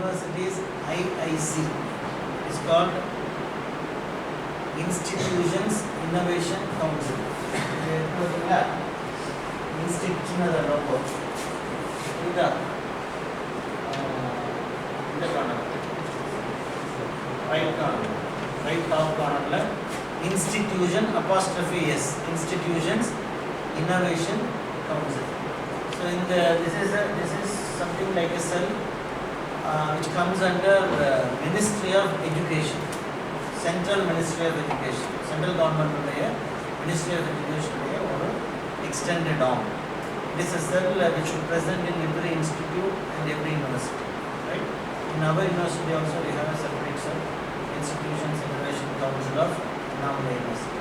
universities IIC is called Institutions Innovation Council. Institution is a logo. Right top corner Institution apostrophe S, Institutions Innovation Council. So this is something like a cell which comes under Ministry of Education, Central Ministry of Education, Central Government Ministry of Education or extended arm. This is a cell which is present in every institute and every university. Right? In our university also we have a separate cell, Institutions Innovation Council of Namma University,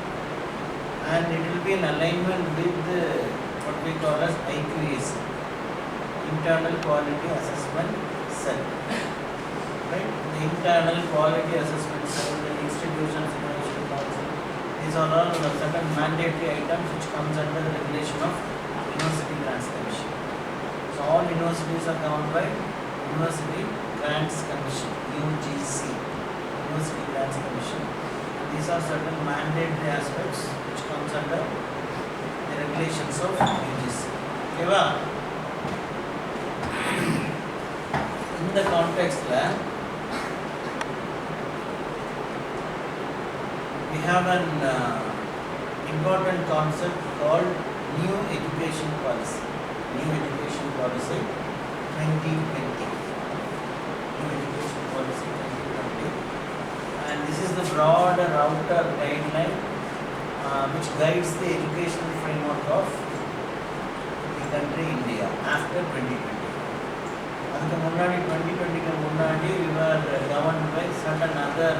and it will be in alignment with what we call as IQAC, Internal Quality Assessment Cell. Right? The Internal Quality Assessment Cell, the Institutions Innovation Council, these are all certain mandatory items which comes under the regulation of University Grants Commission. So all universities are governed by University Grants Commission, UGC, University Grants Commission. These are certain mandatory aspects which comes under the regulations of UGC. Okay, in the context we have an important concept called New Education Policy. New Education Policy 2020. New Education Policy 2020. And this is the broad outer guideline which guides the educational framework of the country India after 2020. After 2020 we were governed by certain other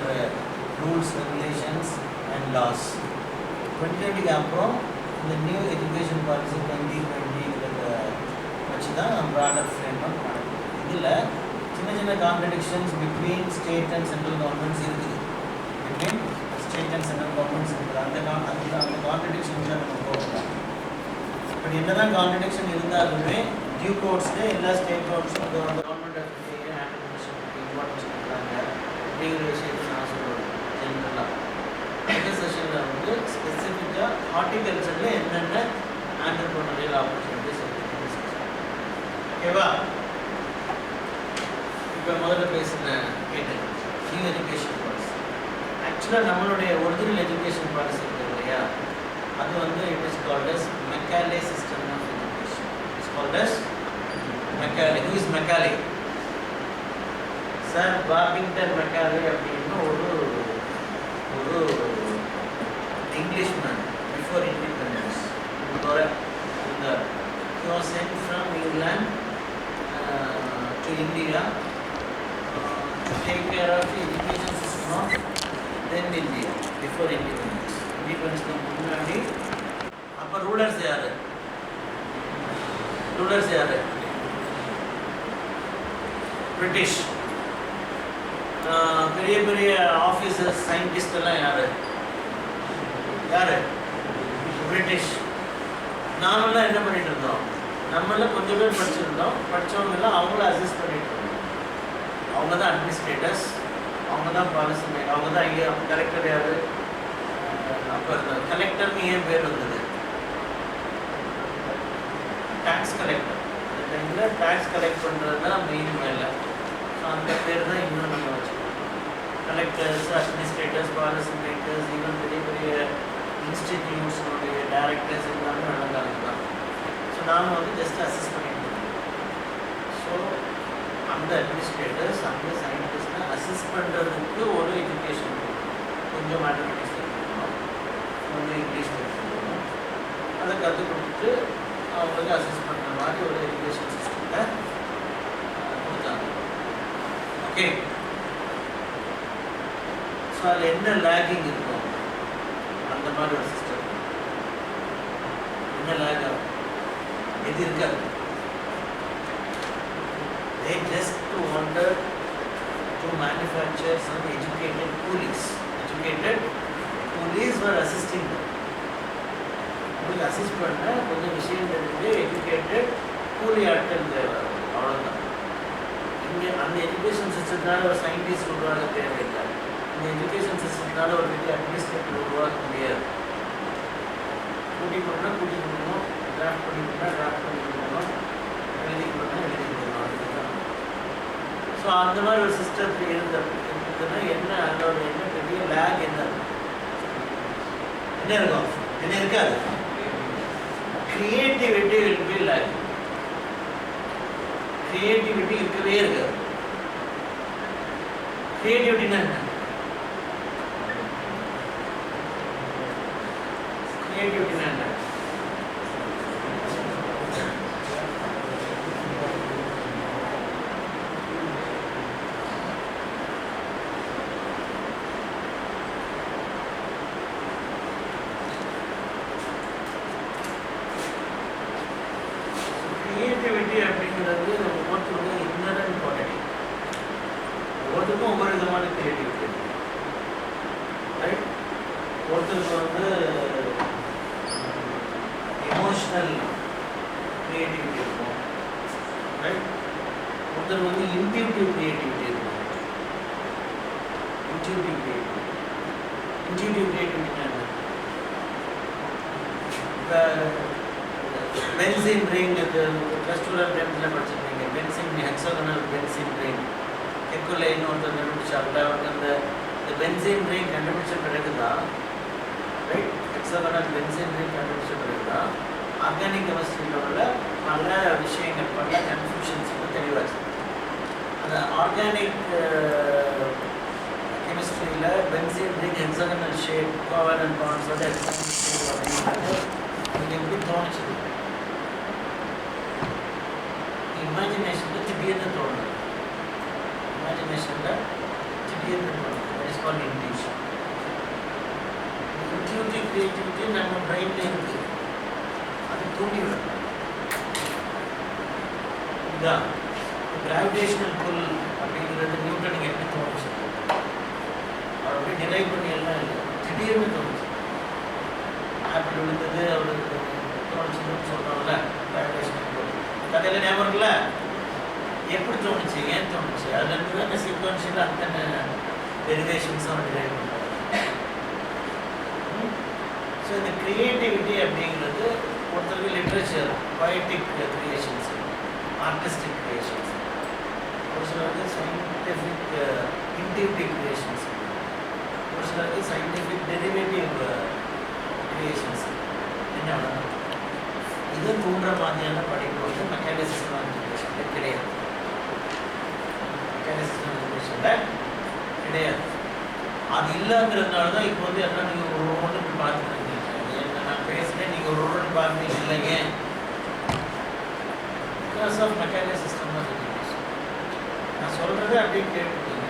rules, regulations and laws. 2020 the new education policy 2020 which is a broader framework. There are contradictions between state and central governments. Between state and central governments, the contradictions are but in the contradiction due course state courts the government has to take an application importance specific horticulture entrepreneurial opportunities. Okay, new education policy. Actually, our original education policy it is called as Macaulay system of education. It is called as Macaulay. Who is Macaulay? Sir Barrington Macaulay Englishman before independence. He was sent from England to India to take care of the education system of then India before independence. Independence rulers British. பெரிய officers scientist எல்லாம் யாரு British. நாமெல்லாம் என்ன பண்ணிட்டு இருந்தோம், நம்மள கொஞ்சம் பேர் படிச்சிருந்தோம், படித்தவங்க எல்லாம் அவங்கள அசிஸ்ட் பண்ணிட்டு இருந்தோம். அவங்க தான் அட்மினிஸ்ட்ரேட்டர்ஸ், அவங்க தான் பாலிசி மேக்கர், அவங்க தான் ஐயா கலெக்டர். யாரு அப்போ இருந்தார் கலெக்டர்னு ஏன் பேர் வந்தது? Tax collector. அந்த டைமில் டேக்ஸ் கலெக்ட் பண்ணுறது தான் மெயின் வேலை. ஸோ அந்த பேர் தான் இன்னும் நம்ம வச்சுக்கோம். Collectors, administrators, policy makers, even பெரிய இன்ஸ்டிடியூட்ஸுடைய டைரக்டர்ஸ் எல்லாமே நடந்தாங்க தான். ஸோ நாம் ஜஸ்ட் அசிஸ்ட் பண்ணிட்டு. ஸோ அந்த அட்மினிஸ்ட்ரேட்டர்ஸ், அந்த சயின்டிஸ்ட்டை அசிஸ்ட் பண்ணுறதுக்கு ஒரு எஜுகேஷன், கொஞ்சம் மேத்தமெட்டிக்ஸ் தெரிஞ்சுக்கணும், கொஞ்சம் இங்கிலீஷ் தெரிஞ்சுக்கணும், அதை கற்றுக் கொடுத்துட்டு அவங்களுக்கு அசிஸ்ட் பண்ணுற மாதிரி ஒரு எஜுகேஷன் சிஸ்டத்தை கொடுத்தாங்க. ஓகே, ஸோ அதில் என்ன லேகிங் இருக்கும் அந்த மாதிரி ஒரு சிஸ்டம்? என்ன லேக் ஆகும்? எது இருக்காது. They just wanted to manufacture some educated coolies. Educated coolies were assisting them. அவங்களுக்கு அசிஸ்ட் பண்ண கொஞ்சம் விஷயம் தெரிஞ்சு எஜுகேட்டட் கூலி ஆட்கள் தேவை, அவ்வளோதான். இங்கே அந்த எஜுகேஷன் சிஸ்டத்தினால ஒரு சயின்டிஸ்ட் உருவாக தேவையில்லை. இந்த எஜுகேஷன் சிஸ்டத்தினால ஒரு பெரிய அட்மினிஸ்ட்ரேட்டர் உருவாக்க முடியாது. கூட்டி கொடுக்கணும், டிராஃப்ட் பண்ணி கொடுக்கணும், எழுதி கொடுக்கணும். அதுதான். ஸோ அந்த மாதிரி ஒரு சிஸ்டத்தில் இருந்ததுன்னா என்ன அதோட என்ன பெரிய லேக் என்ன இருக்கும்? என்ன இருக்காது? Creativity will be lag. Creativity இருக்கவே இருக்காது. கிரியேட்டிவிட்டினா என்ன? கிரியேட்டிவிட்டினா என்ன? கிரியேட்டிவிட்டி அப்படிங்கிறது ஒவ்வொருத்தருக்கும் இன்னரண்ட் குவாலிட்டி. ஒவ்வொருத்தருக்கும் ஒவ்வொரு விதமான கிரியேட்டிவிட்டி ரைட். ஒருத்தருக்கு எமோஷ்னல் கிரியேட்டிவிட்டி இருக்கும் ரைட். ஒருத்தருக்கு இன்ட்யூட்டிவ் கிரியேட்டிவிட்டி இருக்கும். இன்ட்யூட்டிவ் கிரியேட்டிவிட்டினா என்ன? இப்போ பென்சின் ரிங் ப்ளஸ் டூவில் 10th படிச்சிருக்கீங்க. பென்சின் ஹெக்ஸாகனல் பென்சின் ரிங் எக்குலைன்னு ஒருத்தர் கண்டுபிடிச்சாப்புல. அவருக்கு அந்த பென்சின் ரிங் கண்டுபிடிச்ச பிறகு தான் ரைட், ஹெக்ஸாகனல் பென்சின் ரிங் கண்டுபிடிச்ச பிறகு தான் ஆர்கானிக் கெமிஸ்ட்ரியில் உள்ள பல விஷயங்கள், பல கன்ஃபியூஷன்ஸ் தெளிவாச்சு. அந்த ஆர்கானிக் கெமிஸ்ட்ரியில் benzene ring hexagonal shape covalent பாண்ட்ஸோட ஹெக்ஸாகனல் ஷேப் அப்படிங்கிறது எனக்கு எப்படி தோணுச்சு? இமேஜினேஷனில் திடீர்னு தோணுது. இமேஜினேஷனில் திடீர்னு தோணுது. That is called intuition. Intuitive creativity நம்ம பிரெயினில் இருக்குது. அது தூண்டி விடும். இதுதான் கிராவிடேஷனல் புல் அப்படிங்கிறது நியூட்டனுக்கு எப்படி தோணுச்சு? அவர் அப்படியே டிரைவ் பண்ணி எல்லாம் இல்லை, திடீர்னு தோணுச்சு. ஆப்பிள் விழுந்தது அவருக்கு தோணுச்சுன்னு சொல்கிறோம்ல, கிராவிடேஷனல் புல் கதையில் ஞாபகம் இருக்குல்ல? எப்படி தோணுச்சு, ஏன் தோணுச்சு? அதுலேருந்து அந்த சீக்வன்ஷியல் அத்தனை டெரிவேஷன்ஸும் டிரைவ் பண்ணுறாங்க. ஸோ இந்த க்ரியேட்டிவிட்டி அப்படிங்கிறது ஒருத்தருக்கு literature, poetic creations, artistic creations, ஒரு சிலருக்கு சயின்டிஃபிக் இன்டியூட்டிவ் க்ரியேஷன்ஸ், ஒரு சிலருக்கு சயின்டிஃபிக் டெரிவேட்டிவ் க்ரியேஷன்ஸ். என்ன இது தூண்டுற மாதிரியான படிப்பு மெக்கானிக்கல் சிஸ்டம் எஜுகேஷனில் கிடையாது. மெக்கானிக்கல் சிஸ்டம் எஜுகேஷனில் கிடையாது. அது இல்லைங்கிறதுனால தான் இப்போ எல்லாம் நீங்கள் ஒரு ஒன்று போய் பார்த்துருக்கீங்க. என்ன நான் பேசுகிறேன், நீங்கள் ஒரு ஒன்று பார்த்தீங்க இல்லைங்க. Because of mechanical system of education. நான் சொல்கிறது அப்படியே கேட்டுட்டீங்க.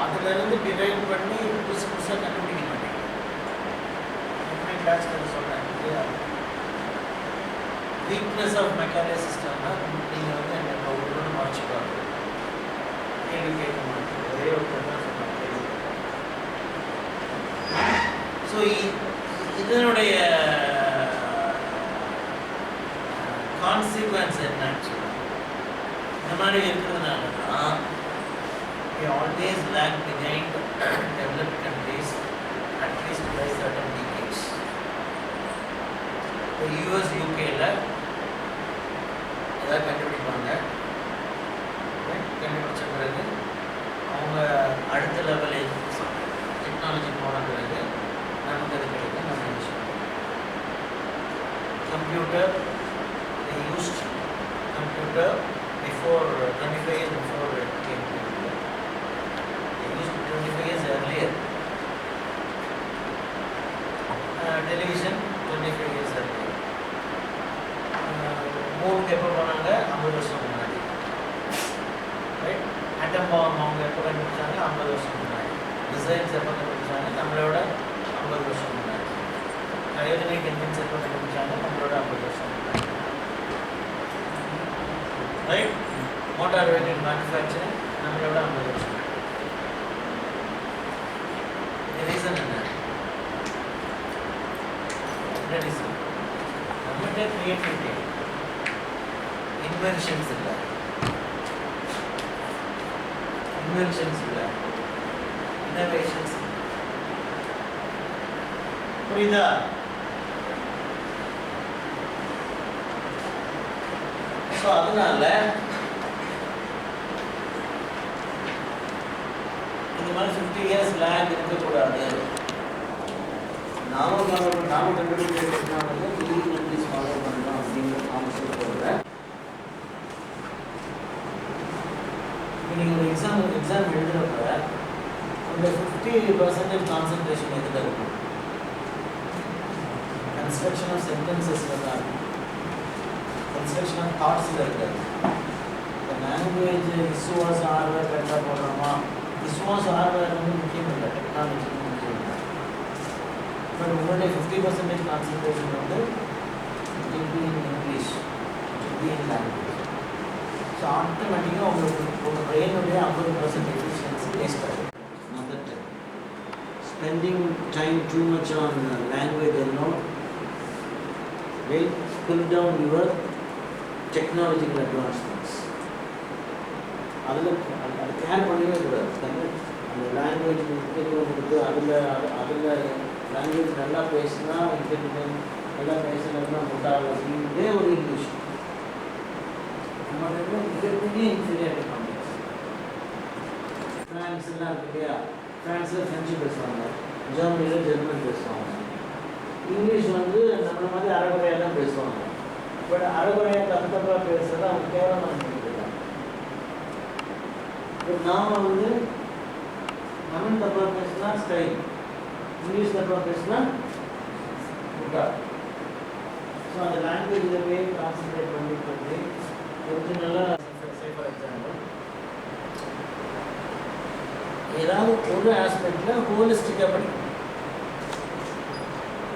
அதுலேருந்து டிரைவ் பண்ணி புதுசாக கண்டுபிடிக்க மாட்டேங்க. எப்படி கிளாஸ் சொல்கிறேன் இல்லையா? வீக்னஸ் ஆஃப் மெக்கானிக்கல் சிஸ்டம்னா நீங்கள் என்ன ஒன்று மறைச்சிப்பாங்க, கேள்வி கேட்க மாட்டேங்க. ஒரே ஒருத்தர் தான் சொன்னாங்க. ஸோ இதனுடைய கான்சிக்வன்ஸ் என்னன்னு சொல்லுவாங்க. இந்த மாதிரி இருக்கிறதுனால தான் we always lag behind developed countries at least by certain decades. இப்போ US UKல ஏதாவது கண்டுபிடிப்பாங்க, கண்டுபிடிச்ச பிறகு அவங்க அடுத்த லெவல் டெக்னாலஜி போன பிறகு நமக்கு அது கிடைக்கும். நம்ம யூஸ் பண்ணுவோம். Computer they used computer before 25 years before it came to India. They used 25 years earlier. Television 25 years earlier. மூணுக்கு எப்போ போனாங்க? 50 வருஷம் முன்னாடி. ரைட். ஆட்டம் பாம் அவங்க எப்போ கண்டுபிடிச்சாங்க? 50 வருஷம் முன்னாடி. மிசைல்ஸ் எப்போ கண்டுபிடிச்சாங்க? நம்மளோட 50 வருஷம் முன்னாடி. ஹைட்ரோஜனிக் என்ஜின்ஸ் எப்போ கண்டுபிடிச்சாங்க? நம்மளோட 50 வருஷம் முன்னாடி. ரைட். மோட்டார் வெஹிக்கிள் மேனுஃபேக்சரிங் நம்மளோட 50 வருஷம். ரீசன் என்ன? ரீசன் நம்மகிட்ட கிரியேட்டிவிட்டி, இன்வென்ஷன்ஸ் இல்லை. இன்வென்ஷன்ஸ் இல்லை, இன்னோவேஷன்ஸ். புரியுதா? ஸோ அதனால இந்த மாதிரி 50 years லேக் இருக்கக்கூடாது. நாம கண்டுபிடிக்கிறதுனா வந்து இன்க்ரீஸ் ஃபாலோ பண்ணணும் அப்படின்னு அவங்க சொல்கிறேன். நீங்கள் ஒரு எக்ஸாம் எழுதுகிறப்ப அந்த 50% கான்சன்ட்ரேஷன் எதில் இருக்கும்? கன்ஸ்ட்ரக்ஷன் ஆஃப் சென்டென்சஸில் தான் இருக்கும், கன்ஸ்ட்ரக்ஷன் ஆஃப் தாட்ஸில் இருக்காது. இந்த லாங்குவேஜ் இஸ்வாஸ் ஆர்வர் கரெக்டாக போடுறோமா? இஸ்வாஸ் ஆர்வர் வந்து முக்கியம் இல்லை, டெக்னாலஜி முக்கியம் இல்லை. பட் உங்களுடைய 50% கான்சன்ட்ரேஷன் வந்து இங்கிலீஷ், லாங்குவேஜ். ஸோ ஆட்டோமேட்டிக்காக உங்கள் பிரெயினுடைய 50% எஃபிஷியன்சி வேஸ்ட் ஆகும். Spending time too much on language alone will pull down your technological advancements. அது கேர் பண்ணவே கூடாது. அந்த லாங்குவேஜ் முக்கியத்துவம் கொடுத்து அதில் லாங்குவேஜ் நல்லா பேசினா இன்டெலிஜென்ட், நல்லா பேசினா முட்டாள் அப்படின்றதே ஒரு இங்கிலீஷ். நம்மளுக்கு மிகப்பெரிய இன்ஃபீரியாரிட்டி காம்ப்ளெக்ஸ். ஃப்ரான்ஸ் எல்லாம் இருக்கு இல்லையா? ஃப்ரான்ஸில் ஃப்ரெஞ்சு பேசுவாங்க, ஜெர்மனியில் ஜெர்மன் பேசுவாங்க. இங்கிலீஷ் வந்து நம்மள மாதிரி அரைகுறையாக தான் பேசுவாங்க. பட் அரைகுறையாக தப்பாக பேசுகிறத அவங்க கேவலமாக நினைக்கிறாங்க. பட் நாம் வந்து தமிழ் தப்பாக பேசினா ஸ்டைல், இங்கிலீஷ் தப்பாக பேசினா முட்டா. ஸோ அந்த லாங்குவேஜில் போய் கான்சன்ட்ரேட் பண்ணி கொஞ்சம் நல்லா. ஃபார் எக்ஸாம்பிள், ஏதாவது ஒரு ஆஸ்பெக்டில் ஹோலிஸ்டிக்காக படிக்கணும்.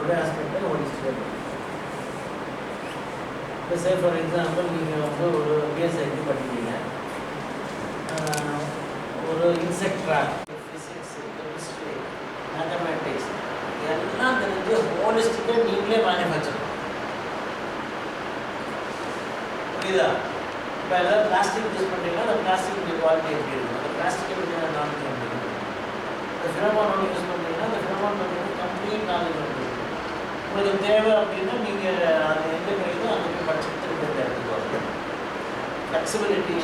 ஒரு ஆஸ்பெக்டில் ஹோலிஸ்டிக்காக படிக்கணும். இப்போ சே ஃபார் எக்ஸாம்பிள், நீங்கள் வந்து ஒரு பிஎஸ்ஐடி படிக்கிறீங்க, ஒரு insect drop, physics, chemistry, mathematics எல்லாம் தெரிஞ்சு ஹோலிஸ்டிக்காக நீங்களே மேனுஃபேக்சர். புரியுதா? இப்போ ஏதாவது பிளாஸ்டிக் யூஸ் பண்ணுறீங்கன்னா அந்த பிளாஸ்டிக் குவாலிட்டி எப்படி இருக்கும், அந்த பிளாஸ்டிக்கை பற்றி நாலேஜ் எப்படி இருக்கும். இந்த ஃபிரமான் ஒன்று யூஸ் பண்ணுறீங்கன்னா அந்த ஃபிரமான் பற்றி கம்ப்ளீட் நாலேஜ் வந்து உங்களுக்கு தேவை அப்படின்னா நீங்கள் அது எந்த கிடைக்குதோ அந்த போய் படிச்சுட்டு திரும்ப எடுத்துக்குவாங்க. ஃப்ளெக்சிபிலிட்டி.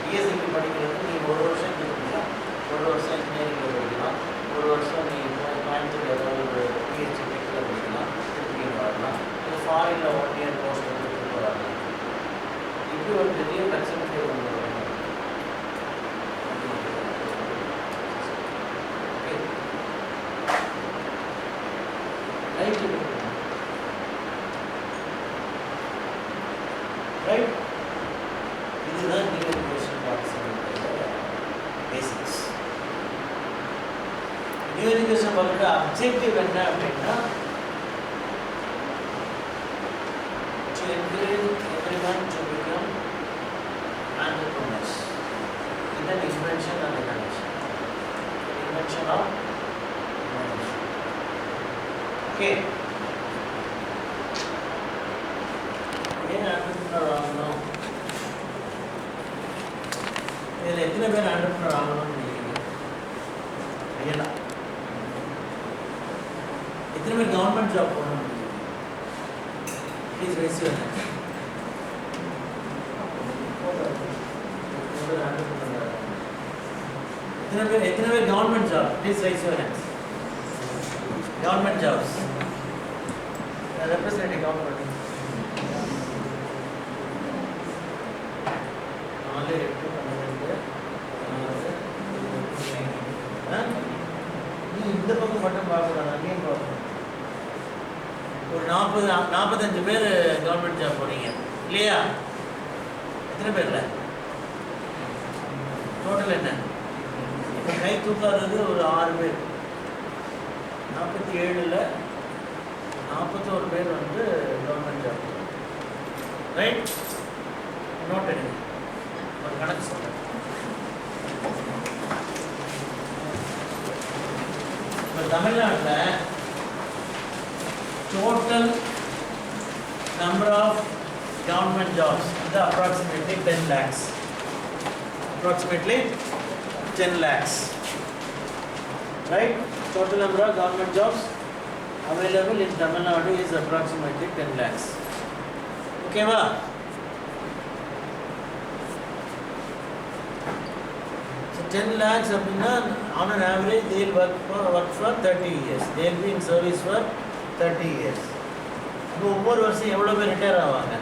பிஎஸ்சிக்கு படிக்கிறது நீங்கள் ஒரு வருஷம் படிக்கலாம், ஒரு வருஷம் இன்ஜினியரிங்கில் படிக்கலாம், ஒரு வருஷம் நீங்கள் கோயம்புத்தூர் ஏதாவது ஒரு பிஹெச்டி டெக்கில் படிக்கலாம், திருப்பி வரலாம். இல்லை ஃபாரினில் 1 year கோர்ஸ் வந்து திருப்பி வரலாம். இப்படி ஒரு பெரிய ஃப்ளெக்சிபிலிட்டி வந்து ரைட். இதுதான் நியூ எஜுகேஷன் பாலிசியோட பேசிக்ஸ். நியூ எஜுகேஷன் பாலிசியோட அப்ஜெக்டிவ் என்ன அப்படின்னா, to encourage everyone to become entrepreneurs. It's an invention and a condition. Invention of invention. Okay. ஏன் ஆண்டர்பிரினர் ஆகணும்? இதில் எத்தனை பேர் ஆண்டர்பிரினர் ஆகணும்னு நினைக்கிறீங்க? ஐயா, எத்தனை பேர் கவர்மெண்ட் ஜாப் போகணும்னு நினைக்கிறீங்க? Please raise your hand. எத்தனை பேர் government job? Please raise your hands. Government jobs representative government 4, 8, 12, நீ இந்த பக்கம் மட்டும் பார்க்கக்கூடாது, அங்கேயும் பார்க்கணும். ஒரு 45 பேர் கவர்மெண்ட் ஜாப் போகிறீங்க இல்லையா? எத்தனை பேரில் டோட்டல் என்ன? இப்போ கை தூக்காதது ஒரு 6 பேர். 47ல் 41 பேர் வந்து கவர்மெண்ட் ஜாப். ரைட்? நோட் எடுங்க, ஒரு கணக்கு சொல்கிறேன். இப்போ தமிழ்நாட்டில் total number of government jobs is approximately 10 lakhs. Approximately 10 lakhs. Right? Total number of government jobs available in Tamil Nadu is approximately 10 lakhs. Okay, va? So 10 lakhs on an average they will work for 30 years. They will be in service for 30 years. So ஒவ்வொரு வருஷம் எவ்வளவு பேர் retire ஆவாங்க?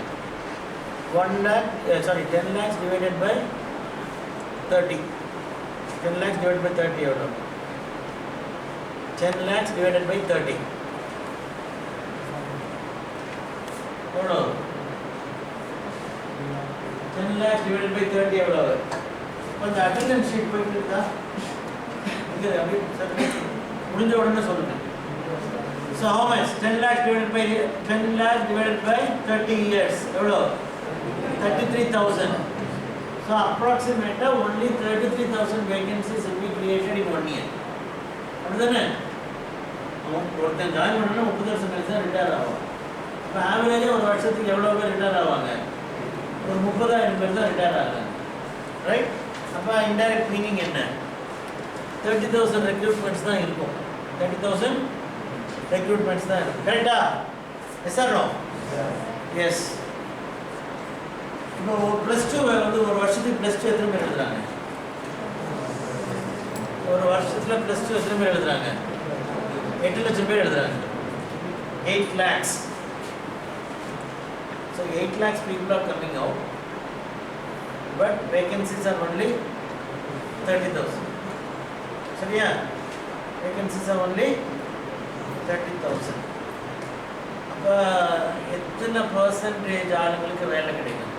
10 lakhs divided by 30. 10 lakhs divided by 30 எவ்வளவு? 10 lakhs divided by 30. எவ்வளவு? 10 lakhs divided by 30 எவ்வளவு? கொஞ்சம் attendance sheet போயிட்டு இருக்கா? இங்க அப்படியே சரி முடிஞ்ச உடனே சொல்லுங்க. So how much? 10 lakhs divided by 30 years. எவ்வளவு? 33,000. So approximately only 33,000 vacancies will be created in 1 year. அப்படிதானே? ஒருத்தன் ஜாயின் பண்ணா 30 வருஷம் கழிச்சு தான் ரிட்டையர் ஆகும். இப்போ ஆவரேஜாக ஒரு வருஷத்துக்கு எவ்வளோ பேர் ரிட்டையர் ஆவாங்க? ஒரு 30,000 பேர் தான் ரிட்டையர் ஆகுறாங்க. ரைட்? அப்போ இன்டைரக்ட் மீனிங் என்ன? 30,000 ரெக்ரூட்மெண்ட்ஸ் தான் இருக்கும். 30,000 ரெக்ரூட்மெண்ட்ஸ் தான் இருக்கும். கரெக்டா? Yes or no? எஸ். இப்போ +2 வந்து ஒரு வருஷத்துக்கு +2 எத்தனை பேர் எழுதுறாங்க? ஒரு வருஷத்தில் +2 எத்தனை பேர் எழுதுறாங்க? 8 லட்சம் பேர் எழுதுறாங்க. 8 lakhs. So 8 lakhs people are coming out, but vacancies are only 30,000. சரியா? Vacancies are only 30,000. அப்போ எத்தனை % ஆளுங்களுக்கு வேலை கிடைக்கும்?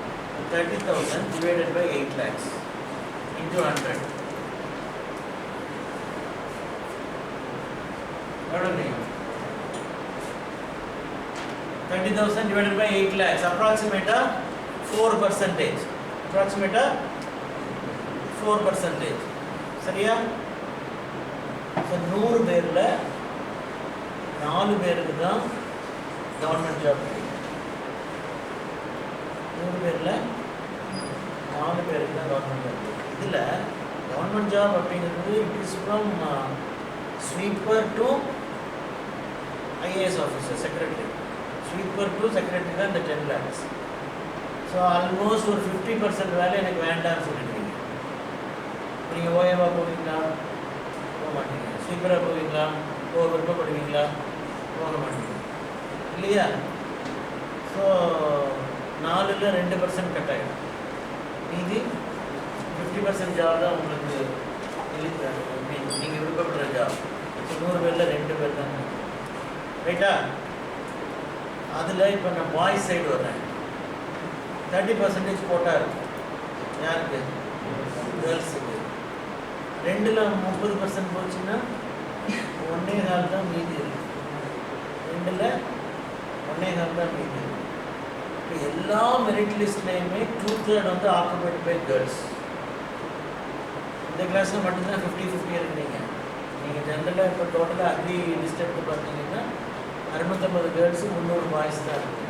30,000 divided by 8 lakhs into 100. எவ்வளோ கிடைக்கும்? 30,000 divided by 8 lakhs, approximate 4%. Approximate 4%. சரியா? ஸோ 100 பேரில் 4 பேருக்கு தான் கவர்மெண்ட் ஜாப் கிடைக்கும். 100 பேரில் 4 பேருக்கு தான் கவர்மெண்ட் ஜாப் கிடைக்கும். இதில் கவர்மெண்ட் ஜாப் அப்படிங்கிறது it is from sweeper to IAS officer, secretary. Sweeper to secretary தான் இந்த 10 lakhs. ஸோ ஆல்மோஸ்ட் ஒரு 50% வேலை எனக்கு வேண்டாம்னு சொல்லிடுவீங்க. நீங்கள் ஓஏவாக போவீங்களா? போக மாட்டீங்க. ஸ்வீப்பராக போவீங்களா? போக விருப்பப்படுவீங்களா? போக மாட்டீங்க இல்லையா? ஸோ 4ல் 2% கட் ஆகிடும். மீதி 50% ஜாப் தான் உங்களுக்கு நீங்கள் விருப்பப்படுற ஜாப். ஸோ 100 பேரில் 2 பேர் தான். ரைட்டா? அதில் இப்போ நான் பாய்ஸ் சைடு வர்றேன். 30% கோட்டா இருக்கும். யாருக்கு? கேர்ள்ஸுக்கு. 2ல் 30% போச்சுன்னா 1.25 தான் மீதி இருக்கு. 2ல் 1.25 தான் மீதி இருக்கு. இப்போ எல்லா மெரிட் லிஸ்ட்லேயுமே 2/3 வந்து ஆக்குபைட் பை கேர்ள்ஸ். இந்த கிளாஸில் மட்டும்தான் 50-50 இருக்கிறீங்க. நீங்கள் ஜென்ரலாக இப்போ டோட்டலாக அக்ரி லிஸ்ட் எடுத்து பார்த்தீங்கன்னா 650 கேர்ள்ஸு 300 பாய்ஸ் தான் இருக்குது.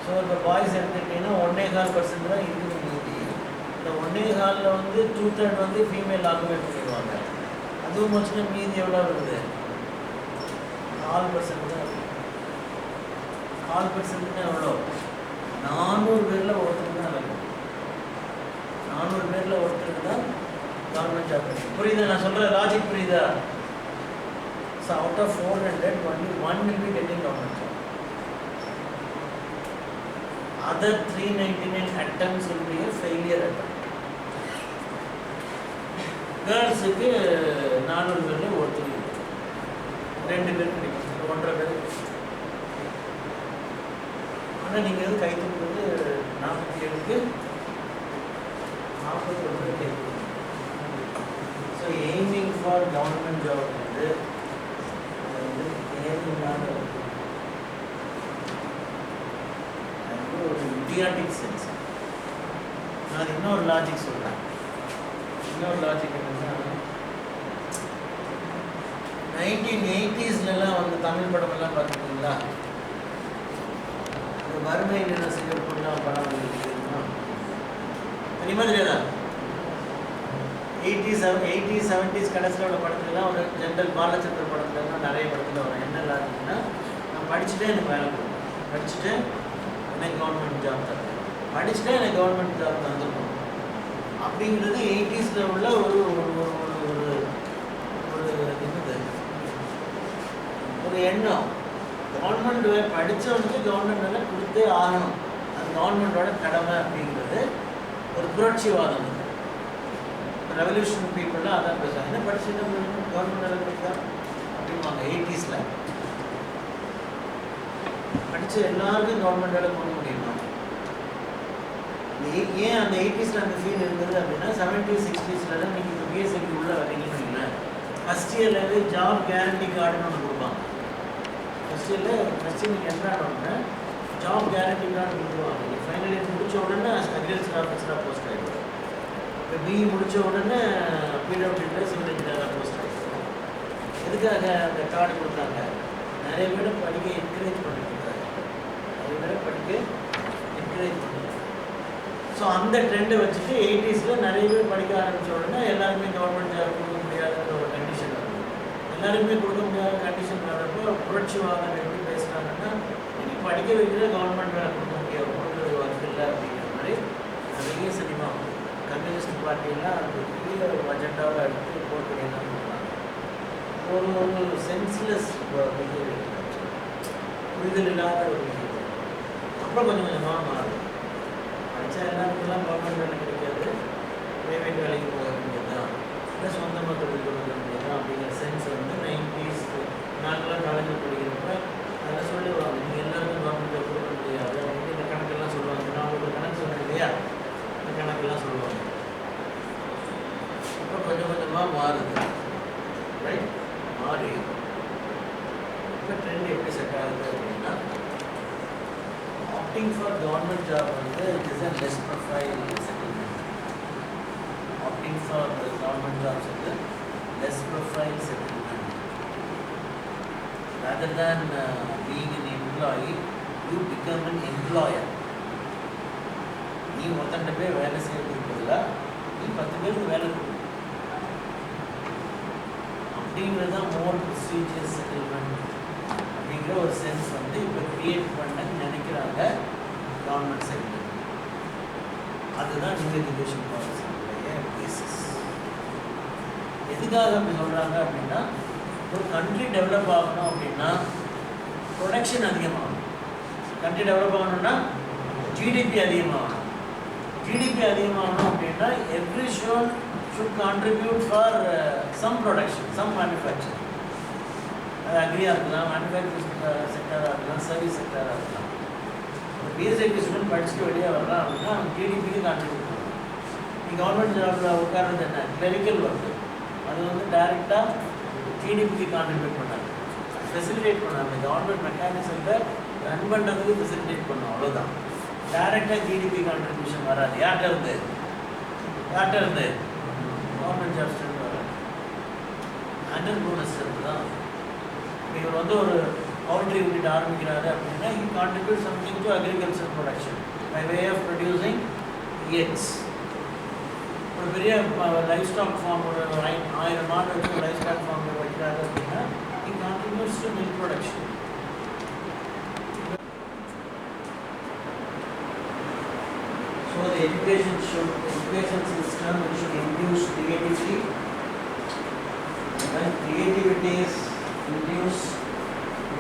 ஸோ இப்போ பாய்ஸ் எடுத்துக்கிட்டிங்கன்னா 1.25% தான் இருக்குது மீதி. இந்த 1.25 வந்து 2/3 வந்து ஃபீமேல் ஆக்குபைட் பண்ணிடுவாங்க. அதுவும் வச்சுன்னா மீதி எவ்வளோ இருக்குது? 4% தான் இருக்குது. 4%னா எவ்வளோ? 400 பேரில் ஒருத்தருக்கு தான் வேணும். 400 பேரில் ஒருத்தருக்கு தான் கவர்மெண்ட் ஜாப் இருக்குது. புரியுதா? நான் சொல்கிற லாஜிக் புரியுதா? So out of 400 only 1 will be getting government job. Other 399 attempts will be a failure attempt. கேர்ள்ஸுக்கு 400 பேரில் ஒருத்தர் 2 பேர் கிடைக்கும். 1.5 பேர். ஆனால் நீங்கள் எது கை தூக்குறது 47க்கு 41 பேர் கை தூக்குது. So aiming for government job வந்து தேவையில்லாத ஒரு இடியாட்டிக் சென்ஸ். நான் இன்னொரு லாஜிக் சொல்கிறேன். இன்னொரு லாஜிக் என்னன்னா 1980ஸ்லாம் வந்து தமிழ் படமெல்லாம் பார்த்துருக்கீங்களா? இந்த வறுமை என்ன செய்யப்படலாம் படம் தெரியுமா? தெரியாதா? 80s 70s கடைசியில் உள்ள படத்துலலாம் ஒரு ஜென்ரல் பாலச்சந்திர படத்துலலாம் நிறைய படத்தில் வரும். என்ன லாஜிக்னா, நான் படிச்சுட்டே எனக்கு வேலை கொடுக்கும், படிச்சுட்டு எனக்கு கவர்மெண்ட் ஜாப் தரேன், படிச்சுட்டே எனக்கு கவர்மெண்ட் ஜாப் தந்துருக்கும் அப்படிங்கிறது 80s உள்ள ஒரு ஒரு என்னது ஒரு எண்ணம். கவர்மெண்ட் படித்தவனுக்கு கவர்மெண்ட் வேலை கொடுத்தே ஆகணும், அது கவர்மெண்டோட கடமை அப்படிங்கிறது ஒரு புரட்சிவாதம். ரெவல்யூஷன் பீப்புளெலாம் அதான் பேசுவாங்க, என்ன படிச்சுட்டு கவர்மெண்ட் வேலை கிடைக்கா அப்படிம்பாங்க. 80s படித்த எல்லாருக்கும் கவர்மெண்ட் வேலை கொடுக்க முடியுமா? ஏன் அந்த 80s அந்த ஃபீல் இருந்தது அப்படின்னா, 70s 60s தான் நீங்கள் இப்போ பிஎஸ்சிக்கு உள்ளே வரீங்கன்னு இல்லை, ஃபஸ்ட் இயர்லேருந்து ஜாப் கேரண்டி கார்டுன்னு ஒன்று கொடுப்பாங்க. ஃபஸ்ட் இயர் நீங்கள் என்ன ஆனோடனே ஜாப் கேரண்டி கார்டு கொடுத்துருவாங்க. நீங்கள் ஃபைனல் இயர் முடித்த உடனே அக்ரிகல்ச்சர் ஆஃபீஸராக போஸ்ட் ஆகிடும். இப்போ பிஇ முடித்த உடனே பிடபிள்யூல சிவில் இன்ஜினியராக போஸ்ட் ஆகிடும். எதுக்காக அந்த கார்டு கொடுத்தாங்க? நிறைய பேரை படிக்க என்கரேஜ் பண்ணி கொடுத்தாங்க, நிறைய பேரை படிக்க என்கரேஜ் பண்ணி. ஸோ அந்த ட்ரெண்டை வச்சுட்டு 80s நிறைய பேர் படிக்க ஆரம்பித்த உடனே எல்லாருமே கவர்மெண்ட் ஜாப் கொடுக்க முடியாதுன்ற ஒரு கண்டிஷன் வருது. எல்லாருமே கொடுக்க முடியாத கண்டிஷன் வர்றப்போ புரட்சிவாதம் எப்படி பேசுகிறாங்கன்னா, இன்னைக்கு படிக்க வைக்கிற கவர்மெண்ட் வேலை கொடுக்க முடியாது, கொடுக்குறது ஒர்க் இல்லை அப்படிங்கிற மாதிரி நிறைய சினிமா கம்யூனிஸ்ட் பார்ட்டியெல்லாம் அந்த பெரிய அஜெண்டாவை எடுத்து போட்டு என்ன பண்ணுறாங்க, ஒரு சென்ஸ்லெஸ் பிஹேவியர், புரிதல் இல்லாத ஒரு பிஹேவியர். அப்புறம் கொஞ்சம் கொஞ்சமாக மாறும். படித்தா எல்லாருக்கெல்லாம் கவர்மெண்ட் வேலை கிடைக்காது, ப்ரைவேட் வேலைக்கு போக வேண்டியது தான், இல்லை சொந்தமாக தொழில் கொடுக்க வேண்டியது தான் அப்படிங்கிற சென்ஸ் வந்து 90s நாங்களாம் காலேஜில் படிக்கிறப்ப அதில் சொல்லுவாங்க, நீங்கள் எல்லாருக்கும் கவர்மெண்ட் ஜாப் கொடுக்க முடியாது அப்படின்னு இந்த கணக்கெல்லாம் சொல்லுவாங்க. நான் உங்களுக்கு கணக்கு சொன்னேன் இல்லையா, இந்த கணக்கெல்லாம் சொல்லுவாங்க. அப்புறம் கொஞ்சம் கொஞ்சமாக மாறுது, ரைட்? மாறி இப்போ ட்ரெண்ட் எப்படி செட் ஆகுது அப்படின்னா, opting for government job வந்து it is a less profile settlement. Opting for the government jobs வந்து less profile settlement. Rather than being an employee, you become an employer. நீ ஒருத்தன்ட்ட போய் வேலை செய்யறதுக்கு பதிலாக நீ 10 பேருக்கு வேலை கொடு அப்படிங்கிறது தான் மோர் ப்ரொசீஜர் செட்டில்மெண்ட் அப்படிங்கிற ஒரு சென்ஸ் வந்து இப்போ கிரியேட் பண்ண நினைக்கிறாங்க கவர்மெண்ட் சைடில். அதுதான் நியூ எஜுகேஷன் பாலிசியுடைய பேசிஸ். எதுக்காக அப்படி சொல்கிறாங்க அப்படின்னா, ஒரு கண்ட்ரி டெவலப் ஆகணும் அப்படின்னா ப்ரொடக்ஷன் அதிகமாகணும். கண்ட்ரி டெவலப் ஆகணும்னா ஜிடிபி அதிகமாகணும். ஜிடிபி அதிகமாகணும் அப்படின்னா every zone should contribute for some production, some manufacturing. அது அக்ரியாக இருக்கலாம், மேனுஃபேக்சரிங் செக்டராக இருக்கலாம், சர்வீஸ் செக்டராக இருக்கலாம். ஒரு பிஎஸ்ஐடி ஸ்டூடெண்ட் படிச்சுட்டு வெளியே வரலாம் அப்படின்னா அவன் ஜிடிபிக்கு கான்ட்ரிபியூட் பண்ணலாம். நீ கவர்மெண்ட் ஜாபில் உட்கார்றது என்ன, கிளரிக்கல் ஒர்க்கு, அது வந்து டைரெக்டாக ஜிடிபிக்கு கான்ட்ரிபியூட் பண்ணாங்க, ஃபெசிலிட்டேட் பண்ணாங்க. கவர்மெண்ட் மெக்கானிசத்தை ரன் பண்ணுறதுக்கு ஃபெசிலிட்டேட் பண்ணோம், அவ்வளோதான். டைரெக்டாக ஜிடிபி கான்ட்ரிபியூஷன் வராது. யார்கிட்ட இருந்து கவர்மெண்ட் ஜாப்ஸ் வராது. அண்டர் போனஸ் தான். இவர் வந்து ஒரு பவுல்ட்ரி யூனிட் ஆரம்பிக்கிறாரு அப்படின்னா he contributes something to agricultural production by way of producing eggs. ஒரு பெரிய லைஃப் ஸ்டாக் ஃபார்ம், ஒரு 1000 மாடு வச்சு ஒரு லைஃப் ஸ்டாக் ஃபார்ம் வைக்கிறாரு அப்படின்னா he contributes to milk production. So the education system should induce creativity. When creativity is induced,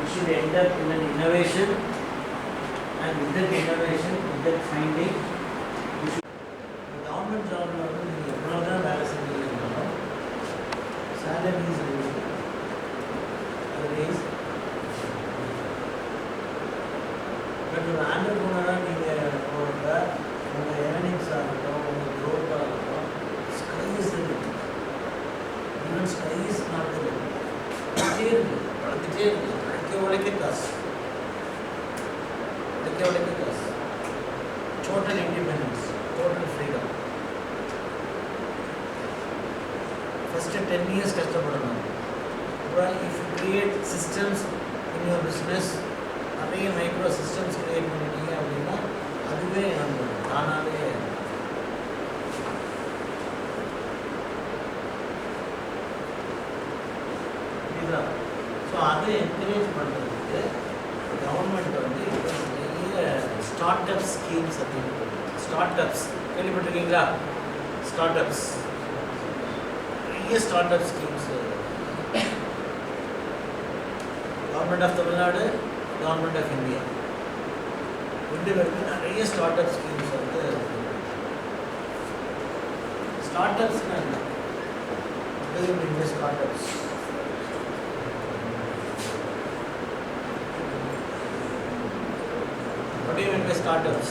it should end up in an innovation, and with that innovation, with that finding, the government job வந்து நீங்கள் எவ்வளோ தான் வேலை செஞ்சுருந்தாலும் salary is reduced. Otherwise, but ஒரு ஆண்டர்ப்ரனராக நீங்கள் போகிறப்ப உங்கள் earnings ஆகட்டும், உங்கள் க்ரோத் ஆகட்டும், sky is the limit. Even sky is not the limit. வளர்த்துட்டே இருக்கு, உழைக்க காசு, உழைக்க காசு. Total independence, total freedom. First 10 years கஷ்டப்படணும். அப்புறம் if you create systems in your business, நிறைய மைக்ரோ சிஸ்டம்ஸ் கிரியேட் பண்ணிட்டீங்க அப்படின்னா அதுவே தானாகவே startup schemes அப்படின்னு. Startups கேள்விப்பட்டிருக்கீங்களா? Startups, நிறைய startup schemes. Government of Tamil Nadu, Government of India, ரெண்டு பேருக்கு நிறைய startup schemes வந்து. Startups என்ன? What do you mean by startups? What do you mean by startups?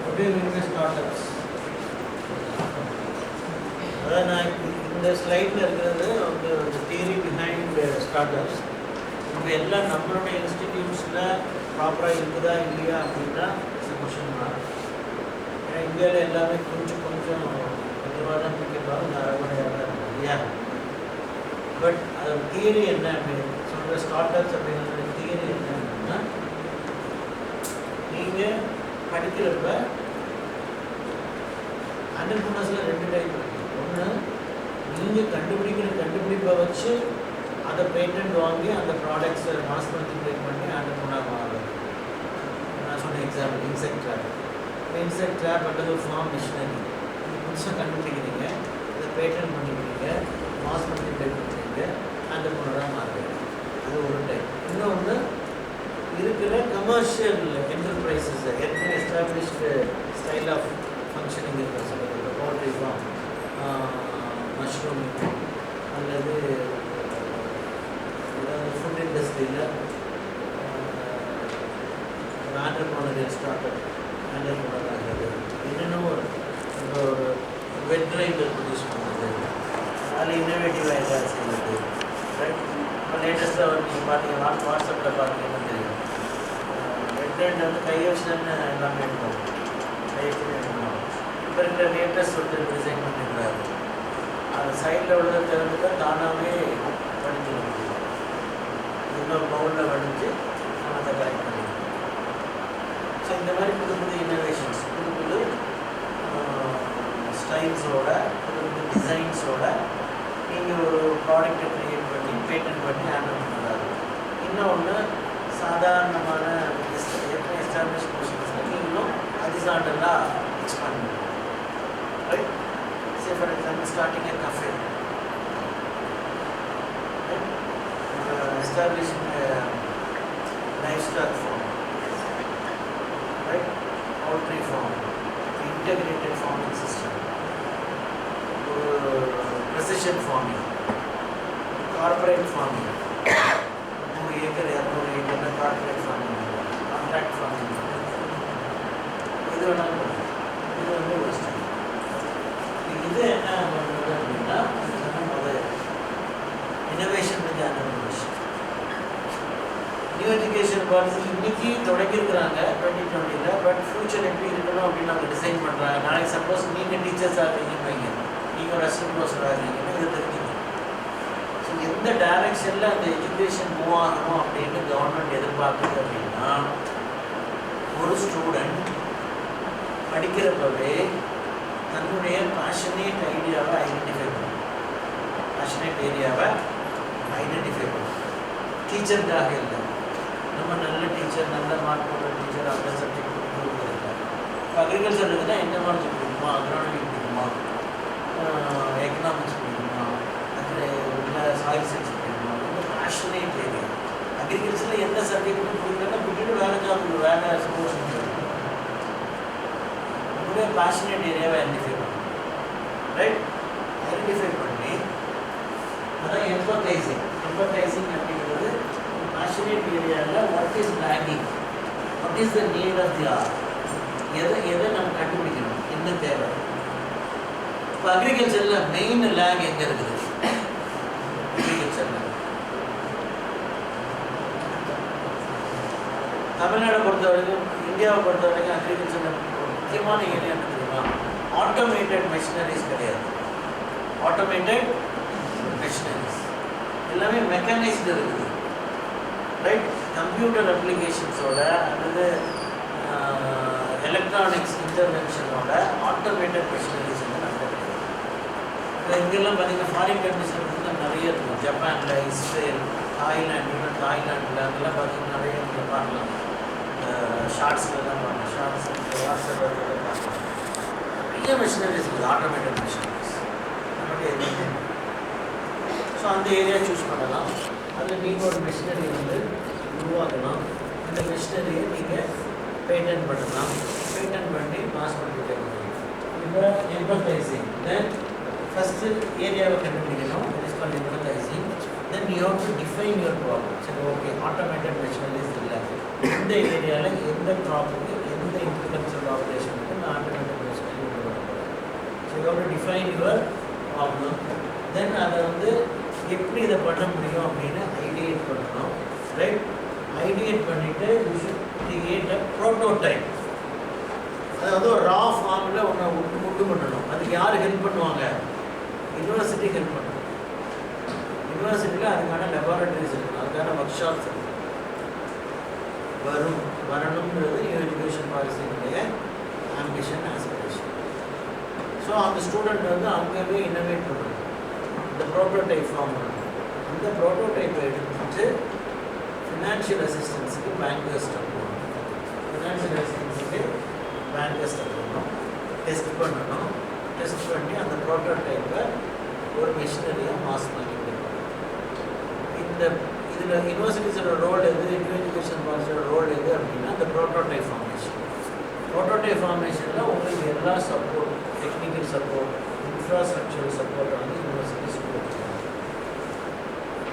What do you mean by startups? அதான் நான் இந்த ஸ்லைடில் இருக்கிறது அந்த தியரி பிஹைண்ட் ஸ்டார்ட்அப்ஸ். இப்போ எல்லாம் நம்மளுடைய இன்ஸ்டிடியூட்ஸில் ப்ராப்பராக இருக்குதா இல்லையா அப்படின்னா கொஷின் தான். ஏன்னா இந்தியாவில் எல்லாமே கொஞ்சம் கொஞ்சமாக தான் பிடிக்கிறாங்க, அரைகுறையாக தான் இருக்கும் இல்லையா. பட் அதோட தியரி என்ன அப்படின்னு சொல்கிற ஸ்டார்ட்அப்ஸ் அப்படிங்கிற தியரி என்ன அப்படின்னா, நீங்கள் படிக்கிறப்ப ஆண்டர்பிரினர்ஸில் ரெண்டு டைப் இருக்குது. ஒன்று, நீங்கள் கண்டுபிடிப்பை வச்சு அதை பேட்டன்ட் வாங்கி அந்த ப்ராடக்ட்ஸை மாஸ் மல்டிப்ளை பண்ணி ஆண்டர்பிரினர் ஆகுது. நான் சொன்ன example insect drop. Insect drop அல்லது ஒரு ஃபார்ம் மிஷினரி நீங்கள் புதுசாக கண்டுபிடிக்கிறீங்க, அதை பேட்டன்ட் பண்ணிக்கிறீங்க, மாஸ் மல்டிப்ளை பண்ணுறீங்க, ஆண்டர்பிரினராக மாறுறீங்க. அது ஒரு டைப். இன்னொன்று, இருக்கிற கமர்ஷியல் என்டர்பிரைசஸ் ஏற்கனவே எஸ்டாப்ளிஷ்டு ஸ்டைல் ஆஃப் ஃபங்க்ஷனிங் இருக்கிற சொல்லுங்கள், பவுல்ட்ரி ஃபார்ம், மஷ்ரூமிங் அல்லது ஏதாவது ஃபுட் இண்டஸ்ட்ரியில் ஒரு ஆண்டர்பிரினரியல் ஸ்டார்ட்அப் ஆண்டர்பிரினர் ஆகிறது. என்னென்னமோ இப்போ ஒரு வெட் கிரைண்டர் ப்ரொடியூஸ் பண்ணுறது, அதில் இன்னோவேட்டிவாக எதாவது செய்கிறது. ரைட், இப்போ லேட்டஸ்ட்டாக நீங்கள் பார்த்தீங்கன்னா வாட்ஸ்அப்பில் பார்த்தீங்கன்னா தெரியும், வெட் கிரைண்டர் வந்து கையை வச்சு தானே எல்லாமே எடுப்போம், கையை வச்சு எடுக்கணும். இப்போ இருக்கிற லேட்டஸ்ட் ஒருத்தர் டிசைன் பண்ணியிருக்காரு, அந்த சைடில் உள்ளதை திறந்துட்டா தானாகவே வடிஞ்சு வருது. இன்னொரு பவுலில் வடிஞ்சு நம்ம அதை கரெக்ட் பண்ணிக்கணும். ஸோ இந்த மாதிரி புது புது இன்னோவேஷன்ஸ், புது ஸ்டைல்ஸோட, புது டிசைன்ஸோட நீங்கள் ஒரு ப்ராடக்டை க்ரியேட் பண்ணி பேட்டன்ட் பண்ணி ஹேண்டில் பண்ணுறாரு. இன்னொன்று, சாதாரணமான ஏற்கனவே எஸ்டாப்ளிஷ் கொஷின்ஸ் இன்னும் ஹரிசாண்டலாக எக்ஸ்பேண்ட் பண்ணுவோம். Right, say for example starting a cafe, right? Establishing a livestock farm, right? Poultry farm, integrated farming system, precision farming, corporate farming, 100 acre 200 acre corporate farming, contract farming. இது வந்து ஒரு style. இது என்ன பண்ணுறது அப்படின்னா, innovation with entrepreneurship. New education policy இன்னைக்கு தொடங்கியிருக்கிறாங்க 2020. But future எப்படி இருக்கணும் அப்படின்னு அவங்க டிசைன் பண்ணுறாங்க. நாளைக்கு சப்போஸ் நீங்கள் டீச்சர்ஸ் ஆகிறீங்கன்னு வைங்க, நீங்கள் ஒரு அசிஸ்டன்ட் ப்ரொஃபஸர் ஆகிறீங்கன்னு இதை தெரிஞ்சுக்கணும். ஸோ எந்த டைரக்ஷனில் அந்த எஜுகேஷன் மூவ் ஆகணும் அப்படின்னு கவர்மெண்ட் எதிர்பார்க்குது அப்படின்னா, ஒரு ஸ்டூடெண்ட் படிக்கிறப்பவே தன்னுடைய பேஷனேட் ஐடியாவை ஐடென்டிஃபை பண்ணும், பேஷனேட் ஏரியாவை ஐடென்டிஃபை பண்ணும். டீச்சருக்காக இல்லை, நம்ம நல்ல டீச்சர், நல்ல மார்க் போடுற டீச்சர், அந்த சப்ஜெக்ட் பிடிக்கிறது இல்லை. இப்போ அக்ரிகல்ச்சர் இருக்குன்னா என்டமாலஜி பிடிக்குமா, அக்ரானமி பிடிக்குமா, எக்கனாமிக்ஸ் பிடிக்குமா, இல்லை சாயில் சயின்ஸ் பிடிக்குமா, ரொம்ப பேஷனேட் ஏரியா. அக்ரிகல்ச்சரில் எந்த சப்ஜெக்ட் பிடிக்கலன்னா விட்டுட்டு வேலை ஜாப், வேலை ஸ்போர்ட்ஸ் பேஷனேட் ஏரியாவை ஐடென்டிஃபை பண்ணணும். ரைட், ஐடென்டிஃபை பண்ணி அதான் எம்பத்தைசிங் அப்படிங்கிறது பேஷனேட் ஏரியாவில் what is lacking, what is the need of the hour, எதை நம்ம கண்டுபிடிக்கணும், என்ன தேவை. இப்போ அக்ரிகல்ச்சரில் மெயின் லேக் எங்கே இருக்குது? அக்ரிகல்ச்சரில் தமிழ்நாடை பொறுத்த வரைக்கும், இந்தியாவை பொறுத்த வரைக்கும் அக்ரிகல்ச்சரில் முக்கியமான ஏரியா என்ன தெரியுமா? ஆட்டோமேட்டட் மெஷினரிஸ் கிடையாது. ஆட்டோமேட்டட் மெஷினரிஸ் எல்லாமே மெக்கானைஸ்டு இருக்குது, ரைட்? கம்ப்யூட்டர் அப்ளிகேஷன்ஸோட அல்லது எலக்ட்ரானிக்ஸ் இன்டர்வென்ஷனோட ஆட்டோமேட்டட் மெஷினரிஸ் வந்து நம்ம கிடையாது. இங்கெல்லாம் பார்த்தீங்கன்னா ஃபாரின் கண்ட்ரிஸில் பார்த்தீங்கன்னா நிறைய இருக்கும். ஜப்பானில், இஸ்ரேல், தாய்லாந்து, ஈவன் தாய்லாண்டில் அங்கெல்லாம் பார்த்தீங்கன்னா நிறைய நீங்கள் பார்க்கலாம். ஷார்ட்ஸில் தான் பார்க்கலாம், ஷார்ட்ஸ் வாட்ஸ்அப்பில் பார்க்கலாம். நிறைய மெஷினரிஸ் இருக்குது, ஆட்டோமேட்டட் மெஷினரிஸ் நமக்கு எதுவுமே. ஸோ அந்த ஏரியா சூஸ் பண்ணலாம். அதில் நீங்கள் ஒரு மெஷினரி வந்து உருவாக்கலாம். அந்த மெஷினரியை நீங்கள் பேட்டன் பண்ணலாம். பேட்டன் பண்ணி மாஸ் பண்ணிக்கிட்டே முடியும். இப்போ எம்பத்தைசிங், தென் ஃபஸ்ட்டு ஏரியாவை கண்டுபிடிக்கணும். It is called empathising. Then you have to define your problem. சரி, ஓகே, ஆட்டோமேட்டட் மெஷினரிஸ் இல்லை, எந்த ஏரியாவில் எந்த ப்ராப்ளத்துக்கு எந்த இன்ஃப்ளூயன்சல் ஆப்ரேஷனுக்கு நான் ஆட்டோமேட்டட் மெஷினரி கொண்டு வரப்போகிறேன். So you have to define your problem. Then அதை வந்து எப்படி இதை பண்ண முடியும் அப்படின்னு ஐடியேட் பண்ணணும், ரைட்? ஐடியேட் பண்ணிவிட்டு you should create a prototype. அதாவது ஒரு ரா ஃபார்மில் ஒன்று உண்டு பண்ணணும். அதுக்கு யார் ஹெல்ப் பண்ணுவாங்க? யூனிவர்சிட்டி ஹெல்ப் பண்ணணும். யூனிவர்சிட்டியில் அதுக்கான லெபார்டரிஸ் இருக்கணும், அதுக்கான ஒர்க் ஷாப்ஸ் இருக்கணும். வரணுங்கிறது எஜுகேஷன் பாலிசியினுடைய ஆம்பிஷன், ஆஸ்பிரேஷன். ஸோ அந்த ஸ்டூடெண்ட் வந்து அங்கேயே இன்னோவேட் பண்ணணும், இந்த ப்ரோட்டோடைப் ஃபார்ம் பண்ணணும். அந்த ப்ரோட்டோடைப்பை எடுத்துட்டு ஃபினான்ஷியல் அசிஸ்டன்ஸுக்கு பேங்கர்ஸ்ட்டை போகணும். ஃபினான்ஷியல் அசிஸ்டன்ஸுக்கு பேங்கர்ஸ்ட்டை போகணும், டெஸ்ட் பண்ணணும். டெஸ்ட் பண்ணி அந்த ப்ரோட்டோடைப்பை ஒரு மிஷினரியாக மாஸ் பண்ணி கொடுக்கணும். இதில் யூனிவர்சிட்டிஸோட ரோல் எது, எஜுகேஷன் பாலிசியோட ரோல் எது அப்படின்னா அந்த ப்ரோட்டோடைப் ஃபார்மேஷன். ப்ரோட்டோடைப் ஃபார்மேஷனில் உங்களுக்கு எல்லா support, technical support, infrastructural support வந்து யூனிவர்சிட்டிஸ் கொடுக்கணும்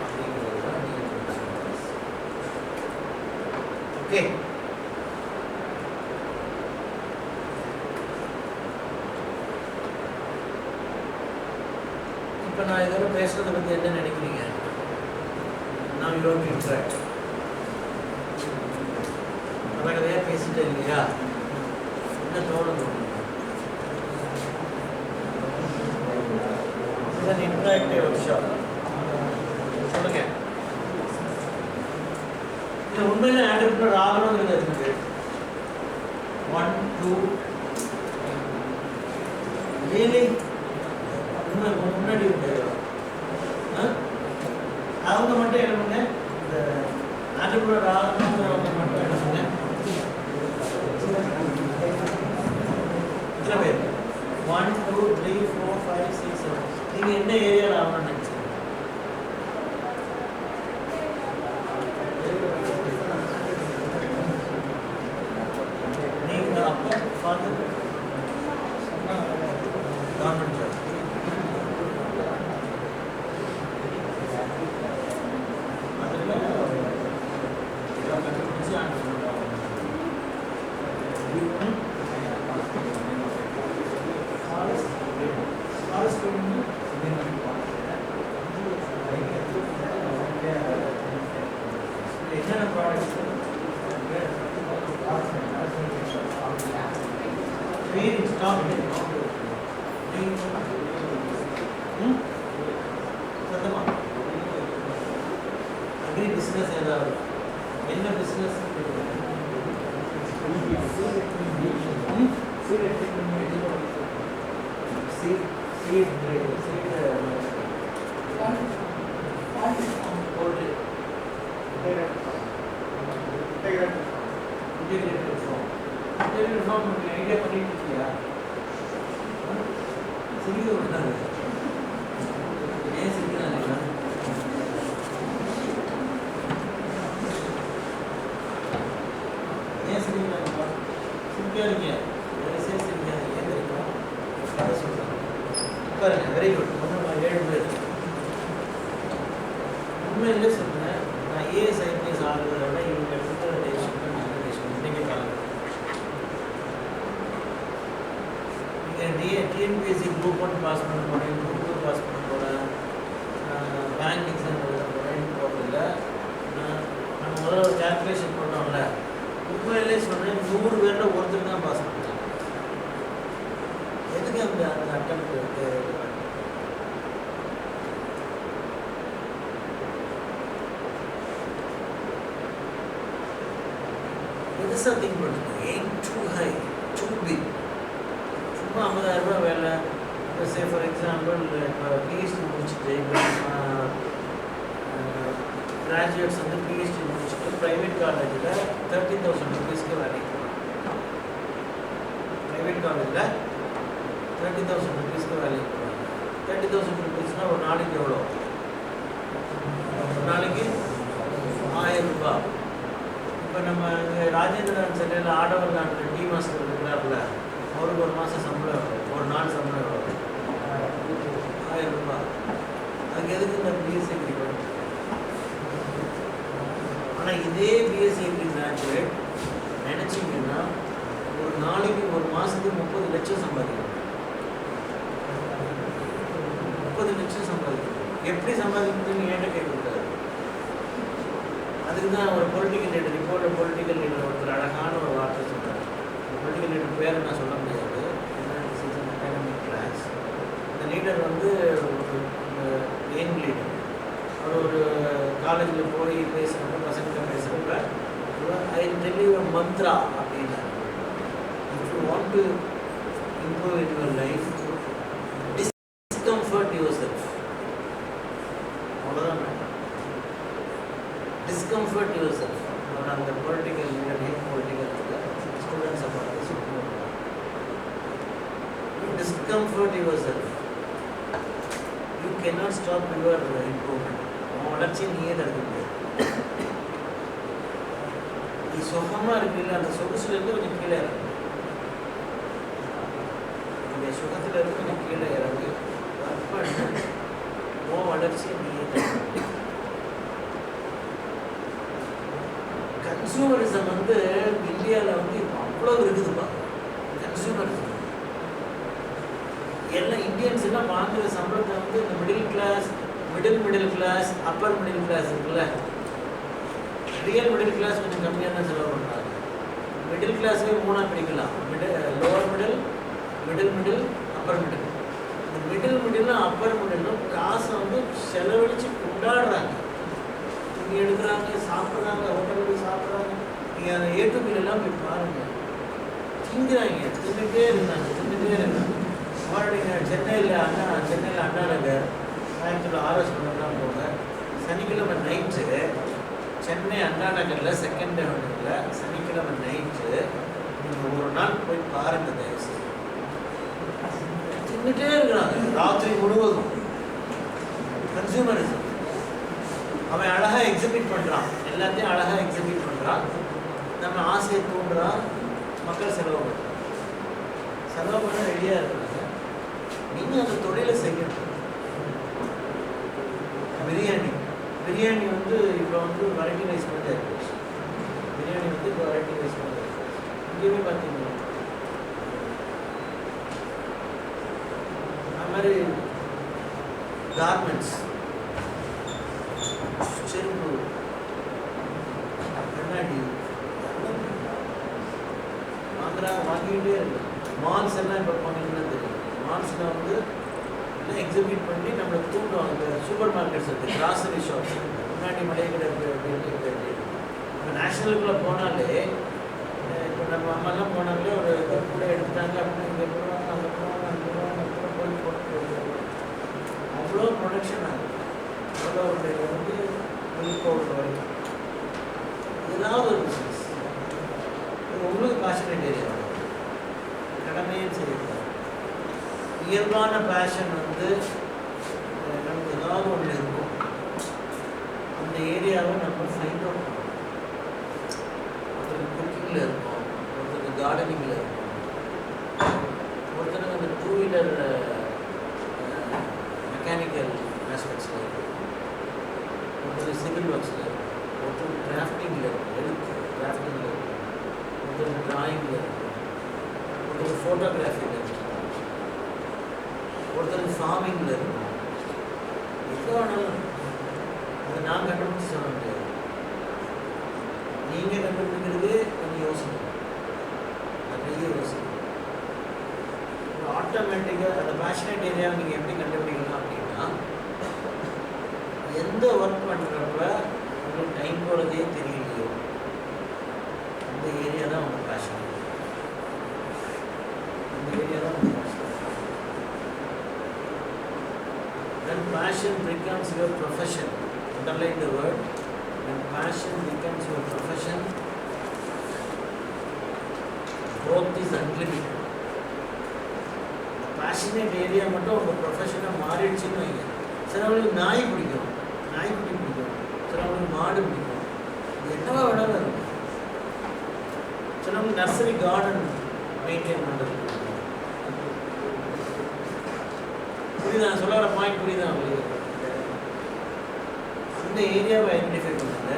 அப்படிங்கிறது தான் நீங்கள். ஓகே, இப்போ நான் இதோட பேசுறதை பற்றி என்ன நினைக்கிறீங்க? நான் யோகி இன்ட்ராக்ட் அதான் கதையாக பேசிட்டேன் இல்லையா? என்ன தோணுது? இதுதான் இன்ட்ராக்டிவ் ஒர்க் ஷாப். சொல்லுங்க, இது உண்மையில ஆண்டர்பிரனர் ஆகணுங்கிறது இருக்குது. 1 2 ரியலி முன்னாடி அவங்க மட்டும் எழுதுங்க. இந்த ஆண்டர்பிரனர் ஆகணுங்கிறவங்க மட்டும் எழுதுங்க. எத்தனை பேர்? 1 2 3 4 5 6 7. நீங்கள் என்ன ஏரியாவில் ஆகணும்னு நினச்சிங்க? நீங்கள் அப்போ பார்த்து கவர்மெண்ட் ஜாப். என்னென்ன ப்ராடக்ட்ஸ்? சத்தமா அக்ரி பிஸ்னஸ் ஏதாவது என்ன பிஸ்னஸ்? ஐடியா பண்ணிட்டு இருக்கியா? சிரிக்க விட்டாங்க. ஏன் சிரிக்கிறாங்க? ஏன் சிரிக்கிறாங்கப்பா? சிரிக்காதீங்க, சிரிக்காதீங்க. ஏன் தெரியுமா? கதை சொல்கிறேன். பாருங்க, வெரி குட். 7 பேர் உண்மையிலே சொல்கிறேன். நான் ஏஎஸ் ஐபிஎஸ் ஆகிறத விட இவங்க எடுத்துகிற டேஷன் இன்றைக்கி காலம். நீங்கள் டிஎன்பிஎஸ்சி குரூப் 1 பாஸ் பண்ண போகிறேன், குரூப் 2 பாஸ் பண்ண போகிறேன், பேங்க் எக்ஸாம் எழுத போகிறேன்னு போகிறதில்ல. நம்ம முதல்ல ஒரு கேல்குலேஷன் போட்டோம்ல, பெருசாக திங்க் பண்ணுங்க. Aim too high, too big. சும்மா 50,000 ரூபா வேலை. இப்போ சே ஃபார் எக்ஸாம்பிள் இப்போ பிஹெச்டி முடிச்சுட்டு இப்போ கிராஜுவேட்ஸ் வந்து பிஹெச்டி முடிச்சுட்டு ப்ரைவேட் காலேஜில் 30,000 ருபீஸ்க்கு வேலைக்கு போகிறாங்க. ப்ரைவேட் காலேஜில் 30,000 ருபீஸ்க்கு வேலைக்கு போகிறாங்க. 30,000 ருபீஸ்னால் ஒரு நாளைக்கு எவ்வளோ? ஒரு நாளைக்கு 1000 ரூபாய். இப்போ நம்ம இங்கே ராஜேந்திரன் சென்னையில் ஆடவர் நாட்டில் டீ மாஸ்டர் இருக்கிறார்ல, அவருக்கு ஒரு மாதம் சம்பளம் எவ்வளோ? ஒரு நாள் சம்பளம் எவ்வளோ? 1000 ரூபாய். அதுக்கு எதுக்கு இந்த பிஎஸ்சி எக்ரி பண்ணணும்? ஆனால் இதே பிஎஸ்சி எக்ரி கிராஜுவேட் நினச்சிங்கன்னா ஒரு நாளைக்கு ஒரு மாதத்துக்கு 30 லட்சம் சம்பாதிக்கணும். 30 லட்சம் சம்பாதிக்கணும். எப்படி சம்பாதிக்கணும்னு ஏன்ட்ட கேட்கக்கூடாது. அதுக்கு தான் ஒரு political leader, reporter political leader ஒருத்தர் அழகான ஒரு வார்த்தை சொல்கிறார். பொலிட்டிக்கல் லீடர் பேரை நான் சொல்ல முடியாது, அகாடமிக் கிளாஸ். இந்த லீடர் வந்து யங் லீடர். அவர் ஒரு காலேஜில் போய் பேசுகிறப்ப, பசங்கிட்ட பேசுகிறப்ப, ஐ டெல் யூ மந்த்ரா அப்படின்னா, if you want to improve in your life, discomfort yourself. அவ்வளோதான் மேடம். Discomfort yourself. அவர் அந்த political leader, young political leader ஸ்டூடெண்ட்ஸை பார்த்து சொல்லுவாங்க, discomfort yourself, you cannot stop your improvement. உன் வளர்ச்சியை நீயே தடுக்க முடியாது. நீ சுகமாக இருக்குல்ல, அந்த சொகுசுலேருந்து கொஞ்சம் கீழே இறங்கு. இந்த சுகத்திலேருந்து கொஞ்சம் கீழே இறங்கு. ஒர்க் பண்ண உன் வளர்ச்சியை நீயே தடுக்க முடியாது. கன்சூமரிசம் வந்து இந்தியாவில் வந்து அவ்வளோ இருக்குதுப்பா. கன்சூமரிசம் எல்லாம் இந்தியன்ஸ் எல்லாம் வாங்குற சம்பளத்தை வந்து இந்த middle class, middle class, upper middle class இருக்குல்ல, ரியல் மிடில் கிளாஸ் கொஞ்சம் கம்மியாக தான் செலவு பண்ணுறாங்க. மிடில் கிளாஸே மூணாக பிடிக்கலாம். Lower middle, upper middle. இந்த மிடில் அப்பர் மிடிலும் காசை வந்து செலவழித்து கொண்டாடுறாங்க. இங்கே எடுக்கிறாங்க, சாப்பிட்றாங்க, ஹோட்டலில் போய் சாப்பிட்றாங்க. நீங்கள் அந்த ஏற்றுமையிலெல்லாம் போய் பாருங்கள், திங்குறாங்க, தின்னுட்டே இருந்தாங்க. மறுபடியும் சென்னையில் அண்ணா நகர் சாயந்தரம் ஆர்எஸ் பண்ணலாம் போங்க. சனிக்கிழமை நைட்டு சென்னை அண்ணா நகரில் செகண்ட் ஹோட்டலில் சனிக்கிழமை நைட்டு நீங்கள் ஒரு நாள் போய் பாருங்கள் தயவுசெய்து. தின்னுட்டே இருக்கிறாங்க ராத்திரி முழுவதும். கன்சூமரிசம். அவன் அழகாக எக்ஸிபிட் பண்ணுறான், எல்லாத்தையும் அழகாக எக்ஸிபிட் பண்ணுறான். நம்ம ஆசையை தூண்டுறான், மக்கள் செலவு பண்ணுறான். செலவு பண்ண ரெடியாக இருக்கிறாங்க. நீங்கள் அந்த தொழிலை செய்யணும். பிரியாணி வந்து இப்போ வந்து வெரைட்டி ரைஸ் பண்ணி ஆகிடுச்சு. பிரியாணி வந்து இப்போ வெரைட்டி ரைஸ் பண்ணி ஆகிடுச்சு. இங்கேயுமே பார்த்தீங்கன்னா அது மாதிரி கார்மெண்ட்ஸ், செருப்பு, கண்ணாடி வாங்கிக்கிட்டே இருக்கு. மால்ஸ் எல்லாம் இப்போ பார்த்தீங்கன்னா தெரியும். மால்ஸில் வந்து எல்லாம் எக்ஸிபிட் பண்ணி நம்மளை தூண்டுவாங்க. இந்த சூப்பர் மார்க்கெட்ஸ் இருக்குது, கிராசரி ஷாப்ஸ், முன்னாடி மளிகை கடை அப்படின்னு. இப்போ நேஷ்னலுக்குள்ளே போனாலே, இப்போ நம்ம அம்மாலாம் போனாலே ஒரு கூட எடுத்தாங்க அப்படின்னா இங்கே போடுவாங்க, அங்கே போடுவாங்க, போட்டு அவ்வளோ ப்ரொடக்ஷன் ஆகுது. அவ்வளோ வந்து வெளிப்போகிற வரைக்கும் ஏதாவது ஒரு பிஸ்னஸ் இது உங்களுக்கு பேஷனேட் ஏரியா கடமையே செய்யக்கூடாது. இயல்பான பேஷன் வந்து நமக்கு ஏதாவது ஒன்று இருக்கும். அந்த ஏரியாவை நம்ம ஃபைண்ட் அவுட் பண்ணணும். ஒருத்தருக்கு குக்கிங்கில் இருக்கும், ஒருத்தருக்கு கார்டனிங்கில் இருக்கும், ஒருத்தருக்கு அந்த 2 வீலர் மெக்கானிக்கல் ஆஸ்பெக்ட்ஸில் இருக்கும், ஒருத்தருக்கு சிவில் ஒர்க்ஸில் இருக்கும், ஒருத்தருக்கு டிராஃப்டிங்கில் இருக்கும், எழுத்து டிராஃப்டிங்கில் இருக்கும், ஒருத்தருக்கு டிராயிங்கில் இருக்கும், ஒருத்தருக்கு ஃபோட்டோகிராஃபியில் இருக்கும், ஒருத்தருக்கு ஃபார்மிங்கில் இருக்கும். எவ்வளோ வேணாலும் அதை நான் கண்டுபிடிச்சி சொல்ல முடியாது. நீங்கள் கண்டுபிடிக்கிறது கொஞ்சம் யோசனை, நிறைய யோசனை. ஆட்டோமேட்டிக்காக அந்த பேஷனேட் ஏரியாவை நீங்கள் எப்படி கண்டுபிடிக்கலாம் அப்படின்னா, எந்த ஒர்க் பண்ணுறப்ப உங்களுக்கு டைம் போகிறதே தெரியலையோ அந்த area passion becomes your profession, underline the word, when passion becomes your profession, growth is unlimited. Passionate area மட்டும் உங்க ப்ரொஃபஷனாக மாறிடுச்சுன்னு வைங்க. சிலவங்களுக்கு நாய் பிடிக்கும், நாய்க்குட்டி பிடிக்கும், சிலவங்களுக்கு மாடு பிடிக்கும், இது என்னவா வேணாலும் இருக்கும். சிலவங்களுக்கு நர்சரி கார்டன் மெயின்டைன் பண்ணுறது. புரியுதா சொல்ல வர பாயிண்ட்? புரியுதா உங்களுக்கு? அந்த ஏரியாவை ஐடென்டிஃபை பண்ணுங்க.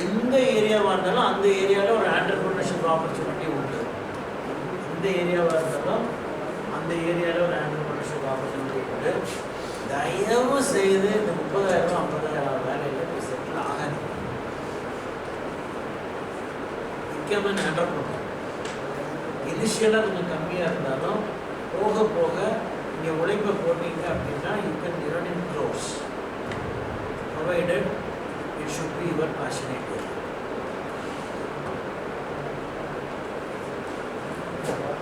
எந்த ஏரியாவாக இருந்தாலும் அந்த ஏரியாவில் ஒரு ஆண்டர்பிரினர்ஷிப் ஆப்பர்ச்சுனிட்டி உண்டு. எந்த ஏரியாவாக இருந்தாலும் அந்த ஏரியாவில் ஒரு ஆண்டர்பிரினர்ஷிப் ஆப்பர்ச்சுனிட்டி உண்டு. தயவு செய்து இந்த 30,000 50,000 வேலையில் போய் செட்டில் ஆகாது. முக்கியமான ஆண்டர்பிரினர் இனிஷியலாக கொஞ்சம் கம்மியாக இருந்தாலும் போக போக நீங்கள் உழைப்பை போட்டீங்க அப்படின்னா you can earn in crores, provided it should be your passionate area.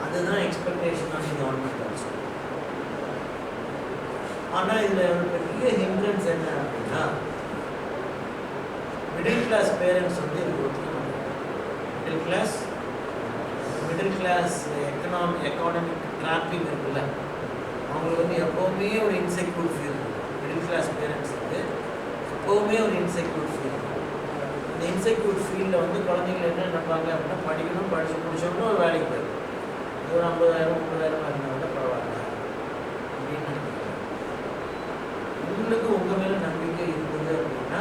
அதுதான் எக்ஸ்பெக்டேஷன் ஆஃப் கவர்மெண்ட் ஆல்சோ. ஆனால் இதில் ஒரு பெரிய ஹிண்ட்ரன்ஸ் என்ன அப்படின்னா, மிடில் கிளாஸ் பேரண்ட்ஸ் வந்து இது ஒத்துக்க மாட்டாங்க. மிடில் கிளாஸ் எக்கானமிக் ட்ராப்பிங் இருக்குல்ல, அவங்களுக்கு வந்து எப்போவுமே ஒரு insecure feel. Middle class parents வந்து எப்போவுமே ஒரு இன்செக்யூர் ஃபீல். இந்த இன்செக்யூர் ஃபீல்டில் வந்து குழந்தைங்க என்ன நினைப்பாங்க அப்படின்னா, படிக்கணும், படித்து முடிச்சோம்னா ஒரு வேலைக்கு போயிடும், ஒரு 50,000 30,000 இருந்தால் கூட பரவாயில்ல அப்படின்னு நினைக்கிறேன். உங்களுக்கு உங்கள் மேலே நம்பிக்கை இருக்குது அப்படின்னா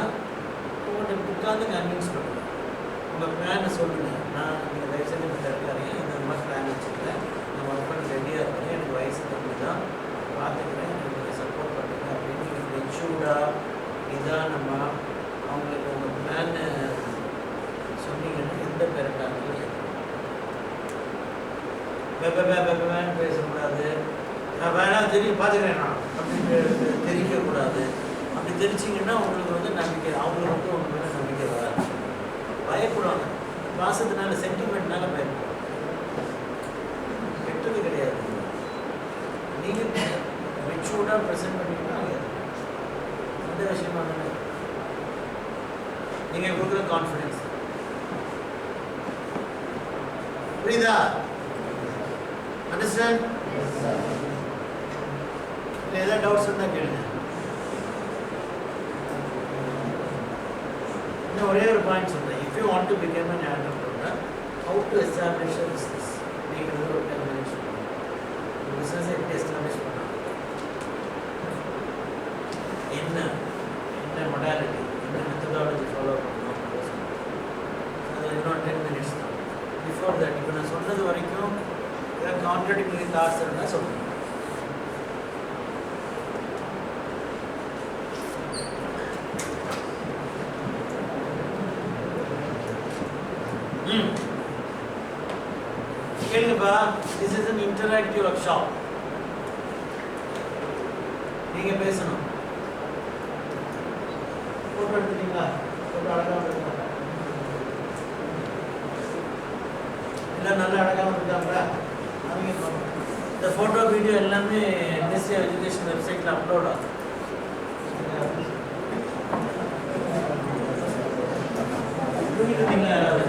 உங்கள்கிட்ட உட்காந்து கன்வின்ஸ் பண்ணுங்கள். உங்கள் பிளானை சொல்லுங்கள். நான் நீங்கள் தயவுசெய்து இந்த இருக்காருங்க, இந்த மாதிரி பிளான் வச்சுருக்கேன், நான் ஒர்க் பண்ண ரெடியாக இருக்கிறேன், எனக்கு வயசு கம்மி தான், பார்த்துக்கிறேன், எனக்கு நீங்கள் சப்போர்ட் பண்ணுங்க அப்படின்னு நீங்கள் மெச்சூர்டாக நிதானமாக அவங்களுக்கு உங்கள் பிளானை சொன்னீங்கன்னா எந்த பேரண்டாக வெப்பேன்னு பேசக்கூடாது. நான் வேணாம் தெரியும் பார்த்துக்கிறேன் நான் அப்படின்னு தெரிவிக்கக்கூடாது. அப்படி தெரிச்சிங்கன்னா உங்களுக்கு வந்து நம்பிக்கை, அவங்களுக்கு வந்து உங்க மேலே நம்பிக்கை வராது. பயப்படுவாங்க, பாசத்தினால சென்டிமெண்ட்னால பயப்படுவாங்க. கெட்டது கிடையாது. நீங்கள் மெச்சூர்டாக ப்ரெசென்ட் பண்ணிங்கன்னா எந்த விஷயமா தானே நீங்கள் கொடுக்குற கான்ஃபிடென்ஸ். புரியுதா? அண்டர்ஸ்டாண்ட்? ஏதாவது டவுட்ஸ் இருந்தால் கேளுங்க. இன்னும் ஒரே ஒரு பாயிண்ட் சொல்கிறேன். If you want to become an entrepreneur, how to establish a business. நீங்கள் ஒரு 10 minutes பிஸ்னஸ் எப்படி எஸ்டாப்ளிஷ் பண்ணலாம், என்ன மொடாலிட்டி, என்ன மெத்தடாலஜி ஃபாலோ பண்ணணும், அது இன்னும் 10 minutes தான். பிஃபோர் தட் இப்போ நான் சொன்னது வரைக்கும் ஏதாவது கான்ட்ராடிக்டரி தாட்ஸ் இருந்தால் சொல்லுங்கள். கேளுங்கப்பா. This is an interactive workshop. நீங்க பேசணும். போட்டோ எடுத்துட்டீங்களா? போட்டோ அழகாக இருக்கா? எல்லாம் நல்லா அழகாக இருக்காங்களா? இந்த ஃபோட்டோ வீடியோ எல்லாமே மினிஸ்ட்ரி ஆஃப் எஜுகேஷன் வெப்சைட்டில் அப்லோட் ஆகும். யாராவது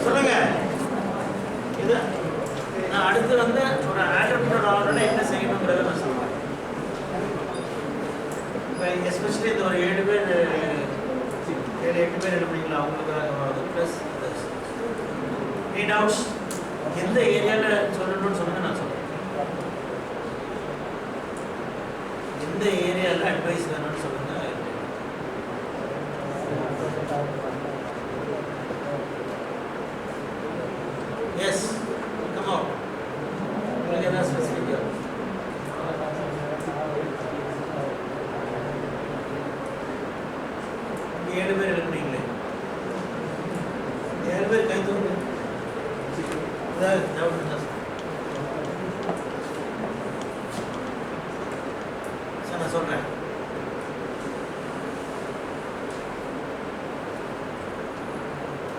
சொல்லுங்க. இது நான் அடுத்து வந்து ஒரு ஆண்டர்பிரினர் ஆகணும்னா என்ன செய்யணுங்கிறத நான் சொல்லுவேன். இப்போ எஸ்பெஷலி இந்த ஒரு 7 பேர் 8 பேர் எழுப்புறீங்களா, அவங்களுக்காக ப்ளஸ் நீ டவுட்ஸ் எந்த ஏரியாவில் சொல்லணும்னு சொல்லுங்க, நான் சொல்கிறேன். சொல்கிறேன்.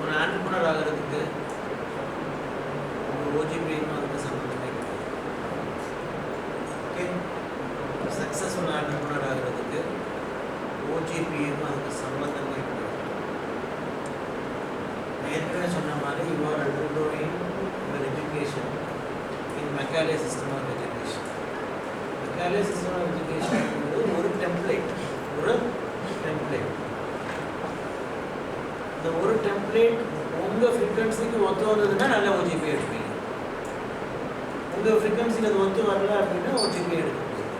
ஒரு ஆண்டர்பிரனர் ஆகிறதுக்கு ஒரு ஓஜிபியும் அதுக்கு சம்மந்தமே கிடையாது. ஓகே, சக்ஸஸ்ஃபுல் ஆண்டர்பிரனர் ஆகிறதுக்கு ஓஜிபியும் அதுக்கு சம்மந்தமே கிடையாது. ஏற்கனவே சொன்ன மாதிரி you are undergoing your education in Macaulay system of education. Macaulay system of education ஒரு டெம்ப்ளேட், இந்த ஒரு டெம்ப்ளேட் உங்கள் ஃப்ரீக்வன்சிக்கு ஒத்து வந்ததுன்னா நல்ல ஓஜிபி எடுப்பீங்க. உங்கள் ஃப்ரீக்வன்சிக்கு அது ஒத்து வரல அப்படின்னா ஓஜிபி எடுக்க முடியும்.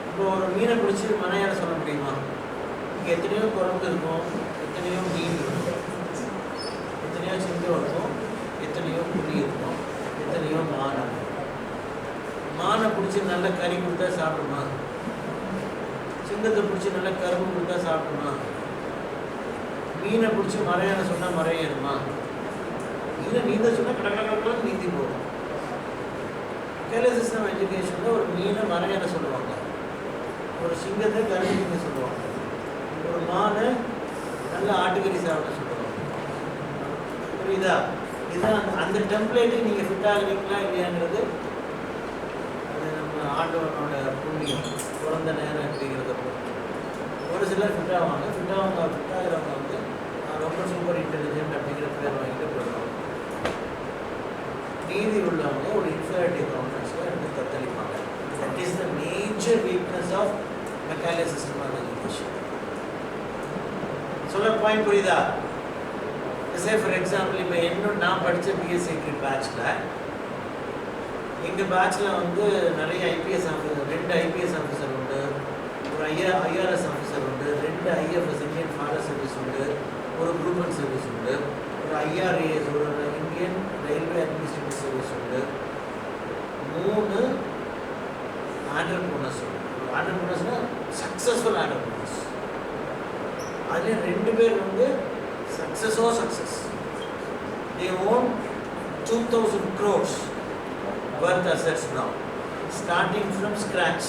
இப்போ ஒரு மீனை பிடிச்சி மனையார சொல்ல முடியுமா? இங்கே எத்தனையோ குரங்கு இருக்கும், எத்தனையோ மீன் இருக்கும், எத்தனையோ சிங்கம் இருக்கும், எத்தனையோ புலி இருக்கும், எத்தனையோ மானை. மானை பிடிச்சி நல்ல கறி கொடுத்தா சாப்பிடுமா? சிங்கத்தை பிடிச்சி நல்ல கரும்பு கொடுத்தா சாப்பிடுமா? மீனை பிடிச்சி மறையான சொன்னால் மறையணுமா? மீனை நீந்த சொன்னால் கடற்கடற்கடன்னு நீந்தி போகும். கேரள சிஸ்டம் எஜுகேஷனில் ஒரு மீனை மறையான சொல்லுவாங்க, ஒரு சிங்கத்தை கரும்பு நீங்க சொல்லுவாங்க, ஒரு மானை நல்ல ஆட்டுக்கறி சாப்பிட சொல்லுவாங்க. புரியுதா? இதுதான் அந்த டெம்ப்ளேட்டு நீங்கள் ஃபிட் ஆகுறீங்களா இல்லையாங்கிறது அது நம்ம ஆண்டவனோட புண்ணியம், பிறந்த நேரம் அப்படிங்கிறத பொறுத்து. ஒரு சிலர் ஃபிட் ஆகிறவங்க வந்து ரொம்ப சூப்பர் இன்டெலிஜென்ட் அப்படிங்கிற பேர் வாங்கிட்டு போயிடுவாங்க. மீதி உள்ளவங்க ஒரு இன்ஃபீரியாரிட்டி காம்ப்ளெக்ஸில் எடுத்து தத்தளிப்பாங்க. That is the major weakness of Macaulay system of education. சொல்ல பாயிண்ட் புரியுதா? சே ஃபார் எக்ஸாம்பிள், இப்போ நான் படித்த பிஎஸ்சி பேட்சில், எங்கள் பேட்சில் வந்து நிறைய ஐபிஎஸ் ஆஃபீஸர், 2 ஐபிஎஸ் ஆஃபீஸர் உண்டு, ஒரு ஐஆர்எஸ் ஆஃபீஸர் உண்டு, 2 ஐஎஃப்எஸ் இந்தியன் ஃபாரஸ்ட் சர்வீஸ் உண்டு, ஒரு குரூப் ஒன் சர்வீஸ் உண்டு, ஒரு ஐஆர்ஏஎஸ், ஒரு இந்தியன் ரயில்வே அட்மினிஸ்ட்ரேட்டிவ் சர்வீஸ் உண்டு, 3 ஆண்டர்பிரனர்ஸ் உண்டு. ஆண்டர்பிரனர்ஸ்னால் சக்ஸஸ்ஃபுல் ஆண்டர்பிரனர்ஸ். அதில் 2 பேர் வந்து success. They own 2,000 crores worth assets now, starting from scratch.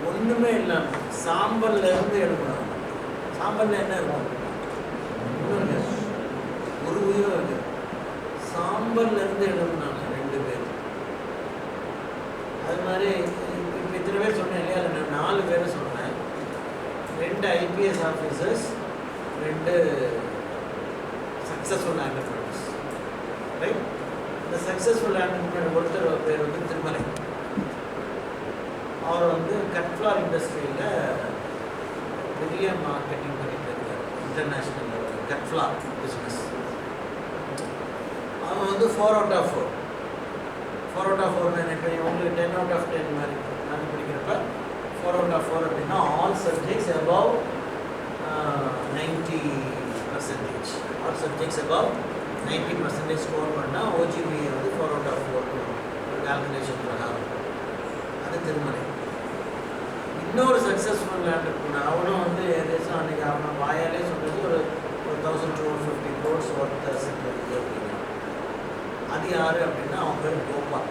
ஒன்றுமே இல்லாமல் சாம்பல்ல இருந்து எடுக்கணும். சாம்பல்ல என்ன இருக்கும்? ஒரு உயிரும் இருக்கு. சாம்பல்ல இருந்து எடுக்கணும் 2 பேர். அது மாதிரி இப்போ இத்தனை பேர் சொன்னேன் இல்லையா? அதில் நான் 4 பேரை சொன்னேன். 2 IPS officers, 2 successful entrepreneurs. Right? இந்த சக்ஸஸ்ஃபுல் ஆண்டர்பிரனர் ஒருத்தர் பேர் வந்து திருமலை. அவர் வந்து கட்ஃப்ளார் இண்டஸ்ட்ரியில் பெரிய மார்க்கெட்டிங் பண்ணிட்டு இருக்கார், இன்டர்நேஷ்னல் லெவலில் கட்ஃப்ளார் பிஸ்னஸ். அவன் வந்து 4 out of 4. 4 out of 4 நினைப்பேன். உங்களுக்கு 10 out of 10 மாதிரி நான் படிக்கிறப்ப 4 out of 4 அப்படின்னா all subjects above 90%. All subjects above 90% score பண்ணால் ஓஜிபி வந்து 4 out of 4 ஒரு கால்குலேஷன் பிரகாரம். அது திருமலை. இன்னொரு சக்ஸஸ்ஃபுல் ஆண்டர்பிரனர், அவனும் வந்து ஏதாச்சும் அன்றைக்கி அவன் வாயாலே சொல்கிறது ஒரு 1,250 crores ஒர்த் அசெட் இருக்குது அப்படின்னா. அது யார் அப்படின்னா அவன் பேர் கோபால்.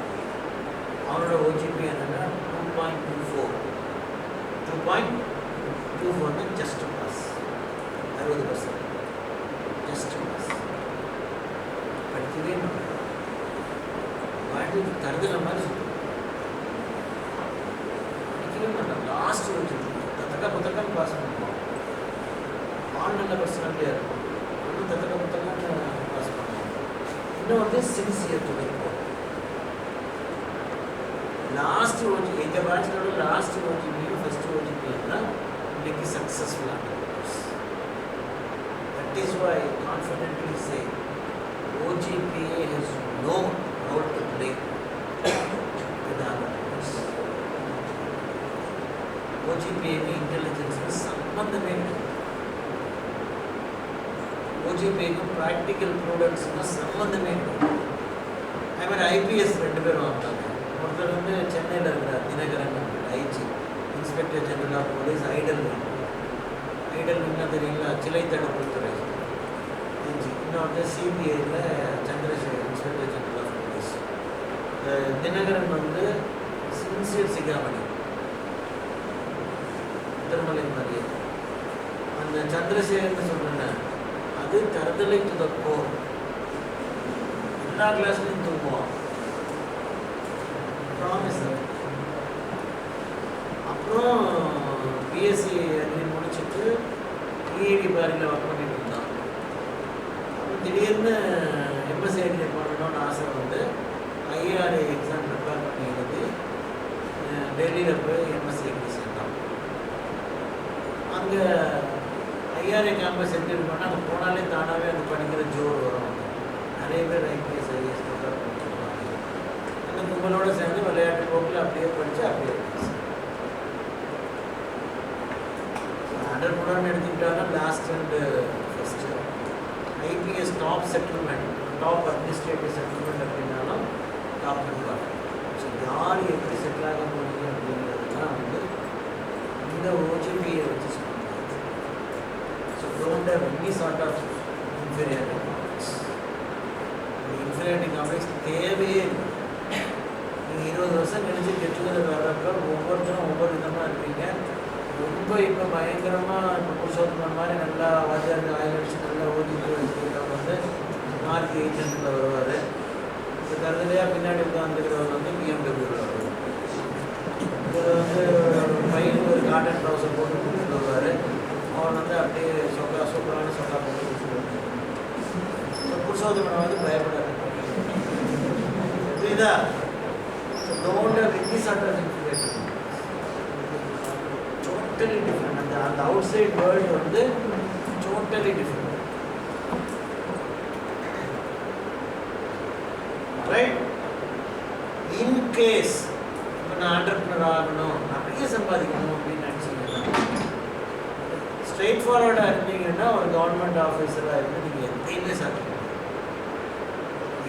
அவனோட ஓஜிபி என்னென்னா 2.24. 2.24 ஜஸ்ட் பாஸ், 60%. Just pass. படிக்கவே மாட்டேன், வாட்டி தருதலை மாதிரி சொல்லுவேன். லாஸ்ட் ஒரு தத்தக்க பாஸ் பண்ணுவோம். ஆன்லைனில் பர்சனாலிட்டியாக இருக்கும், இன்னும் தத்தக்க பாஸ் பண்ணுவோம். இன்னும் வந்து சின்சியர் இருக்கும். லாஸ்ட் ஓஜி எங்கள் பேட்சோட லாஸ்ட் ஓஜிபியும் ஃபஸ்ட் ஓஜிபின்னா இன்னைக்கு சக்ஸஸ்ஃபுல்லாக. That is why confidently say OGPA has no role to play with other things. OGPA में इंटेलिजेंस में संबंध में, OGPA को प्रैक्टिकल प्रोडक्ट्स में संबंध में. I mean IPS 2 பேர் வந்தாங்க. ஒருத்தர் வந்து சென்னையில் இருக்கிற Dinakaran IG, inspector general of police, idol வின்னா தெரியுங்களா, சிலை தடுப்புத்துறை ஐஜி. இன்னொன்று சிபிஐயில் Chandrasekhar, inspector general of police. Dinakaran வந்து சின்சியர் சிகாமணி, திருமலை மாதிரியே. அந்த சந்திரசேகர்னு சொல்கிறேன், அது தருதலை டு த கோர். எல்லா கிளாஸ்லையும் தூங்குவான். ப்ராமிஸ். அப்புறம் பிஎஸ்சி அக்ரி முடிச்சுட்டு இஏடி பாரியில் ஒர்க் பண்ணிட்டு இருந்தான். அப்புறம் திடீர்னு எம்எஸ்சி அக்ரி பண்ணணும்னு ஆசை வந்து ஐஆர்ஏ எக்ஸாம் ப்ரிப்பேர் பண்ணி எழுதி டெல்லியில் போய் எம்எஸ்சி அக்ரி சேர்ந்தான். அங்கே ஐஆர்ஏ கேம்பஸ் எப்படி இருக்குன்னா, அங்கே போனாலே தானாகவே அங்கே படிக்கிற ஜோர் வரும். நிறைய பேர் ஐபிஎஸ் ஐஏஎஸ் ப்ரிப்பேர் பண்ணிட்டுருப்பாங்க. அந்த கும்பலோடு சேர்ந்து விளையாட்டு போக்கில் அப்படியே படித்து அப்படியே அண்டர்புடன் எடுத்துக்கிட்டாலும் last and first IPS top settlement, top administrative settlement அப்படின்னாலும் டாப் நம்பர். ஸோ யார் எப்படி செட்டில் ஆக முடியும் அப்படிங்கிறதுலாம் வந்து இந்த ஓஜிபியை வச்சு சொல்லுவாங்க. So don't have any sort of inferiority complex. இந்த இன்ஃபீரியாரிட்டி காம்ப்ளெக்ஸ் தேவையே இல்லை. நீங்கள் 20 வருஷம் கழிச்சு கெட் டுகெதர் வர்றப்போ ஒவ்வொருத்தரும் ஒவ்வொரு விதமாக இருப்பீங்க. ரொம்ப இப்போ பயங்கரமாக இப்போ புருஷோத்தமன் மாதிரி நல்லா வாத்தியாருக்கு ஆயில் அடிச்சு நல்லா ஓடிட்டு வச்சுக்கிறவங்க வந்து மார்க் ஏஜென்ட்டில் வருவார். இப்போ கருதலையாக பின்னாடி உட்காந்துக்கிறவர் வந்து பிஎம்டபிள்யூவில் வருவார். இதில் வந்து பையனுக்கு ஒரு காட்டன் ட்ரௌசர் போட்டு கொடுத்துட்டு வருவார். அவன் வந்து அப்படியே சூப்பரான சொக்கா போட்டு கொடுத்துட்டு. ஸோ புருஷோத்தமனை வந்து பயப்படாது. புரியுதா? So don't have any sort of inferiority. Totally different. And the outside world வந்து totally different. Right? In case இப்போ நான் ஆண்டர்ப்ரனர் ஆகணும், நிறைய சம்பாதிக்கணும் அப்படின்னு நினச்சிங்கன்னா, ஸ்ட்ரெயிட் ஃபார்வர்டாக இருந்தீங்கன்னா ஒரு கவர்மெண்ட் ஆஃபீஸராக இருந்து நீங்கள் எதையுமே சாதிக்கணும்.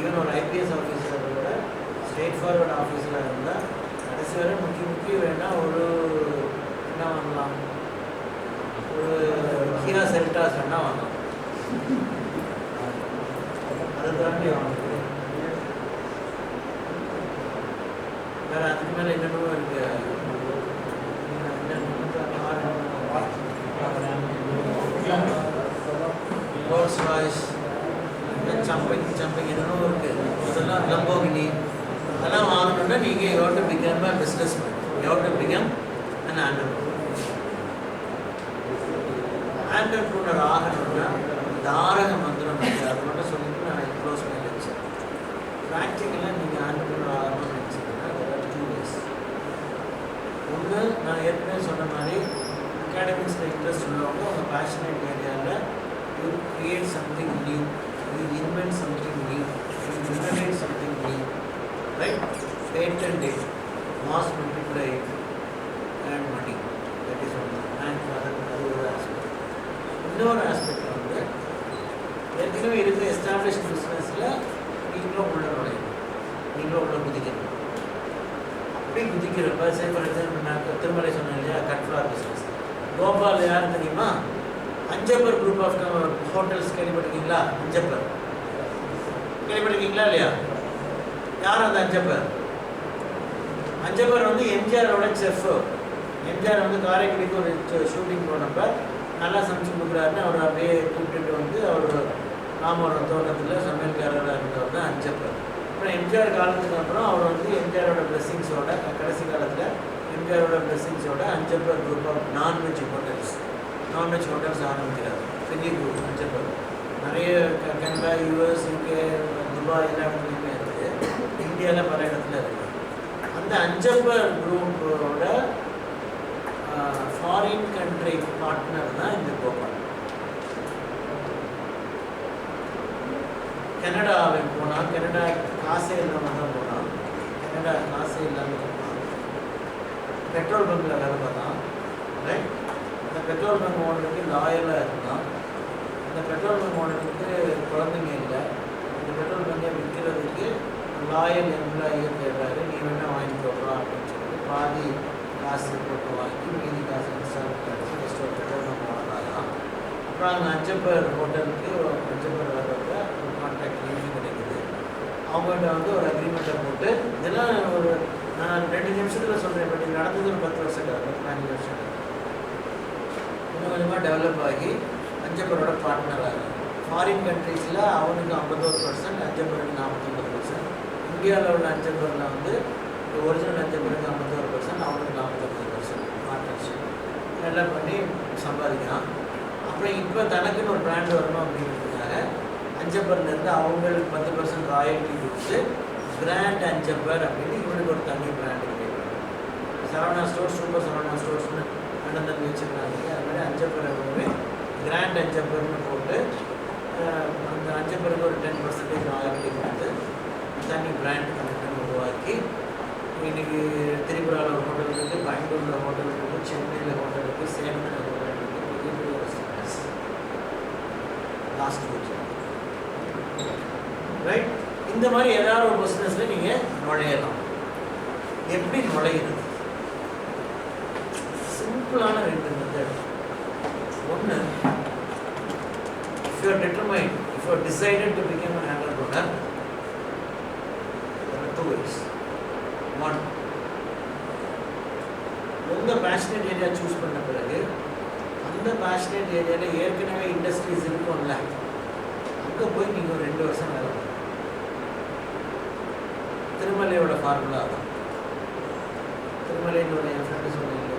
ஈவன் ஒரு ஐபிஎஸ் ஆஃபீஸரை விட ஸ்ட்ரெயிட் ஃபார்வர்டு ஆஃபீஸராக இருந்தால் கடைசி வரை முக்கிய வேணால் ஒரு என்ன வாங்கலாம், ஒரு கியா செல்டாஸ் என்ன வாங்கலாம், அதை தாண்டி வாங்க வேறு அதுக்கு மேலே என்னென்னமோ இருக்கு. ரோல்ஸ் ராய்ஸ், சம்பிங் என்னென்னமோ இருக்குது. அதெல்லாம் லம்போகினி, அதெல்லாம் வாங்கணுன்னா நீங்கள் you have to become a businessman, you have to become an entrepreneur. Entrepreneur ஆகணும்னா தாரக மந்திரம் இல்லை. அது மட்டும் சொல்லிட்டு நான் க்ளோஸ் பண்ணி வச்சேன். ப்ராக்டிக்கலாக நீங்கள் ஆண்டர்ப்ரனர் ஆகணும்னு நினச்சிங்கன்னா 2 ways. ஒன்று, நான் ஏற்கனவே சொன்ன மாதிரி அகாடமிக்ஸில் இன்ட்ரெஸ்ட் உள்ளவங்க அவங்க பேஷனேட் ஏரியாவில் you create something new, you invent something new, you innovate something new. Right? Patent it, mass multiply and money. That is one. And அது ஒரு ஆஸ்பெக்ட். இன்னொரு ஆஸ்பெக்ட் வந்து ஏற்கனவே இருக்கிற எஸ்டாப்ளிஷ்ட் பிஸ்னஸில் நீங்களும் உள்ள நுழையணும், நீங்களும் உள்ள குதிக்கணும். அப்படி குதிக்கிறப்ப சரி, ஃபார் எக்ஸாம்பிள் நான் திருமலை சொன்னேன் இல்லையா, கட் ஃப்ளார் பிஸ்னஸ். கோபால் யார் தெரியுமா? அஞ்சப்பர் குரூப் ஆஃப் ஹோட்டல்ஸ் கேள்விப்பட்டிருக்கீங்களா? அஞ்சப்பர் கேள்விப்பட்டிருக்கீங்களா இல்லையா? யார் அந்த அஞ்சப்பர்? அஞ்சப்பர் வந்து எம்ஜிஆரோட செஃப். எம்ஜிஆர் வந்து காரைக்குடிக்கு ஒரு ஷூட்டிங் போனப்போ நல்லா சமைச்சு கொடுக்குறாருன்னு அவர் அப்படியே கூப்பிட்டுட்டு வந்து அவர் ராமோட தோட்டத்தில் சமையல்காரராக இருந்தவர் தான் அஞ்சப்பர். அப்புறம் எம்ஜிஆர் காலத்துக்கு அப்புறம் அவர் வந்து எம்ஜிஆரோட பிளெஸிங்ஸோட கடைசி காலத்தில் எம்ஜிஆரோட பிளெஸிங்ஸோட Anjappar group of non veg hotels ஆரம்பிக்கிறார். பெரிய குரூப் அஞ்சப்பர். நிறைய கனடா, யூஎஸ், யூகே, துபாய் எல்லா இடத்துலையுமே இருக்குது. இந்தியாவில் பல இடத்துல இருக்குது. அந்த அஞ்சப்பர் குரூப்போட ஃபாரின் கண்ட்ரி பார்ட்னர் தான் இந்த கோபால். கனடாவில் போனால், கனடா காசே இல்லாமல் தான் போனான். கனடா காசே இல்லாமல் போனான். பெட்ரோல் பங்கில் வேலை பார்த்தான். ரைட்? அந்த பெட்ரோல் பங்க் ஓனருக்கு லாயலாக இருந்தான். அந்த பெட்ரோல் பங்க் ஓனருக்கு குழந்தைங்க இல்லை. இந்த பெட்ரோல் பங்கை விற்கிறதுக்கு லாயல் எம்ப்ளாயியை தேடுறாரு. நீ வேணால் வாங்கி போடுறான் அப்படின்னு சொல்லிட்டு பாதி காசு போட்டு வாங்கி மீதி காசு எக்ஸ்ட்ரா கிடச்சி ஃபஸ்ட் ஒரு பெட்ரோல் பங்க் ஓனராகலாம். அப்புறம் அங்கே அஞ்சப்பர் ஹோட்டலுக்கு அஞ்சப்பர் வர்றப்ப ஒரு கான்டாக்ட் லிங்க் கிடைக்குது. அவங்கள்ட்ட வந்து ஒரு அக்ரிமெண்ட்டை போட்டு, இதெல்லாம் ஒரு நான் 2 நிமிஷத்தில் சொல்கிறேன். பட் இது நடந்தது ஒரு 10 வருஷம், 15 வருஷம். கொஞ்சம் கொஞ்சமாக டெவலப் ஆகி அஞ்சப்பரோட பார்ட்னர் ஆகும். ஃபாரின் கண்ட்ரீஸில் அவனுக்கு 51%, அஞ்சப்பருக்கு 49%. இந்தியாவில் உள்ள அஞ்சப்பரில் வந்து ஒரிஜினல் அஞ்சப்பருக்கு 51%, அவனுக்கு 49% பார்ட்னர்ஷிப் நல்லா பண்ணி சம்பாதிக்கிறான். அப்புறம் இப்போ தனக்குன்னு ஒரு பிராண்ட் வரணும் அப்படிங்கிறதுக்காக அஞ்சப்பர்லேருந்து அவங்களுக்கு 10% ராயல்ட்டி கொடுத்து கிராண்ட் அஞ்சப்பர் அப்படின்னு இவனுக்கு ஒரு தனி பிராண்டு கிடையாது. சரவணா ஸ்டோர்ஸ், சூப்பர் சரவணா ஸ்டோர்ஸ்னு அண்ணன் தம்பி வச்சுருக்காங்க. அது மாதிரி அஞ்சப்பர் எப்பவுமே கிராண்ட் அஞ்சப்பர்னு போட்டு அந்த அஞ்சப்பருக்கு ஒரு 10% ராயல்ட்டி கொடுத்து தனி பிராண்ட் கனெக்ஷன் உருவாக்கி இன்றைக்கி திரிபுராவில் ஒரு ஹோட்டல் இருக்குது, பெங்களூரில் ஹோட்டல் இருக்குது, சென்னையில் ஹோட்டல் இருக்குது, சேலத்தில் ஹோட்டல் இருக்குது, பெரிய பெரிய ரெஸ்டாரண்ட்ஸ் லாஸ்ட் வீக் ரைட். இந்த மாதிரி ஏதாவது ஒரு பிஸ்னஸில் நீங்கள் நுழையலாம். எப்படி நுழையிறது? சிம்பிளான 2 மெத்தட். ஒன்று, if you are determined, if you are decided to become an entrepreneur, there are 2 ways. One, உங்கள் பேஷனேட் ஏரியா சூஸ் பண்ண பிறகு அந்த பேஷனேட் ஏரியாவில் ஏற்கனவே இண்டஸ்ட்ரீஸ் இருக்கும்ல, அங்கே போய் நீங்கள் ஒரு 2 வருஷம் வேலை பண்ணணும். திருமலையோட ஃபார்முலா தான். திருமலையோட என் ஃப்ரெண்டு சொன்னீங்க,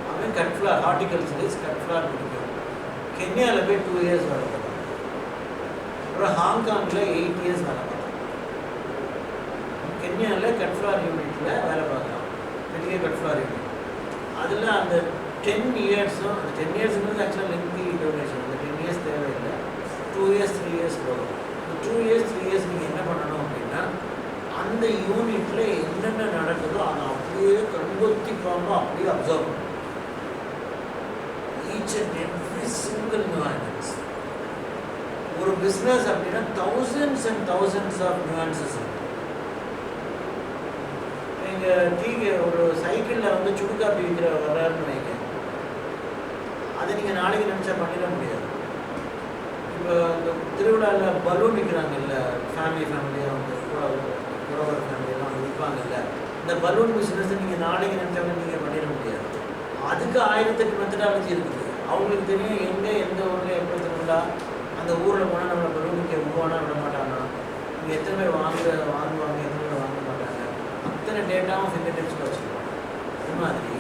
அவன் கட்ஃப்ளார் ஹார்டிகல்ச்சரிஸ்ட், கட்ஃப்ளார் பிடிக்கும். கென்யாவில் போய் 2 இயர்ஸ் வேலை பார்த்தான். அப்புறம் ஹாங்காங்கில் 8 இயர்ஸ் வேலை பார்த்தான். கென்யாவில் கட்ஃப்ளார் யூனிட்டில் வேலை பார்க்கலாம், பெரிய கட்ஃப்ளார் யூனிட். அதில் அந்த 10 இயர்ஸும், அந்த 10 இயர்ஸுங்கிறது ஆக்சுவலாக லெங்தி டொனேஷன். அந்த 10 இயர்ஸ் தேவையில்லை, 2 இயர்ஸ் 3 இயர்ஸ் போதும். அந்த 2 இயர்ஸ் 3 இயர்ஸ் நீங்கள் என்ன பண்ணணும் அப்படின்னா, அந்த யூனிட்டில் என்னென்ன நடக்குதோ அதை அப்படியே கண்கொத்திப்பாங்க, அப்படியே அப்சர்வ் பண்ணணும். Each and every single nuance. ஒரு பிஸ்னஸ் அப்படின்னா thousands and thousands ஆஃப் நியூயான்சஸ் இருக்கு. நீங்கள் ஒரு சைக்கிளில் வந்து சுடு காப்பி விற்கிற வர்றாருன்னு வைங்க, அதை நீங்கள் நாளைக்கு நினச்சா பண்ணிட முடியாது. இப்போ இந்த திருவிழாவில் பலூன் விற்கிறாங்கல்ல, ஃபேமிலியாக வந்து உறவர் ஃபேமிலியெல்லாம் வந்து விற்பாங்கல்ல, இந்த பலூன் பிஸ்னஸை நீங்கள் நாளைக்கு நினச்சாலும் நீங்கள் பண்ணிட முடியாது. அதுக்கு 1008 மெத்தடாலஜி இருக்குது. அவங்களுக்கு தெரியும் எங்கே எந்த ஊரில் எப்போ திருவிழா, அந்த ஊரில் போனால் நம்மளை பலூன் விற்க உருவானா விட மாட்டாங்க, இங்கே எத்தனை பேர் வாங்குவாங்க, எத்தனை பேர் வாங்க மாட்டாங்க, அத்தனை டேட்டாவும் ஃபிங்கர் டிப்ஸில் வச்சுருக்கோம். அது மாதிரி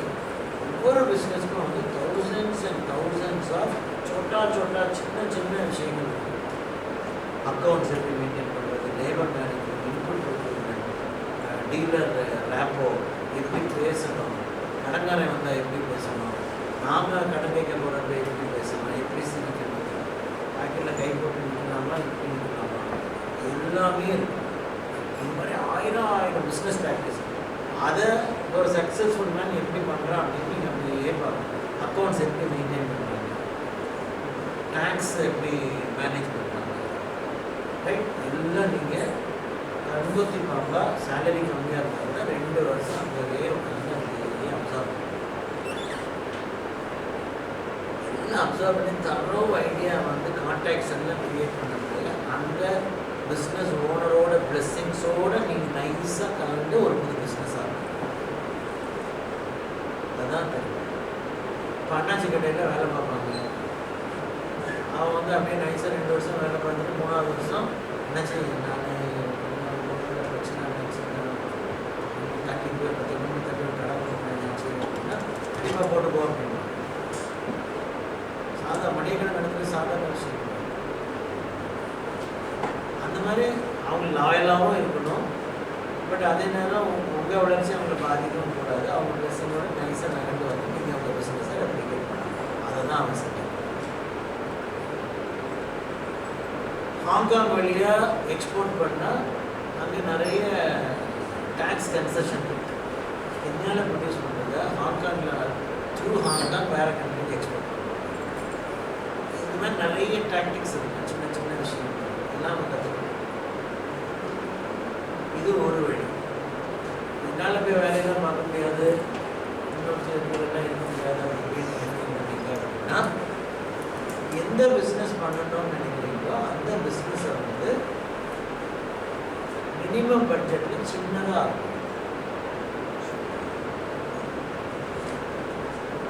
ஒவ்வொரு பிஸ்னஸ்க்கும் வந்து thousands and thousands ஆஃப் சோட்டா சின்ன சின்ன விஷயங்கள் இருக்குது. அக்கௌண்ட்ஸ் எப்படி மெயின்டைன் பண்ணுறது, labour management, input procurement, dealer rapport, எப்படி பேசணும், கடங்காரன் வந்தால் எப்படி பேசணும், நாம் கடன் கேட்க போகிறப்ப எப்படி பேசணும், எப்படி சிரிக்கணும், பாக்கெட்டில் கை போட்டு நிற்கலாமா, இப்படி நிற்கலாமா, எல்லாமே இருக்குது. இந்த மாதிரி 1000 பிஸ்னஸ் ப்ராக்டிஸ். அதை ஒரு சக்ஸஸ்ஃபுல் மேன் எப்படி பண்ணுறான் அப்படின்னு நீங்கள் அப்படியே பார்க்கணும். அக்கௌண்ட்ஸ் எப்படி மெயின்டைன் பண்ணுறாங்க, டேக்ஸ் எப்படி மேனேஜ் பண்ணுறாங்க, ரைட், எல்லாம் நீங்கள் கண்கொத்தி பார்ப்பா. சேலரி கம்மியாக இருந்தால் 2 வருஷம் அங்கேயே உட்காந்து அப்படியே அப்சர்வ் பண்ணுங்க. எல்லாம் அப்சர்வ் பண்ணி தரோ ஐடியா வந்து கான்டாக்ட்ஸ் எல்லாம் க்ரியேட் பண்ணுறது. அந்த பிஸ்னஸ் ஓனரோட பிளெஸ்ஸிங்ஸோடு நீங்கள் நைஸாக கலந்து ஒரு புது பிஸ்னஸ் ஆகும். அதுதான் தெரியும். இப்போ அண்ணாச்சி கடையில் வேலை பார்ப்பாங்க, அவன் வந்து அப்படியே நைஸாக 2 வருஷம் வேலை பார்த்துட்டு 3ஆவது வருஷம் என்னாச்சு, நான் பிரச்சனை தண்ணி போய் 10 கிலோமீட்டர் தண்ணி கடை போட்டுச்சு அப்படின்னா கண்டிப்பாக போட்டு போ அப்படின்னா மளிகை நடத்துறது சாதாரண விஷயம். அந்த மாதிரி அவங்க லாயலாகவும் இருக்கணும். பட் அதே நேரம் உங்கள் வளர்ச்சி அவங்களை பாதிக்கவும் கூடாது. அவங்க பிளஸிங்கோட நைஸாக நகர்ந்து வந்து நீங்கள் அவங்க பிஸ்னஸை ரெப்ளிகேட் பண்ணணும். அதை தான் அவன் செய்யணும். ஹாங்காங் வழியாக எக்ஸ்போர்ட் பண்ணால் அங்கே நிறைய டேக்ஸ் கன்செஷன் இருக்குது. கென்யாவில் ப்ரொடியூஸ் பண்ணுறத ஹாங்காங்கில் த்ரூ ஹாங்காங் வேறு கண்ட்ரிக்கு எக்ஸ்போர்ட் பண்ணுறோம். இது மாதிரி நிறைய டாக்டிக்ஸ் இருக்குது, சின்ன சின்ன விஷயம் எல்லாம் நம்ம கற்றுக்கணும். இது ஒரு வழி. என்னால் போய் வேலையெல்லாம் பார்க்க முடியாது, இன்னொருத்தெல்லாம் இருக்க முடியாது அப்படின்னு பண்ணிங்க அப்படின்னா எந்த பிஸ்னஸ் பண்ணணும்னு நினைக்கிறீங்களோ அந்த பிஸ்னஸை வந்து மினிமம் பட்ஜெட்டில் சின்னதாக இருக்கும்.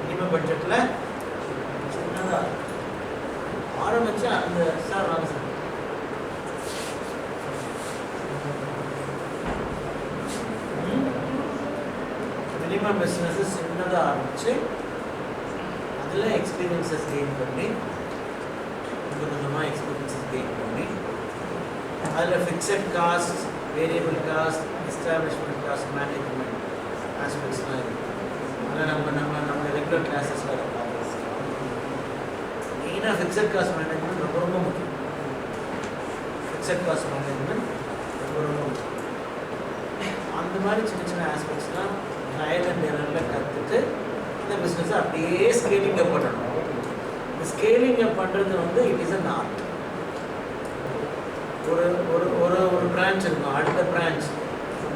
மினிமம் பட்ஜெட்டில் பிஸ்னஸஸ் சின்னதாக ஆரம்பித்து அதில் எக்ஸ்பீரியன்ஸஸ் கெயின் பண்ணி கொஞ்சம் கொஞ்சமாக எக்ஸ்பீரியன்ஸஸ் கெயின் பண்ணி அதில் fixed cost, variable cost, establishment cost, management ஆஸ்பெக்ட்ஸ்லாம் இருக்குது. அதில் நம்ம ரெகுலர் கிளாஸஸில் அதை பார்க்கலாம். மெயினாக ஃபிக்ஸட் காஸ்ட் மேனேஜ்மெண்ட் ரொம்ப ரொம்ப முக்கியம். ஃபிக்ஸட் காஸ்ட் மேனேஜ்மெண்ட் ரொம்ப ரொம்ப முக்கியம். அந்த மாதிரி சின்ன சின்ன ஆஸ்பெக்ட்ஸ்லாம் ட்ரையல் அண்ட் எரரில் கற்றுட்டு இந்த பிஸ்னஸை அப்படியே ஸ்கேலிங் அப் பண்ணணும். இந்த ஸ்கேலிங் அப் பண்ணுறது வந்து இட் இஸ் அன் ஆர்ட். ஒரு ஒரு ஒரு ஒரு பிரான்ச் இருக்கும், அடுத்த பிரான்ச்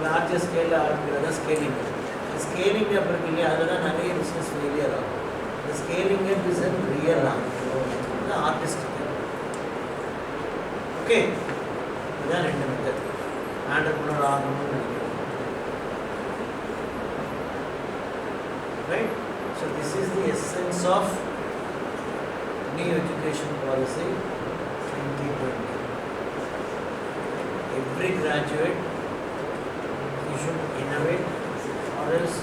லார்ஜர் ஸ்கேலில் ஆரம்பிக்கிறது ஸ்கேலிங். ஸ்கேலிங் அப் இருக்கு இல்லையா, அதில் தான் நிறைய பிஸ்னஸ் ஃபெயிலியர் ஆகும். இந்த scaling up is an real art, artistic. Okay, இதுதான் ரெண்டு மெத்தட் ஆண்டர்ப்ரனர் ஆகணும்னு நினைக்கிறேன். Right? So this is the essence of new education policy 2020. Every graduate, he should innovate, or else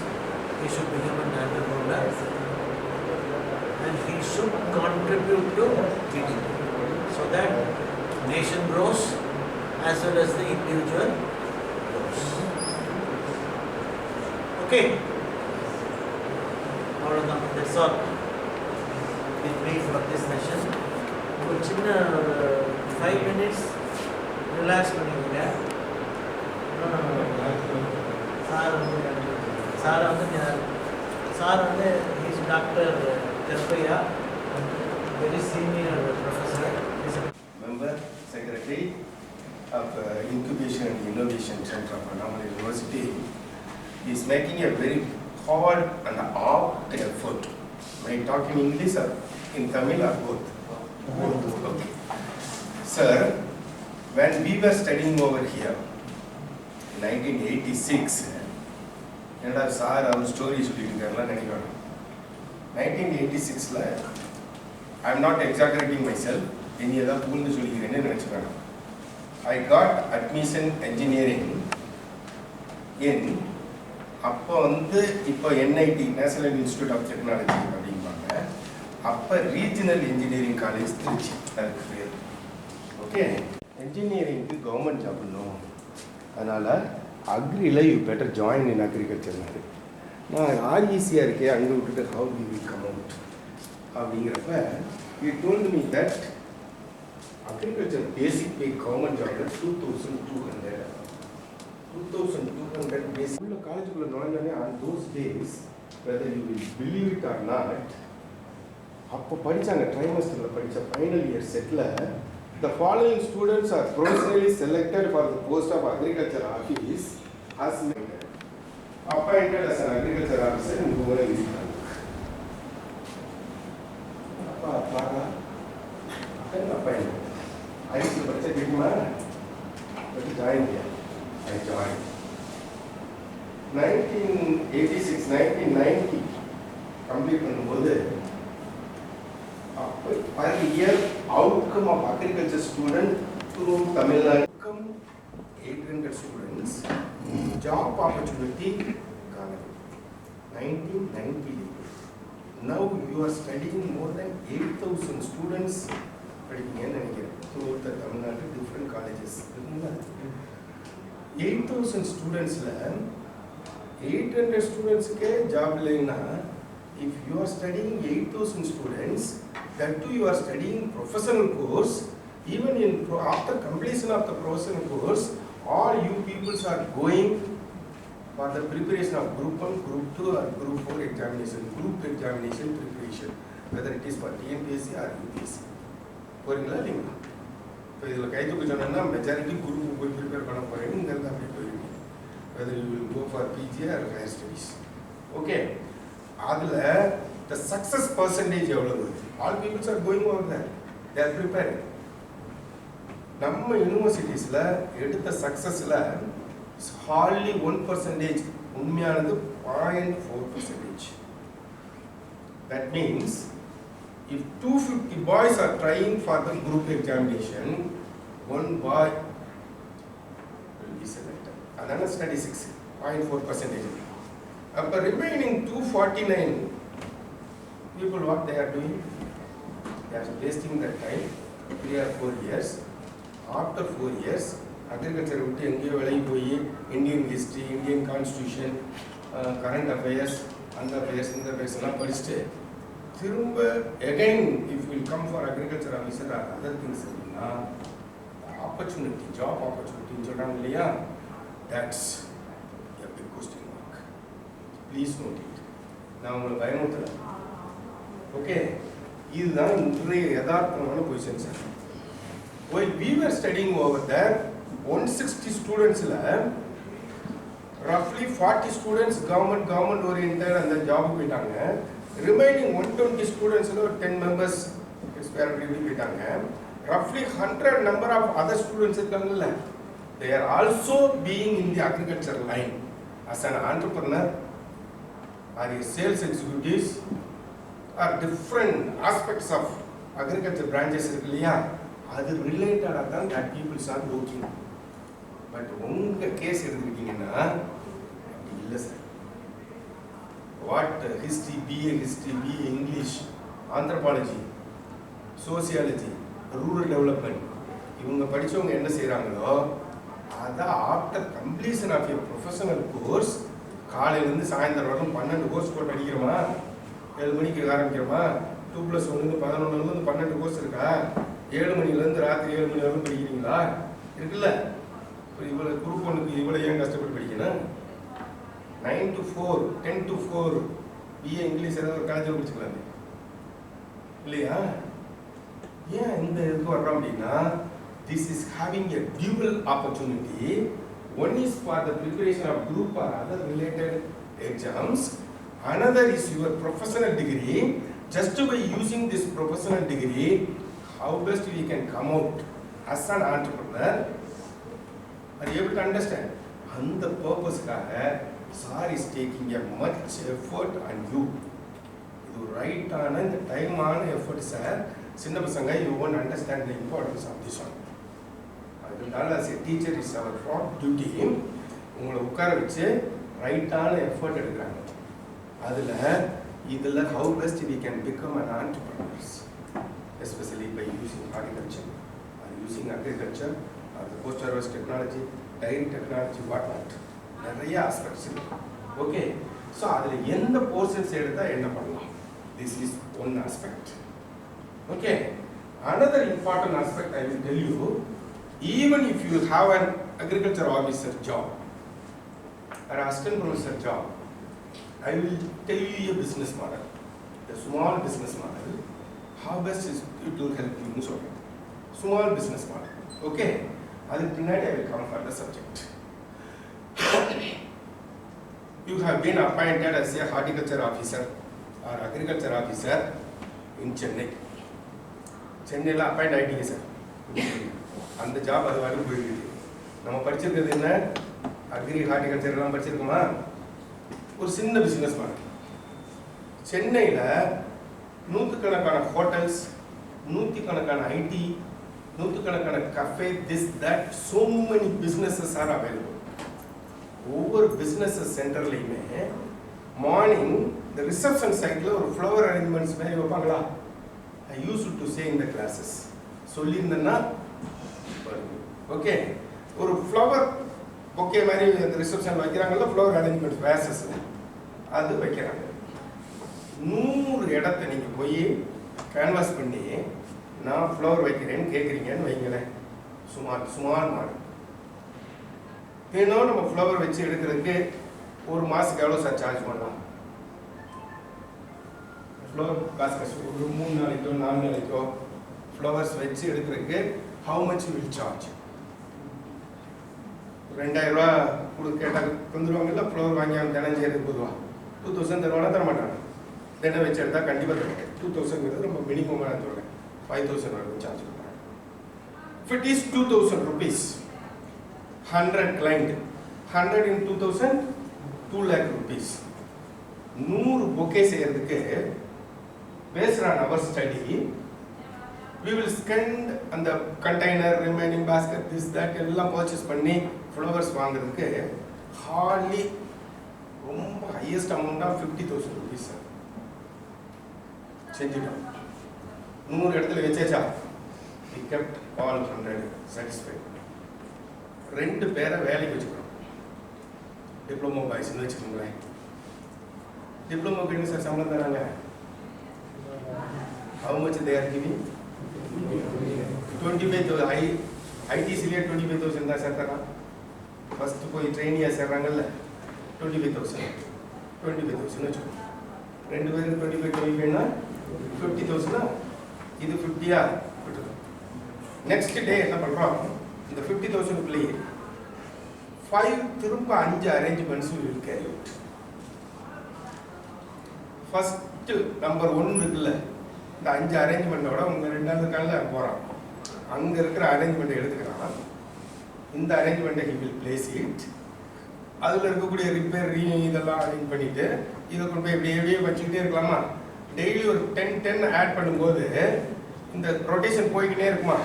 he should become an entrepreneur, and he should contribute to GDP, so that nation grows as well as the individual grows. Okay. அவ்வளோதான். That's all with me for this session. ஒரு சின்ன 5 minutes relax பண்ணிக்கோங்க. Sir வந்து he's doctor Thiruppaiya, very senior professor, member secretary of incubation and innovation centre of Annamalai university. He is making a very hard and opt effort. May I talk in English or in Tamil or both? Both. Okay. Sir, when we were studying over here in 1986, என்னடா sir அவர் story சொல்லிட்டு இருக்காருலாம் நினைக்கிறேன். 1986ல I am not exaggerating myself, இனி ஏதாவது புகழ்ந்து சொல்லிக்கிறேன்னு நினச்சிக்கிறேன். I got admission engineering in அப்போ வந்து இப்போ NIT, National Institute of Technology அப்படிம்பாங்க. அப்போ ரீஜனல் இன்ஜினியரிங் காலேஜ் திருச்சி, அதுக்கு பேர். ஓகே, இன்ஜினியரிங்க்கு கவர்மெண்ட் ஜாப் பண்ணும், அதனால் அக்ரியில் யூ பெட்டர் ஜாயின் இன் அக்ரிகல்ச்சர்னாரு. நான் ஆர்இசியாக இருக்கேன், அங்கே விட்டுட்டு how we will come out அப்படிங்கிறப்ப you told me that agriculture basic pay government ஜாப்ல 2200 basic. உள்ள காலேஜுக்குள்ள நுழைஞ்சாலே on those days, whether you will believe it or not, அப்போ படித்தாங்க ட்ரைமஸ்டரில் படித்த final year settle the following students are professionally selected for the post of agriculture office as appointed as an agriculture officer in Bhubaneswar. அப்பா பாரா appointed. IC படித்த கேட்குமா but join Kia. I joined. 1986, 1990 complete பண்ணும்போது அப்போ per year outcome of agriculture student through Tamil Nadu, 800 students job opportunity காணது 1990. Now you are studying more than 8,000 students படிப்பீங்கன்னு நினைக்கிறேன் throughout the Tamil Nadu different colleges. 8,000 ஸ்டூடெண்ட்ஸில் 800 ஸ்டூடெண்ட்ஸுக்கே job இல்லைன்னா, if you are studying 8,000 students, that too you are studying professional course, even in after completion of the professional course, all you peoples are going for the preparation of group 1, group 2 or group 4 examination, group examination preparation, whether it is for TNPSC or UPSC. போறீங்களா இல்லைங்களா? இப்போ இதில் கைத்துக்கு சொன்னோன்னா majority group போய் prepare பண்ண போகிறேன்னு இங்கேருந்து அப்படி போயிருக்கீங்க. Whether you will go for PG or higher studies. Okay, அதில் த சக்ஸஸ் பர்சன்டேஜ் எவ்வளவு? All peoples are going over there, they are preparing. நம்ம யூனிவர்சிட்டிஸில் எடுத்த சக்ஸஸில் ஹார்ட்லி 1%, உண்மையானது 0.4%. That means if 250 boys are trying for the group examination, one boy will be selected. Another statistics 0.4%. அப்போ remaining 249 people what they are doing? They are wasting their time 3 or 4 years. After 4 years, agriculture விட்டு எங்கேயோ விலகி போய் Indian history, Indian constitution, current affairs, அந்த affairs இந்த affairs எல்லாம் படிச்சுட்டு திரும்ப again if will come for agriculture officer or other things அப்படின்னா ஆப்பர்ச்சுனிட்டி, ஜாப் ஆப்பர்ச்சுனிட்டின்னு சொல்கிறாங்க இல்லையா, that's a big question mark. Please note it. நான் உங்களை பயமுறுத்தலை. ஓகே, இதுதான் இன்றைய யதார்த்தமான position sir. While we were studying over there, 160 students roughly 40 students government oriented and the job போயிட்டாங்க. Remaining 120 students 10 members experiment போயிட்டாங்க. Roughly 100 number of other students இருக்காங்கல்ல, they are also being in the agriculture line as an entrepreneur or a sales executives or different aspects of agriculture branches இருக்கு இல்லையா, அது ரிலேட்டடாக தான் that peoples are working. But உங்கள் case எடுத்துக்கிட்டிங்கன்னா அப்படி இல்லை sir. What history, BA history, BA English, anthropology, sociology, rural development, இவங்க படித்தவங்க என்ன செய்கிறாங்களோ அதை after completion of a professional course காலையிலேருந்து சாயந்தரம் வரலும் 12 கோர்ஸ் போட்டு அடிக்கிறோமா, 7 மணிக்கு ஆரம்பிக்கிறோமா, 2+1 11 12 கோர்ஸ் இருக்கா, 7 மணிலேருந்து ராத்திரி 7 மணி வரைக்கும் படிக்கிறீங்களா, இருக்குல்ல. இப்போ இவ்வளோ குரூப் ஒன்றுக்கு இவ்வளோ ஏன் கஷ்டப்பட்டு படிக்கணும்? 9 to 4, 10 to 4 பிஏ இங்கிலீஷ் ஏதாவது ஒரு காலேஜில் படிச்சுக்கலாமே இல்லையா? ஏன் இந்த இதுக்கு வர்றோம் அப்படின்னா, this is having a dual opportunity. One is for the preparation of group or other related exams, another is your professional degree. Just by using this professional degree, how best we can come out as an entrepreneur. Are you able to understand? And the purpose sir is taking a much effort on you. You right on and the time on effort sir. Sinna pasanga, you won't understand the importance of this one. அதனால as a teacher is our front duty. உங்களை உட்கார வச்சு ரைட்டான effort எடுக்கிறாங்க. அதில் how best we can become an entrepreneurs, especially by using horticulture or using agriculture or the post-harvest technology, dairy technology, whatnot. நிறைய aspects இருக்கு. Okay, so அதில் எந்த portions எடுத்தால் என்ன பண்ணலாம்? This is one aspect. Okay, another important aspect I will tell you, even if you have an agriculture officer job or assistant professor job, I will tell you a business model, a small business model, how best is it will help you in solving small business model. Okay, tonight I will come for the subject. You have been appointed as a horticulture officer or agriculture officer in Chennai. சென்னையில் appoint ஆகிட்டீங்க sir. அந்த job அது வரைக்கும் போயிருக்கு. நம்ம படிச்சிருக்கிறது என்ன? Agri horticulture எல்லாம் படிச்சிருக்கோமா? ஒரு சின்ன பிஸ்னஸ் மாடல். சென்னையில் நூற்றுக்கணக்கான ஹோட்டல்ஸ், நூற்றுக்கணக்கான ஐடி, நூற்றுக்கணக்கான cafe, this that, so many businesses are available. ஒவ்வொரு பிஸ்னஸஸ் சென்டர்லையுமே மார்னிங் இந்த ரிசப்ஷன் சைட்டில் ஒரு ஃப்ளவர் அரேஞ்ச்மெண்ட்ஸ் மாதிரி வைப்பாங்களா? I used to say in the classes. சொல்லியிருந்தேன்னா ஓகே, ஒரு ஃப்ளவர் பொக்கே மாதிரி அந்த ரிசப்ஷன் வைக்கிறாங்கல்ல, ஃப்ளவர் அரேஞ்ச்மெண்ட் வேசஸ் அது வைக்கிறாங்க. 100 இடத்த நீங்கள் போய் கேன்வாஸ் பண்ணி நான் ஃப்ளவர் வைக்கிறேன்னு கேட்குறீங்கன்னு வைங்களேன், சுமார் மாடு வேணும். நம்ம ஃப்ளவர் வச்சு எடுக்கிறதுக்கு ஒரு மாதத்துக்கு எவ்வளோ சார் சார்ஜ் பண்ணலாம்? ஃப்ளவர் பாஸ்கெட் ஒரு 3 நாளைக்கோ 4 நாளைக்கோ ஃப்ளவர்ஸ் வச்சு எடுக்கிறதுக்கு ஹவு மச் வில் சார்ஜ்? 2000 ரூபா கொடுக்க கேட்டால் தந்துடுவாங்கல்ல. ஃப்ளவர் வாங்கி அவங்க தினம் செய்யறதுக்கு பொதுவாக 2000 தருவானா? தர மாட்டாங்க. தினம் வச்சு எடுத்தால் கண்டிப்பாக தருவாங்க. 2000ங்கிறது ரொம்ப மினிமமாக நான் சொல்கிறேன். 5000 வரைக்கும் சார்ஜ் பண்ணுறாங்க. If it is 2000 rupees, 100 client, 100 in 2000, 2 lakh rupees. 100 bouquet செய்யறதுக்கு based on our study, we will spend அந்த container, remaining basket, this that எல்லாம் purchase பண்ணி flowers வாங்குறதுக்கு hardly ரொம்ப ஹையஸ்ட் அமௌண்ட்டாக 50,000 rupees சார். செஞ்சுட்டோம். 100 இடத்துல வச்சாச்சா? we kept all 100 satisfied. 2 பேரை வேலைக்கு வச்சுக்கிறோம். டிப்ளமோ பாய்ஸ்ன்னு வச்சுக்கோங்களேன். டிப்ளமோக்கு என்ன சார் சம்பளம் தராங்க? how much they are giving? 25,000. ஐடிசிலேயே 25,000 தான் சார் தரான். ஃபஸ்ட்டு போய் ட்ரெயினியாக சேர்றாங்கல்ல, 25,000 வச்சுக்கோங்க. 2 பேருக்கு 25,000னா 50,000. இது 50யா விட்டுருக்கோம். நெக்ஸ்ட் டே என்ன பண்ணுறோம்? இந்த 50,000க்குள்ளேயே 5 திரும்ப 5 arrangements will carry out. First number 1 இருக்குல்ல, இந்த 5 அரேஞ்ச்மெண்ட்டோட உங்கள் 2வது காலில் போகிறான். அங்கே இருக்கிற அரேஞ்ச்மெண்ட்டை எடுத்துக்கிறான். இந்த அரேஞ்ச்மெண்ட்டை ஹி வில் பிளேஸ் இட். அதில் இருக்கக்கூடிய ரிப்பேர் இதெல்லாம் அரேஞ்ச் பண்ணிவிட்டு இதை கொண்டு போய் எப்படியே வச்சுக்கிட்டே இருக்கலாமா? டெய்லி ஒரு 10 ஆட் பண்ணும்போது இந்த ரொட்டேஷன் போய்கிட்டே இருக்குமா?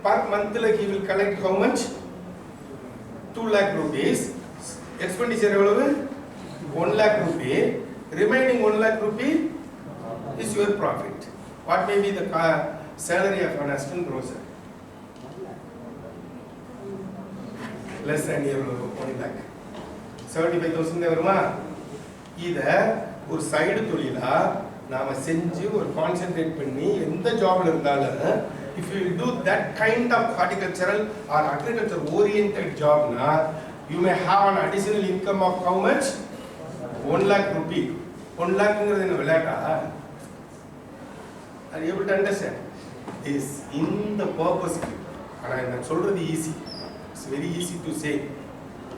பர் மந்தில் he will collect how much? 2 lakh rupees. Expenditure எவ்வளவு? 1 lakh rupee. Remaining 1 lakh rupee is your profit. What may be the salary of an assistant grocer? Less than 1 lakh. 75,000 வருமா? இதை ஒரு side தொழிலா நாம செஞ்சு ஒரு கான்சென்ட்ரேட் பண்ணி எந்த ஜாப்ல இருந்தாலும் if you do that kind of horticultural or agriculture oriented job na, you may have an additional income of how much? 1 lakh rupee. 1 lakhங்கிறது என்ன விளையாட்டா? Are you able to understand? This in the purpose. ஆனால் நான் சொல்றது easy. It's very easy to say.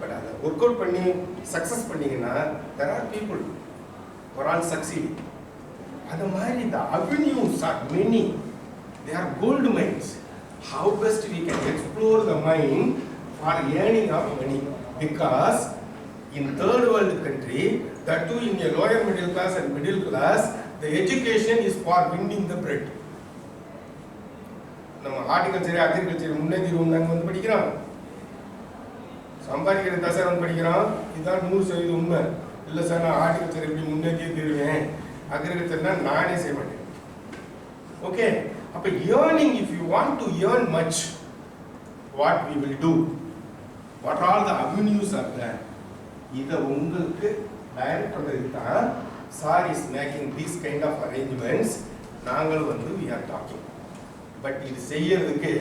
But அதை work out பண்ணி success பண்ணீங்கன்னா there are people who are all succeeding. அது மாதிரி the avenues are many. They are gold mines. How best we can explore the mine for earning of money? Because in third world country, that too in a lower middle class and middle class, the education is for winning the bread. நம்ம horticulture agriculture முன்னேறிடும் நாங்கள் வந்து படிக்கிறோம். சம்பாதிக்கிறது தான் sir வந்து படிக்கிறோம். இதுதான் 100% உண்மை. இல்லை சார் நான் ஹார்டிகல்ச்சர் எப்படி முன்னேற்றியே தருவேன், அக்ரிகல்ச்சர்னா நானே செய்ய மாட்டேன். ஓகே, அப்போ earning, if you want to earn much, what we will do, what all the avenues are there, இதை உங்களுக்கு டைரக்ட் பண்ணுறதுக்கு தான் sir is making these kind of arrangements. நாங்கள் வந்து வி ஆர் டாக்கிங். பட் இது செய்யறதுக்கு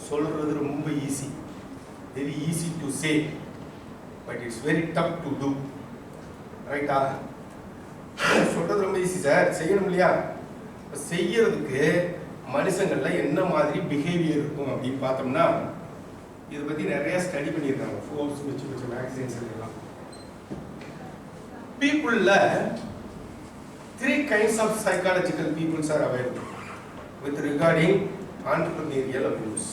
சொல்றது ரொம்ப easy, very easy to say, but it's very tough to do. ரைட்டா? சொல்றது ரொம்ப ஈஸி சார், செய்யணும் இல்லையா? செய்யறதுக்கு மனுஷங்கள்ல என்ன மாதிரி பிஹேவியர் இருக்கும் அப்படின்னு பார்த்தோம்னா, இதை பத்தி நிறைய ஸ்டடி பண்ணியிருக்காங்க. ஃபோர்ஸ் வச்சு மேக்சின்ஸ் எல்லாம். பீப்புள்ல 3 kinds of psychological peoples are available with regarding entrepreneurial abuse.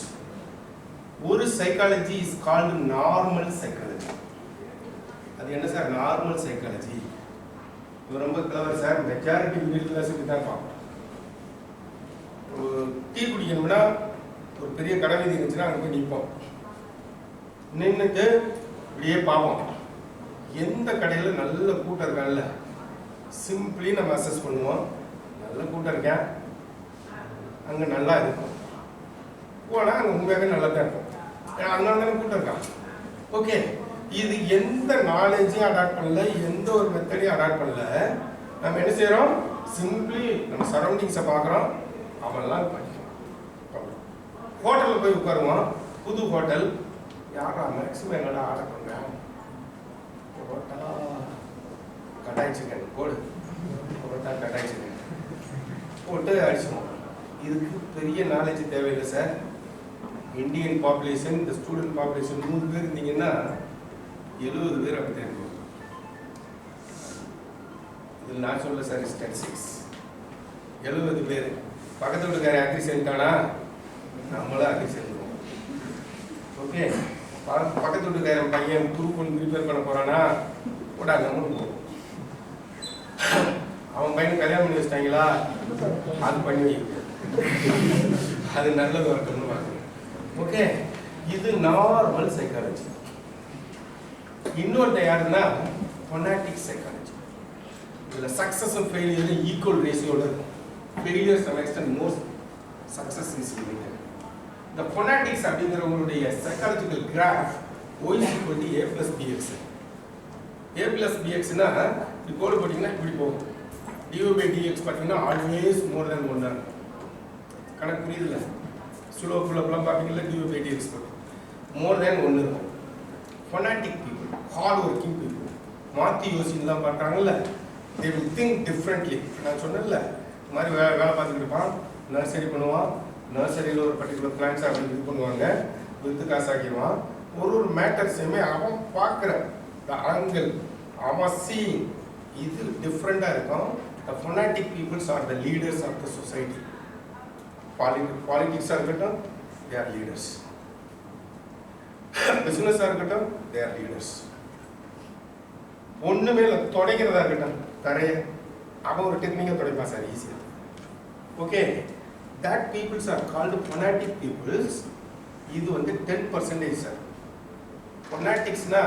ஒரு psychology is called normal psychology. அது என்ன சார் நார்மல் சைக்காலஜி? இது ரொம்ப கிளவர் சார். மெஜாரிட்டி மிடில் கிளாஸுக்கு தான் பார்ப்போம். ஒரு டீ குடிக்கணும்னா ஒரு பெரிய கடை வீதி இருந்துச்சுன்னா அங்கே போய் நிற்போம். நின்றுட்டு இப்படியே பார்ப்போம், எந்த கடையில் நல்ல கூட்டம் இருக்கான்ல, சிம்பிளி நம்ம அசஸ் பண்ணுவோம். நல்ல கூட்டம் இருக்கேன், அங்கே நல்லா இருக்கும். போனால் அங்கே உண்மையாகவே நல்லா தான் இருக்கும், அதனால தானே கூட்டம் இருக்கான். ஓகே, இது எந்த நாலேஜையும் அடாப்ட் பண்ணல, எந்த ஒரு மெத்தடையும் அடாப்ட் பண்ணல. நம்ம என்ன செய்கிறோம்? சிம்பிளி நம்ம சரௌண்டிங்ஸை பார்க்குறோம், அவெல்லாம் படிக்கிறோம். ஹோட்டலில் போய் உட்காருவோம், புது ஹோட்டல், யாரா மேக்ஸிமம் என்னடா ஆர்டர் பண்ணுறேன், பரோட்டா கடாய் சிக்கன் போடு, பரோட்டா கடாய் சிக்கன் போட்டு அடிச்சிடுவோம். இதுக்கு பெரிய நாலேஜ் தேவையில்லை சார். இந்தியன் பாப்புலேஷன், இந்த ஸ்டூடெண்ட் பாப்புலேஷன் 100 பேர் இருந்தீங்கன்னா 70 பேர் அப்படி தான் இருக்கும். இதில் நான் சொல்ல சார் ஸ்டாட்டிஸ்டிக்ஸ். 70 பேர் பக்கத்து வீட்டுக்கார அக்ரி செஞ்சுட்டானா நம்மளும் அக்ரி செஞ்சுருவோம். ஓகே, பக்கத்து வீட்டுக்காரன் பையன் குரூப் ஒன்று ப்ரிப்பேர் பண்ண போகிறானா கூட நம்மளும் போவோம். அவன் பையனுக்கு கல்யாணம் பண்ணி வச்சிட்டாங்களா, அது பண்ணி அது நல்லது வரட்டும்னு பார்க்கணும். ஓகே, இது நார்மல் சைக்காலஜி. இன்னொருத்த யாருன்னா phonetics psychology. The success and failure is equal ratio. Failure to some extent most success is limited. The phonetics அப்படிங்கறவங்களுடைய psychological graph y is equal to a plus bx. a plus bx னா இப்படி கோடு போட்டீங்கன்னா இப்படி போகும். du by dx பார்த்தீங்கன்னா always more than 1 தான். கணக்கு புரியுதுல? Slope எல்லாம் பாத்தீங்கன்னா du by dx போடும். more than 1 இருக்கும். Phonetic people, hard working people. மாத்தி யோசிக்கலாம் பார்க்கறாங்கல்ல, they will think differently. நான் சொன்னேன்ல, இந்த மாதிரி வேலை பார்த்துட்டு இருப்பான், நர்சரி பண்ணுவான், நர்சரியில் ஒரு பர்டிகுலர் பிளான்ஸ் அப்படி இது பண்ணுவாங்க, வித்து காசாக்கிடுவான். ஒரு மேட்டர்ஸையுமே அவன் பார்க்குற the angle, அவன் seeing இது டிஃப்ரெண்டாக இருக்கும். The phonetic peoples are the leaders of the society. Politics இருக்கட்டும், they are leaders. Business இருக்கட்டும், they are leaders. ஒண்ணுமே இல்லை, தொடக்கிறதா இருக்கட்டும், தரைய அவன் ஒரு டெக்னிக்கை தொடப்பான் சார் ஈஸியாக. Okay, that peoples are called phonetic peoples. இது வந்து 10% சார். phoneticsனா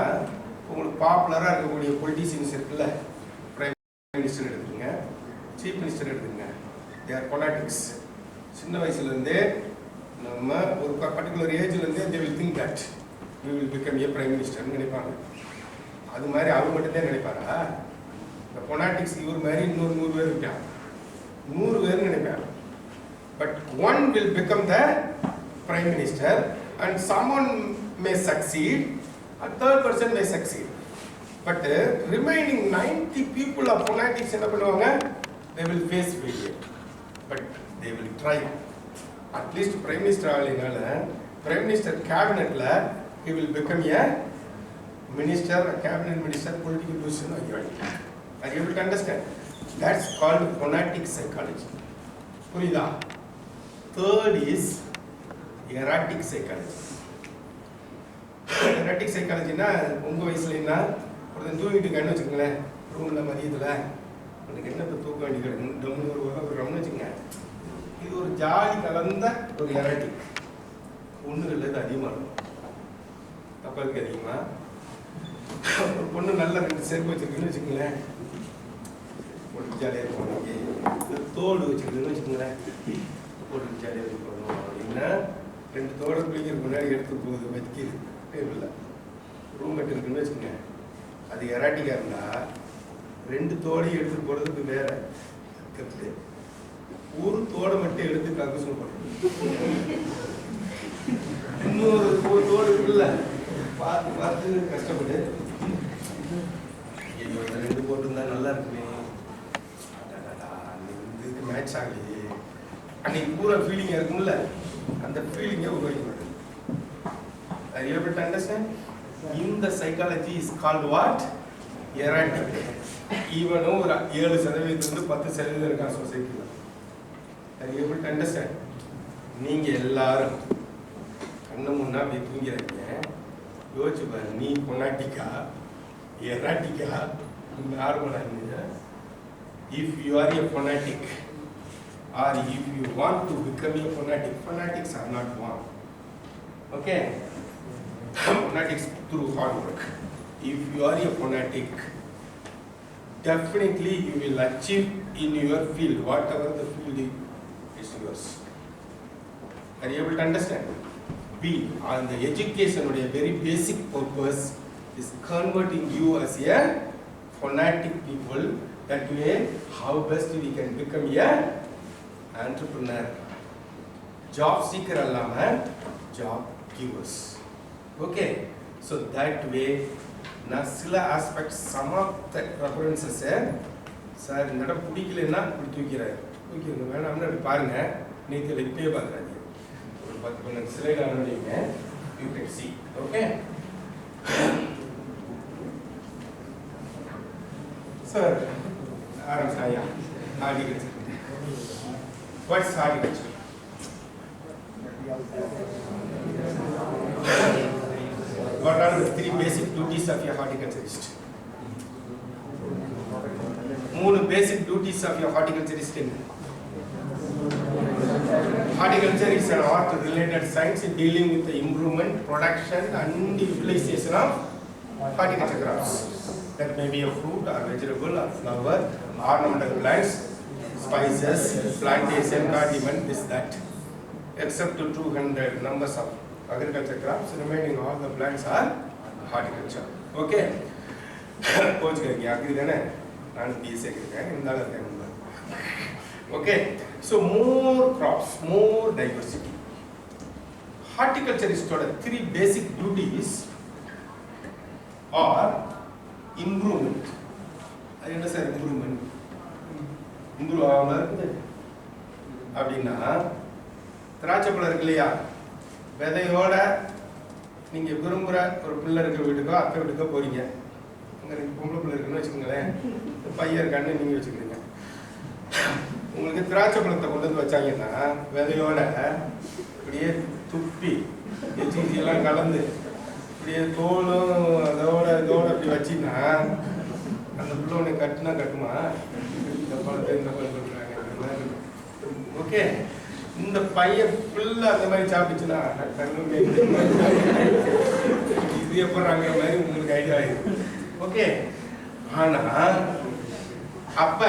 உங்களுக்கு பாப்புலராக இருக்கக்கூடிய பொலிட்டிஷியன்ஸ் இருக்குல்ல, பிரைம் மினிஸ்டர் எடுத்துக்கங்க, சீஃப் மினிஸ்டர் எடுத்துக்கங்க, they are phonetics. சின்ன வயசுலேருந்தே நம்ம ஒரு particular ஏஜ்லேருந்தே they will think that we will become a prime minister நினைப்பாங்க. அது மாதிரி அவர் மட்டும்தான் நினைப்பாரா? இந்த phonetics இவர் மாதிரி இன்னொரு 100 பேர் இருக்காங்க, 100 பேர் நினைப்பாங்க. But one will become the prime minister and someone may succeed, a third person may succeed. But remaining 90 people of phonetics என்ன பண்ணுவாங்க? They will face failure. But they will try. At least prime minister ஆகலைனால prime minister cabinetல he will become a minister, a cabinet minister, political position. Are you able to understand? That's called phonetic psychology. புரியுதா? Third is erratic psychology. Erratic psychology னா உங்க வயசுல என்ன ஒருத்தன் தூங்கிட்டு இருக்கான்னு வச்சுக்கோங்களேன், ரூம்ல மதியத்துல உனக்கு என்ன இப்போ தூக்க வேண்டி கிடக்கு ஒரு ரம்னு வச்சுக்கோங்க. இது ஒரு ஜாலி கலந்த ஒரு எராட்டிக். பொண்ணுகள் இது அதிகமாக இருக்கும், தப்பாருக்கு அதிகமாக. ஒரு பொண்ணு நல்ல 2 செருப்பு வச்சுருக்குன்னு வச்சுக்கோங்களேன், போட்டு ஜாலியாக இருக்கும். தோடு வச்சுருக்குன்னு வச்சுக்கோங்களேன், போட்டு ஜாலியாக இருக்கணும். அப்படின்னா 2 தோடு பிடிக்கிறதுக்கு முன்னாடி எடுத்து போகுது வைக்கிது டேபிளில். ரூம்மேட் இருக்குன்னு வச்சுக்கோங்க, அது எராட்டிக்காக இருந்தால் 2 தோடையும் எடுத்து போகிறதுக்கு வேற கற்று ஒரு தோடை மட்டும் எடுத்து கக்கூசம் பண்ணுறது. இன்னொரு தோடு இருக்குல்ல, பார்த்து பார்த்து கஷ்டப்படு, 2 போட்டுருந்தா நல்லா இருக்குமே, இதுக்கு மேட்ச் ஆகலையே, அன்னைக்கு பூரா ஃபீலிங்காக இருக்கும்ல, அந்த ஃபீலிங்கை உருவாக்கி. Are you able to understand? In the psychology is called what? Erratic. Even ஒரு 7% 10% இருக்கா சொசைட்டியில். Are you able to understand? நீங்க எல்லாரும் கண்ணு முன்னா போய் தூங்கிறீங்க, யோசிச்சு பாரு, நீ பொனாட்டிக்கா எராட்டிக்கா நார்மலா இருந்தீங்க. If you are a fanatic or if you want to become a fanatic, fanatics are not born. Okay? Fanatics through hard work. If you are a fanatic, definitely you will achieve in your field, whatever the field is yours. Are you able to understand? B, on the education, a very basic purpose is converting you as a fanatic people. That way, how best we can become a entrepreneur. Job seeker allama, job givers. Okay, so that way, Nasila aspects, some of the references, sir, not a particular tookirai. Okay, I'm not parang, need to pay back. But when it's slide on you can see. Okay? Sir, horticulture. What's horticulture? What are the 3 basic duties of a horticulturist? 3 basic duties of a horticulturist. Horticulture is an art-related science dealing with the improvement, production and utilization of horticulture crops. That may be a fruit or vegetable or flower, ornamental plants, spices, plantation, condiment, this, that. Except to 200 numbers of agriculture crops, remaining all the plants are horticulture. Okay? Okay, so more crops, more diversity. Horticulturist three basic duties are improvement. I understand improvement. அப்படின்னா திராட்சை பழம் இருக்கு இல்லையா, விதையோட நீங்க விரும்புற ஒரு பிள்ளை இருக்கிற வீட்டுக்கோ அத்தை வீட்டுக்கோ போறீங்க. அங்க பொம்பளை பிள்ளை இருக்குன்னு வச்சுக்கோங்களேன், பையன் இருக்கான்னு நீங்க வச்சுக்கிறீங்க. உங்களுக்கு திராட்சை பழத்தை கொண்டு வந்து வச்சாங்கன்னா விதையோட இப்படியே துப்பி எல்லாம் கலந்து இப்படியே தோலும் அதோட இப்படி வச்சின்னா அந்த பிள்ளை ஒன்று கட்டுனா கட்டுமா? இந்த பழத்தை கொடுக்குறாங்க. ஓகே, இந்த பையன் பிள்ளை அந்த மாதிரி சாப்பிட்டுச்சுன்னா இது எப்படிங்கிற மாதிரி உங்களுக்கு ஐடியா ஆயிடும். ஓகே, ஆனா அப்ப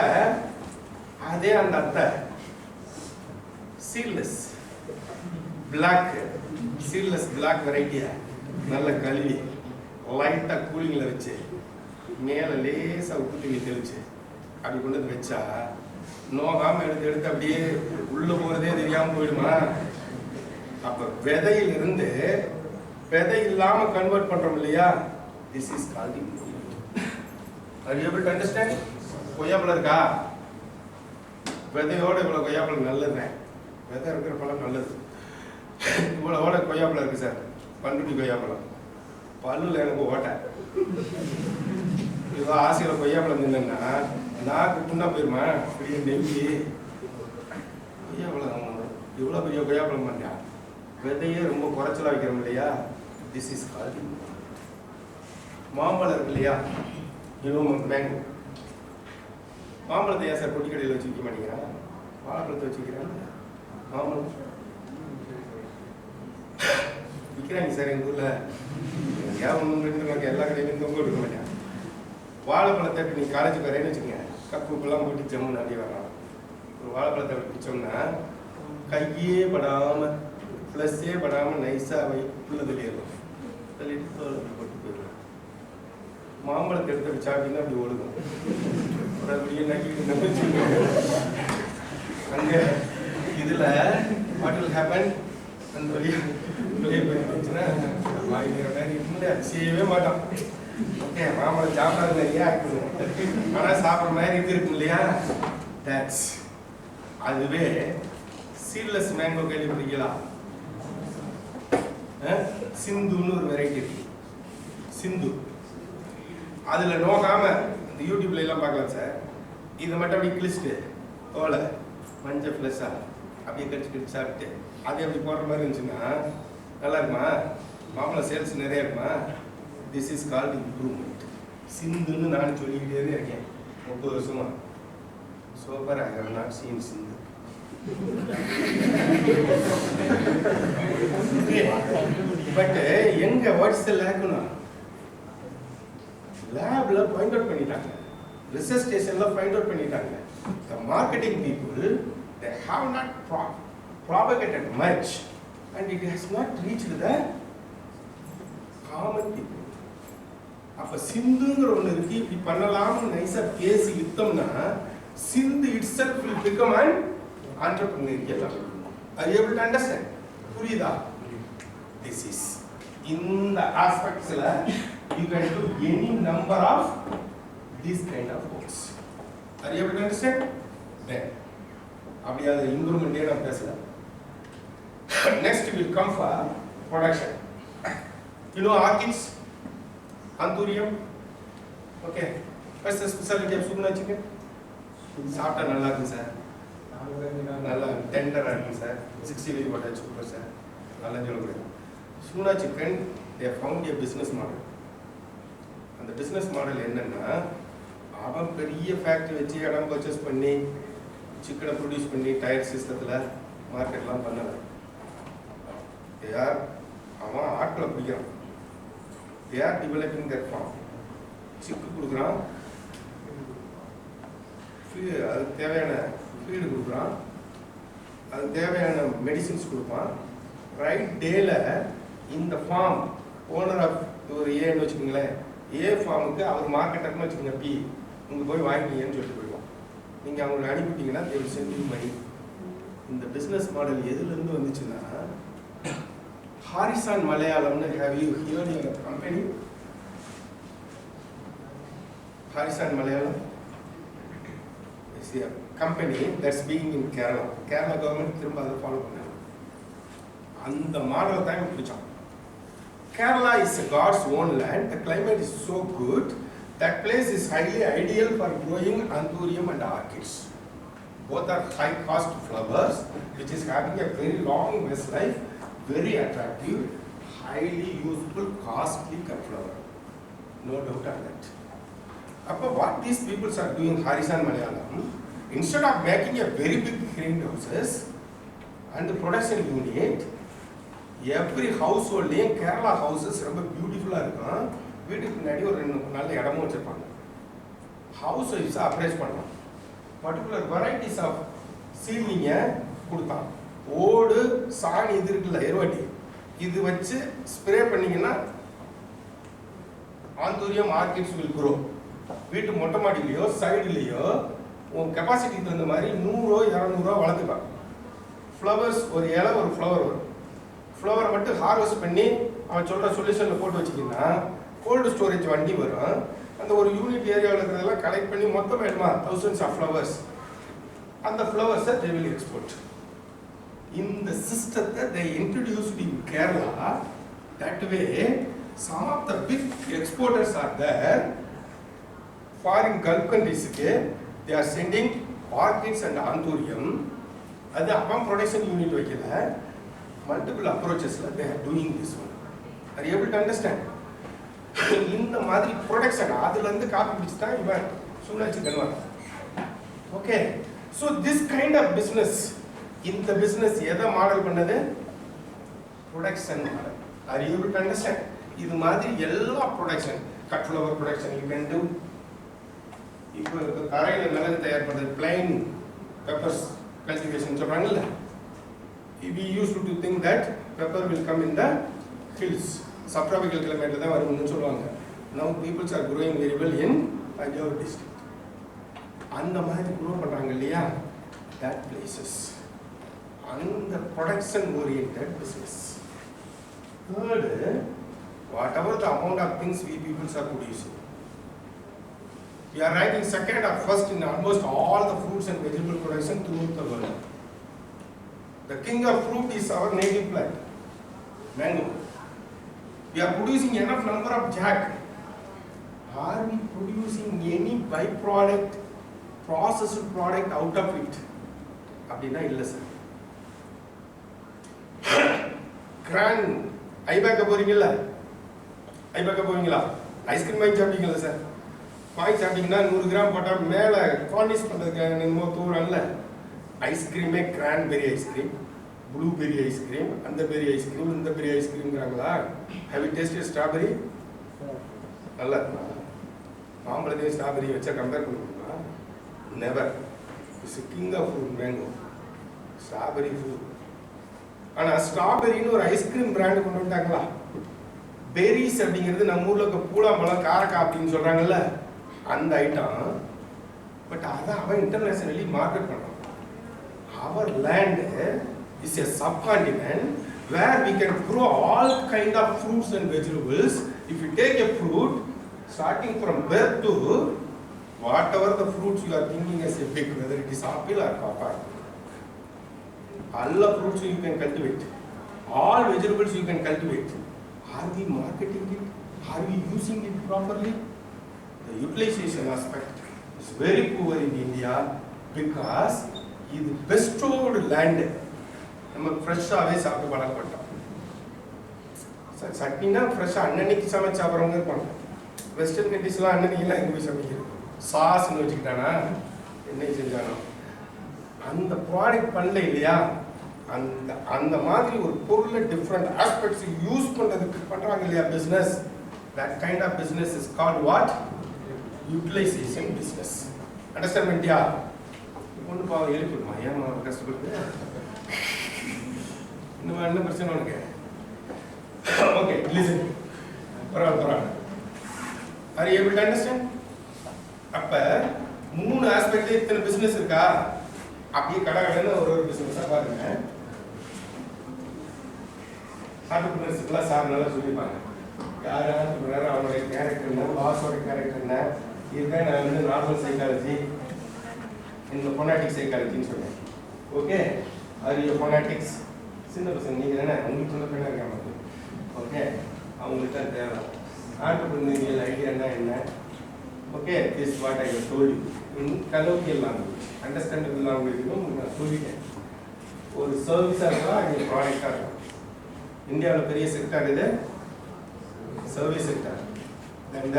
அதே அந்த அத்தை சீட்லெஸ் பிளாக் வெரைட்டியா நல்ல கழுவி லைட்டா கூலிங்ல வச்சு மேல லேசா உப்பு தண்ணி தெளிச்சு அப்படி கொண்டு வந்து வச்சா நோகாம எடுத்து அப்படியே உள்ள போறதே தெரியாம போயிடுமா? அப்ப விதையில இருந்து விதை இல்லாம கன்வெர்ட் பண்றோம் இல்லையா, this is called improvement. R you able to understand? கொய்யாப்பழம் இருக்கா, விதையோட இவ்வளவு கொய்யாப்பழம் நல்லது, விதை இருக்கிற பழம் நல்லது. இவ்வளவோட கொய்யாப்பழம் இருக்கு சார், பண்ருட்டி கொய்யாப்பழம், பல்லுல எனக்கு ஓட்ட ஏதோ ஆசையில கொய்யாப்பழம் தின்னா நாக்கு புண்ணா போயிருமா? இப்படியே நெம்பி கொய்யாப்பழம் இவ்வளவு பெரிய கொய்யாப்பழம் பண்ணா விதையே ரொம்ப குறைச்சலா வைக்கிறோம் இல்லையா, திஸ் இஸ் கால்ட். மாம்பழம் இருக்கு இல்லையா, மேங்கோ, மாம்பழத்தை ஏன் சார் பொட்டி கடையில் வச்சு விற்க மாட்டேங்கிறா, வாழைப்பழத்தை வச்சுக்கிறாங்க. மாம்பழம் விற்கிறாங்க சார் எங்கள் ஊரில், ஏன் எல்லா கடையிலும் தொங்க எடுக்க மாட்டேன். வாழைப்பழத்தை இப்போ நீங்கள் காலேஜுக்கு வரேன்னு வச்சுக்கோங்க, கப்புக்கெல்லாம் போட்டு ஜம்முன்னு அப்படியே வரலாம். ஒரு வாழைப்பழத்தை பிடிச்சோம்னா கையே படாமல் ப்ளஸ்ஸே படாமல் நைஸாக உள்ள தள்ளிடலாம், தள்ளிட்டு தோலை போட்டு போயிடலாம். மாம்பழத்தை எடுத்து அப்படி சாப்பிட்டீங்கன்னா அப்படி ஓடுங்க, அப்படியே நக்கிட்டு அங்கே இதில் வாட் வில் ஹேப்பன், அந்த வெளியே போயிருந்துச்சுன்னா செய்யவே மாட்டோம். ஓகே, மாம்பழம் சாப்பிடாத நிறையா இருக்குது, ஆனால் சாப்பிட்ற மாதிரி இது இருக்கும் இல்லையா, தட்ஸ். அதுவே சீட்லெஸ் மேங்கோ கேள்விப்பட்டிருக்கலாம், சிந்துன்னு ஒரு வெரைட்டி இருக்கு, சிந்து. அதில் நோகாம இந்த யூடியூப்ல எல்லாம் பார்க்கலாம் சார். இதை மட்டும் அப்படியே கிழிச்சிட்டு தோலை மஞ்சள் ஃப்ளெஷ்ஷா அப்படியே கடிச்சு சாப்பிட்டு அது அப்படி போடுற மாதிரி இருந்துச்சுன்னா நல்லா இருக்குமா? மாம்பழம் சேல்ஸ் நிறைய இருக்குமா? This is called improvement. சிந்துன்னு நான் சொல்லிக்கிட்டே இருக்கேன் 30 வருஷமா. Super, I have not seen Sindhu. But எங்க வாட்ஸ் லேக்குனா லேப்ல ஃபைண்ட் அவுட் பண்ணிட்டாங்க, ரிசர்ச் ஸ்டேஷன்ல ஃபைண்ட் அவுட் பண்ணிட்டாங்க. The marketing people, they have not propagated much and it has not reached the common people. அப்ப சிந்துங்கிற ஒண்ணு இருக்கு, இப்படி பண்ணலாம்னு நைஸா பேசி வித்தோம்னா சிந்து itself will become an entrepreneurial. Are you able to understand? புரியுதா? This is in the aspects la you can do any number of these kind of works. Are you able to understand? Then அப்படியே அது இம்ப்ரூவ்மெண்டே நான் பேசல. Next will come for production. You know orchids, anthurium. Okay, what's the specialty of Sugna chicken? சாப்பிட்டா நல்லா இருக்கு sir, நல்லா டெண்டரா இருக்கு sir, 60 weight போட்டா சூப்பர் சார், நல்லா சொல்லுங்க. Sugna chicken, they found a business model. அந்த பிசினஸ் மாடல் என்னன்னா, அவன் பெரிய ஃபேக்டரி வச்சு இடம் பர்ச்சேஸ் பண்ணி சிக்கனை ப்ரொடியூஸ் பண்ணி டயர் சிஸ்டத்தில் மார்க்கெட்லாம் பண்ணல. அவன் ஆட்களை பிடிக்கிறான். They are developing their farm. சிக்கு கொடுக்குறான், அதுக்கு தேவையான ஃபீடு கொடுக்குறான், அதுக்கு தேவையான மெடிசின்ஸ் கொடுப்பான். ரைட் டேல இந்த ஃபார்ம் ஓனர் ஆஃப் ஒரு ஏன்னு வச்சுக்கோங்களேன், ஏ ஃபார்முக்கு அவர் மார்க்கெட்டர்னு வச்சுக்கோங்க பி, நீங்கள் போய் வாங்கிங்கன்னு சொல்லிட்டு போயிடுவோம். நீங்கள் அவங்களை அனுப்பிட்டீங்கன்னா they will send you money. இந்த பிஸ்னஸ் மாடல் எதுலேருந்து வந்துச்சுன்னா, ஹாரிசான் மலையாளம்னு have you heard your company? Harrisons Malayalam is a company that's being in Kerala. Kerala government திரும்ப அதை ஃபாலோ பண்ணாங்க. அந்த மாடலை தான் பிடிச்சான். Kerala is God's own land. The climate is so good. That place is highly ideal for growing anthurium and orchids. Both are high cost flowers, which is having a very long best life, very attractive, highly useful, costly cut flower. No doubt on that. But what these people are doing, Harisan Malayalam, instead of making a very big greenhouses and the production unit, every household in Kerala houses ரொம்ப பியூட்டிஃபுல்லாக இருக்கும். வீட்டுக்கு முன்னாடி ஒரு 2 நல்ல இடமும் வச்சுருப்பாங்க. House ஒய்ஃப்ஸை apprise பண்ணலாம். பர்டிகுலர் வெரைட்டிஸ் ஆஃப் சீலிங்கை கொடுத்தான். ஓடு சாணி இது இருக்குல்ல எருவாட்டி, இது வச்சு ஸ்ப்ரே பண்ணிங்கன்னா ஆந்தூரியம் ஆர்கிட்ஸ் வில் க்ரோ. வீட்டு மொட்டை மாடியிலையோ சைடுலேயோ உன் கெப்பாசிட்டிக்கு தகுந்த மாதிரி 100 200 வளர்த்துக்கலாம். ஃப்ளவர்ஸ் ஒரு இலை ஒரு ஃப்ளவர் வரும். ஃப்ளவரை மட்டும் ஹார்வெஸ்ட் பண்ணி அவன் சொல்கிற சொல்யூஷனில் போட்டு வச்சிங்கன்னா கோல்டு ஸ்டோரேஜ் வண்டி வரும். அந்த ஒரு யூனிட் ஏரியாவில் இருக்கிறதெல்லாம் கலெக்ட் பண்ணி மொத்தம் வேணுமா thousands of flowers, அந்த ஃப்ளவர்ஸை they will export. இந்த சிஸ்டத்தை they introduced in Kerala. That way some of the big exporters are there. Foreign Gulf countries-க்கு they are sending orchids and anthurium. அது அப்பம் ப்ரொடக்ஷன் யூனிட் வைக்கல, multiple approaches-ல they are doing this one. Are you able to understand? இந்த மாதிரி production அதுலேருந்து copy பிடிச்சி தான் இவன் சூழ்நிலை convert. Okay, so this kind of business, இந்த பிஸ்னஸ் எதை மாடல் பண்ணது? Production model. Are you able to understand? இது மாதிரி எல்லா production, cut flower production you can do. இப்போ தரையில் மிளகு தயார் பண்ணுறது, பிளைன் பெப்பர்ஸ் கல்டிவேஷன் சொல்கிறாங்கல்ல. we used to think that pepper will come in the hills, subtropical climate தான் வரும்னு சொல்லுவாங்க. Now people are growing very well in Tanjore district. அந்த மாதிரி grow பண்றாங்க இல்லையா, that places and the production oriented business. Third, whatever the amount of things we people are producing, we are ranking second or first in almost all the fruits and vegetable production throughout the world. The king of fruit is our native plant, mango. We are producing enough number of jack. Are we producing any byproduct, processed product out of it? அப்படின்னா இல்லை sir. Kiran ஐபேக்க போறீங்கல்ல, ஐபேக்க போவீங்களா? Ice cream வாங்கி சாப்பிட்டீங்களா sir? வாங்கி சாப்பிட்டீங்கன்னா 100 gram போட்டால் மேலே garnish பண்ணுறதுக்கு என்னமோ தூரம்ல. ஐஸ்கிரீமே கிரான்பெரி ஐஸ்கிரீம், ப்ளூபெரி ஐஸ்கிரீம், அந்த பெரி ஐஸ்கிரீம், இந்த பெரி ஐஸ்கிரீம்ங்கிறாங்களா? Have you tasted strawberry? நல்லா இருக்குமா? மாம்பழத்தையும் ஸ்ட்ராபெரி வச்சா கம்பேர் பண்ணுவீங்களா? Never. It's king of fruit mango, strawberry fruit. ஆனால் ஸ்ட்ராபெரின்னு ஒரு ஐஸ்கிரீம் பிராண்டு கொண்டு வந்துட்டாங்களா? பெரிஸ் அப்படிங்கிறது நம்ம ஊரில் இருக்க பூலாம்பழம், காரக்காய் அப்படின்னு சொல்கிறாங்கல்ல, அந்த ஐட்டம். பட் அதான் அவன் இன்டர்நேஷனலி மார்க்கெட் பண்ணுறான். Our land is a subcontinent where we can grow all kind of fruits and vegetables. If you take a fruit starting from birth to whatever the fruits you are thinking as a big, whether it is apple or papaya, all the fruits you can cultivate, all vegetables you can cultivate. Are we marketing it? Are we using it properly? The utilization aspect is very poor in India because இது பெஸ்டோடு land. நம்ம ஃப்ரெஷ்ஷாகவே சாப்பிட்டு பழக்கப்பட்டோம். Sir சட்னினா ஃப்ரெஷ்ஷாக அன்னன்னைக்கு சமைச்சு சாப்பிட்றவங்க இருப்பாங்க. Western கண்ட்ரீஸ்லாம் அன்னன்னைக்கெல்லாம் எங்கே போய் சமைக்கிறது? சாஸ்ன்னு வச்சுக்கிட்டானா என்னைக்கு செஞ்சானோ அந்த ப்ராடக்ட் பண்ணல இல்லையா? அந்த அந்த மாதிரி ஒரு பொருளை டிஃப்ரெண்ட் ஆஸ்பெக்ட்ஸ் யூஸ் பண்ணுறதுக்கு பண்ணுறாங்க இல்லையா business? That kind of business is called what? utilization business. Understand பண்ணியா? ஒன்று பாவம் எழுப்பிடுமா ஏன் கஷ்டப்படுது? இன்னும் என்ன பிரச்சனை உனக்கு? Okay listen. பரவாயில்ல. Are you able to understand? அப்ப மூணு ஆஸ்பெக்ட்ல இத்தனை பிசினஸ் இருக்கா? அப்படியே கடகடன்னு ஒரு பிசினஸா பாருங்க. ஆண்டர்பிரினர்ஸ்க்குலாம் சார் நல்லா சொல்லிப்பாங்க. யார் ஆண்டர்பிரினர், அவனுடைய கேரக்டர் என்ன, பாஸோட கேரக்டர் என்ன, இதுதான் நான் வந்து நார்மல் சைக்காலஜி, இந்த பொனாட்டிக் சைக்காலஜின்னு சொன்னேன். ஓகே, அது பொனாட்டிக்ஸ் சின்ன பசங்க நீங்கள் தானே, உங்களுக்கு சின்ன பையனாக இருக்காங்க. ஓகே, அவங்களுக்கு தான் தேவை. ஆண்டர்பிரினரியல் ஐடியானா என்ன? Okay, this what I told you in colloquial language, understandable லாங்குவேஜ்லும் நான் சொல்லிட்டேன். ஒரு சர்வீஸாக இருக்கலாம், அது ப்ராடக்டாக இருக்கும். இந்தியாவில் பெரிய செக்டார் இது service sector and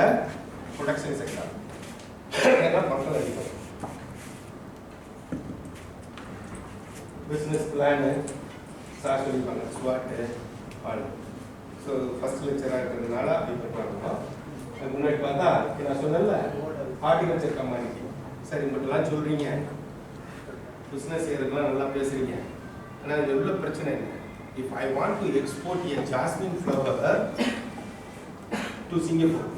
production sector. இதெல்லாம் மக்கள் அதிகம். பிஸ்னஸ் பிளானு சார் சொல்லிப்பாங்க, ஸ்வாட்டு ஆள். ஸோ ஃபஸ்ட் லெக்சராக இருக்கிறதுனால அப்படி பண்ணுவாங்க. முன்னாடி பார்த்தா நான் சொன்னேன்ல ஹார்டிகல்ச்சர் கம்மாடிட்டி. சரி, மட்டும்லாம் சொல்கிறீங்க, பிஸ்னஸ் செய்கிறதுலாம் நல்லா பேசுகிறீங்க. ஆனால் இது எவ்வளோ பிரச்சனை இல்லை. If I want to export a jasmine flower to Singapore,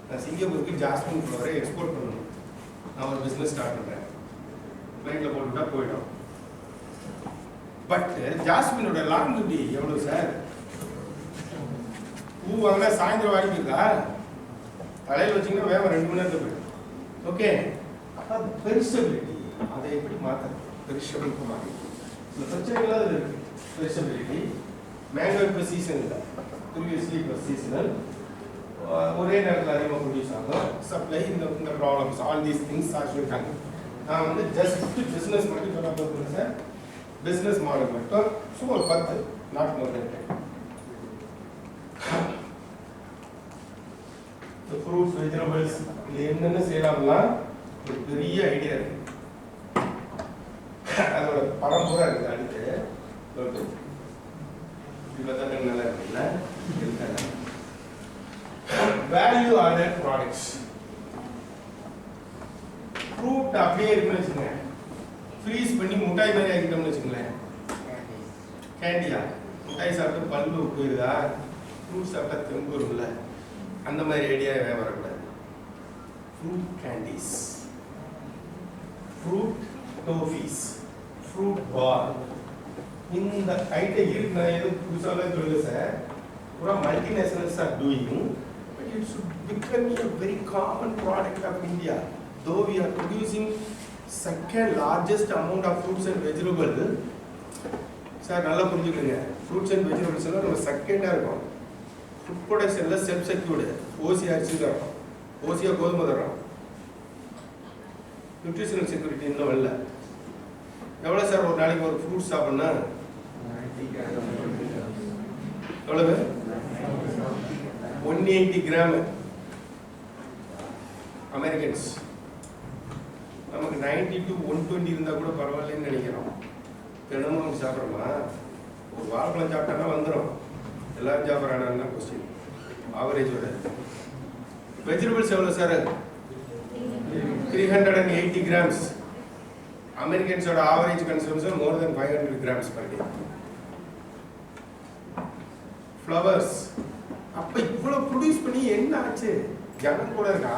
நான் சிங்கப்பூருக்கு ஜாஸ்மின் ஃப்ளவரை எக்ஸ்போர்ட் பண்ணணும். நான் ஒரு பிஸ்னஸ் ஸ்டார்ட் பண்ணுறேன், ஃப்ளைட்டில் போட்டுவிட்டா போயிடும். பட் ஜாஸ்மினோட லாங்குடி எவ்வளோ சார்? பூ வாங்கினா சாயந்தரம் வாங்கிக்கிறதா? தலையில் வச்சிங்கன்னா வேகம் 2 மணி நேரத்தில் போயிடும். ஓகே, அது பெரிசபிலிட்டி, அதை எப்படி மாற்றுறது? பெரிசபிளுக்கு மாற்றி இந்த பிரச்சனைகளாக அது இருக்குது. பெரிசபிலிட்டி, மேங்கோ இப்போ சீசன் இல்லை, ப்ரீவியஸ்லி இப்போ சீசனல், ஒரே நேரத்தில் அதிகமாக ப்ரொடியூஸ் ஆகும். சப்ளை, இந்த problems, all these things are சொல்லிட்டாங்க. நான் வந்து ஜஸ்ட் பிஸ்னஸ் மட்டும் சொல்ல போகிறேன் சார். பிஸ்னஸ் மாடல் மட்டும் சும்மா ஒரு 10, நாட் மோர் தென் 10. இந்த ஃப்ரூட்ஸ், வெஜிடபிள்ஸ், இது என்னென்ன செய்யலாம்லாம் ஒரு பெரிய ஐடியா இருக்கு. அதோட பரம்பரை இருக்குது. அடுத்து இப்போ தான் நல்லா இருக்குல்ல, வேல்யூ ஆடட் ப்ராடக்ட்ஸ். ஃப்ரூட் அப்படியே இருக்குன்னு வச்சுக்கோங்க, ஃப்ரீஸ் பண்ணி முட்டாய் மாதிரி ஆக்கிட்டோம்னு வச்சுக்கோங்களேன். கேண்டியா, முட்டாய் சாப்பிட்டு பல்லு போயிருதா, ஃப்ரூட் சாப்பிட்டா தெம்பு வரும்ல, அந்த மாதிரி ஐடியாவே வரக்கூடாது. ஃப்ரூட் கேண்டீஸ், ஃப்ரூட் டோஃபீஸ், ஃப்ரூட் பார், இந்த ஐட்டம் இருக்கு. நான் எதுவும் புதுசாக சொல்லுங்க சார், பூரா multinationals are doing, but it should become a very common product of India. Though we are producing second largest amount of fruits and vegetables, sir நல்லா புரிஞ்சுக்கோங்க, fruits and vegetables எல்லாம் நம்ம செகண்டாக இருக்கும். ஃபுட் ப்ரொடக்ஷனில் செல்ஃப் செக்யூர்டு. ஓசி அரிசி தரோம், ஓசியா கோதுமை தரோம். நியூட்ரிஷனல் செக்யூரிட்டி இன்னும் வரல. எவ்வளோ சார் ஒரு நாளைக்கு ஒரு ஃப்ரூட்ஸ் சாப்பிட்னா? எவ்வளவு? 180 கிராம். அமெரிக்கன்ஸ் நமக்கு 90 to 120 இருந்தால் கூட பரவாயில்லன்னு நினைக்கிறோம். தினமும் நம்ம சாப்பிட்றோமா? ஒரு வாழைப்பழம் சாப்பிட்டோன்னா வந்துடும். எல்லாரும் சாப்பிட்றானா கொஸ்டின். ஆவரேஜோட வெஜிடபிள்ஸ் எவ்வளோ சார்? 380 கிராம்ஸ். அமெரிக்கன்ஸோட ஆவரேஜ் கன்சம்ஷன் மோர் தென் 500 கிராம்ஸ் பர் டே. ஃப்ளவர்ஸ் அப்போ இவ்வளோ ப்ரொடியூஸ் பண்ணி என்ன ஆச்சு? ஜனம் கூட இருக்கா,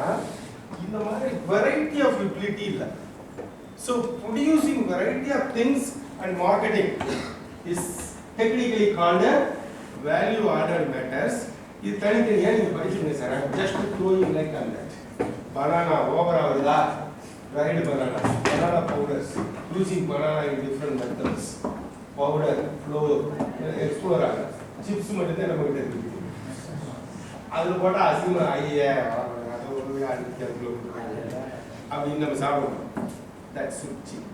இந்த மாதிரி வெரைட்டி ஆஃப் யூட்டிலிட்டி இல்லை. So producing variety of things and marketing is technically called value added matters. இது தனித்தனியாக நீங்கள் படிச்சுங்க sir. Just throwing like on that. Banana ஓவரா வருதா? dried banana, banana powders, using banana in different methods, powder, flour, explore ஆகும். Chips மட்டும் தான் நம்ம கிட்ட இருக்கு. அதில் போட்டால் அசிமா ஐயா அதை ஒரு அடிக்கிறதுல அப்படின்னு நம்ம சாப்பிடுவோம். That's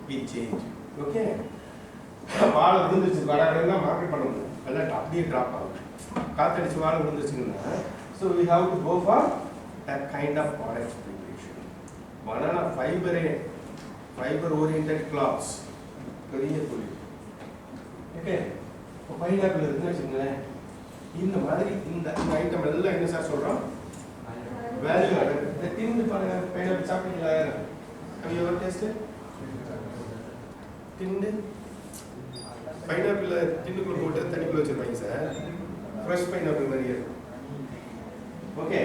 be change. ஓகே, வாழை விழுந்துருச்சு, வடகடையெல்லாம் மார்க்கெட் பண்ண முடியும், எல்லாம் அப்படியே ட்ராப் ஆகும். காத்தடிச்சு வாழை விழுந்துருச்சுங்கன்னா so we have to go for that kind of product preparation. Banana fibre oriented clothes பெரிய தொழில். ஓகே, இப்போ பைனாப்பிள் இருக்குன்னு வச்சுக்கோங்களேன். இந்த மாதிரி இந்த ஐட்டம் எல்லாம் என்ன சார் சொல்கிறோம்? Value added The tin pineapple chocolate have you ever tasted? Tin pineapple tinnukulla potu thanikulla vechirpaanga sir. Fresh pineapple mariye. Okay,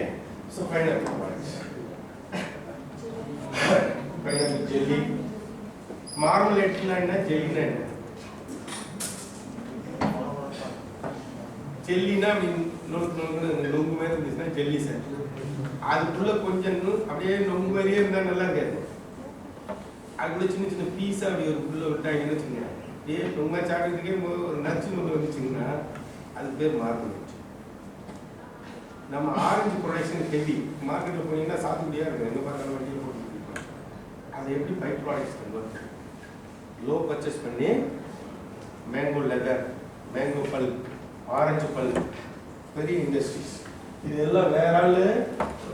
so pineapple products. Pineapple jelly. Marmalade na enna, jelly na enna. Jelly na நொங்கு மாதிரி இருந்துச்சுன்னா jelly sir. அதுக்குள்ள கொஞ்சம் அப்படியே நொங்கு மாதிரியே இருந்தால் நல்லா இருக்காது. அதுக்குள்ள சின்ன சின்ன பீஸா அப்படி ஒரு புள்ள விட்டாங்கன்னு வச்சுக்கோங்க. அப்படியே நொங்கா சாப்பிட்றதுக்கே ஒரு நச்சு நொங்கு வந்துச்சுங்கன்னா அது பேர் மார்க்கெட். நம்ம ஆரஞ்சு ப்ரொடக்ஷன் ஹெவி. மார்க்கெட்டில் போனீங்கன்னா சாப்பிட்டுடியா இருக்கும். எங்கே பார்த்தாலும் வண்டியில் போட்டு அதை எப்படி by products convert low purchase பண்ணி mango leather, mango pulp, orange pulp, பெரிய இண்டஸ்ட்ரீஸ் இதெல்லாம் வேற ஆள்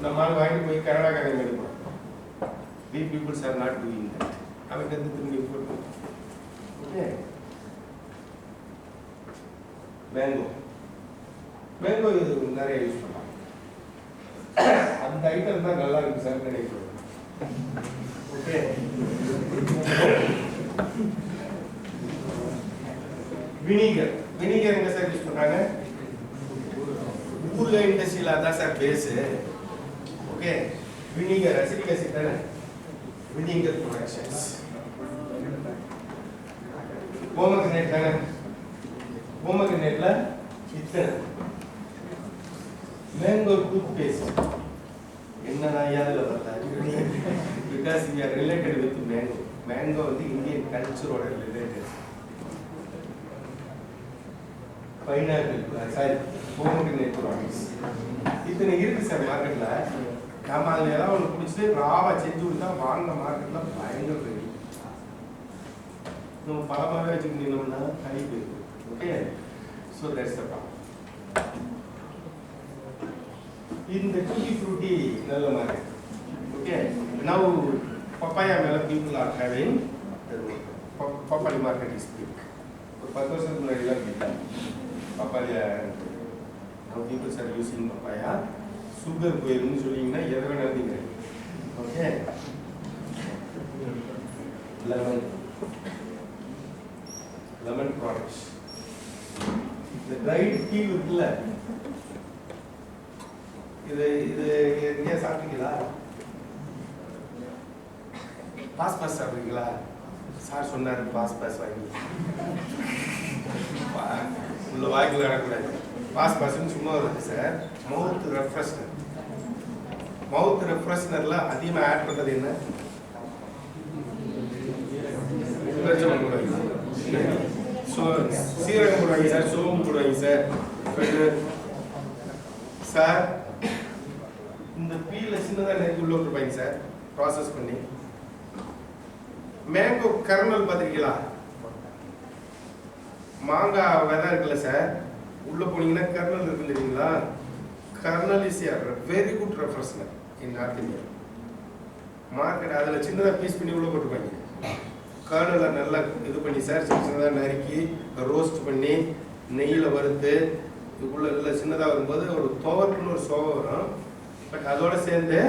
நம்ம ஆள் வாங்கிட்டு போய் கனடாக்காரங்க எடுப்போம். We peoples are not doing that. அவங்க வந்து திரும்பி போட்டு ஓகே. மேங்கோ இது நிறைய யூஸ் பண்ணலாம். அந்த ஐட்டம் தான் நல்லா இருக்கு சார் நினைக்கிறேன். ஓகே. வினிகர் எங்க சார் யூஸ் பண்றாங்க? ஊர்ல இண்டஸ்ட்ரியில அதான் sir base. Okay. Vinegar acetic acid தானே. Vinegar productions. போமக்ரனேட் தானே. போமக்ரனேட்ல இத்தனை மேங்கோ டூத் பேஸ்ட் என்னன்னா யாதுல பார்த்தா because we are related with mango. Mango வந்து இந்தியன் கல்ச்சரோட related. Pineapple sorry pomegranate products இத்தனை இருக்கு சார் மார்க்கெட்ல. நம்ம அதில் ஏதாவது ஒன்று பிடிச்சிட்டு ராவா செஞ்சு கொடுத்தா வாங்க மார்க்கெட்ல பயங்கர பெரிய நம்ம பலமாகவே வச்சுக்கிட்டோம்னா கை போயிருக்கு. Okay. So that's the problem. இந்த டூட்டி ஃப்ரூட்டி நல்ல மார்க்கெட். ஓகே. நவ் பப்பாயா மேலே பீப்புள் ஆர் ஹேவிங் பப்பாளி மார்க்கெட் இஸ் பிக். ஒரு 10 வருஷத்துக்கு முன்னாடிலாம் இல்லை papaya. Now peoples are using papaya. Sugar போயிருன்னு சொன்னீங்கன்னா எதை வேணாலும் நீங்கள் ஓகே. Lemon products. இந்த ட்ரைட் டீ இருக்குல்ல, இது எங்கேயா சாப்பிட்டீங்களா? பாஸ் சாப்பிட்றீங்களா? சார் சொன்னார் பாஸ் வாங்கி உள்ள வாய்க்குள்ள நடக்கூடாது. பாஸ்ன்னு சும்மா வருது சார். மவுத் ரெஃப்ரெஷ்னர். மவுத் ரெஃப்ரெஷ்னர்ல அதிகமாக ஆட் பண்ணுறது என்ன? சீரகம் போடுவாங்க சார், சோம்பு போடுவாங்க சார். சார் இந்த பீல சின்னதாக நெருங்கி உள்ள விட்டுருப்பாங்க சார் ப்ராசஸ் பண்ணி. மேங்கோ கர்னல் பார்த்துருக்கீங்களா? மாங்காய் விதை இருக்குல்ல சார், உள்ள போனீங்கன்னா கர்னல் இருக்கு தெரியுங்களா? Kernel is very good refresher in north India market. அதில் சின்னதாக பீஸ் பண்ணி உள்ள போட்டுருப்பாங்க. கர்னலை நல்லா இது பண்ணி சார் சின்னதாக நறுக்கி ரோஸ்ட் பண்ணி நெய்யில் வறுத்து இதுக்குள்ள இல்லை சின்னதாக வரும்போது ஒரு துவர்ப்புன்னு ஒரு சோவை வரும். பட் அதோட சேர்ந்து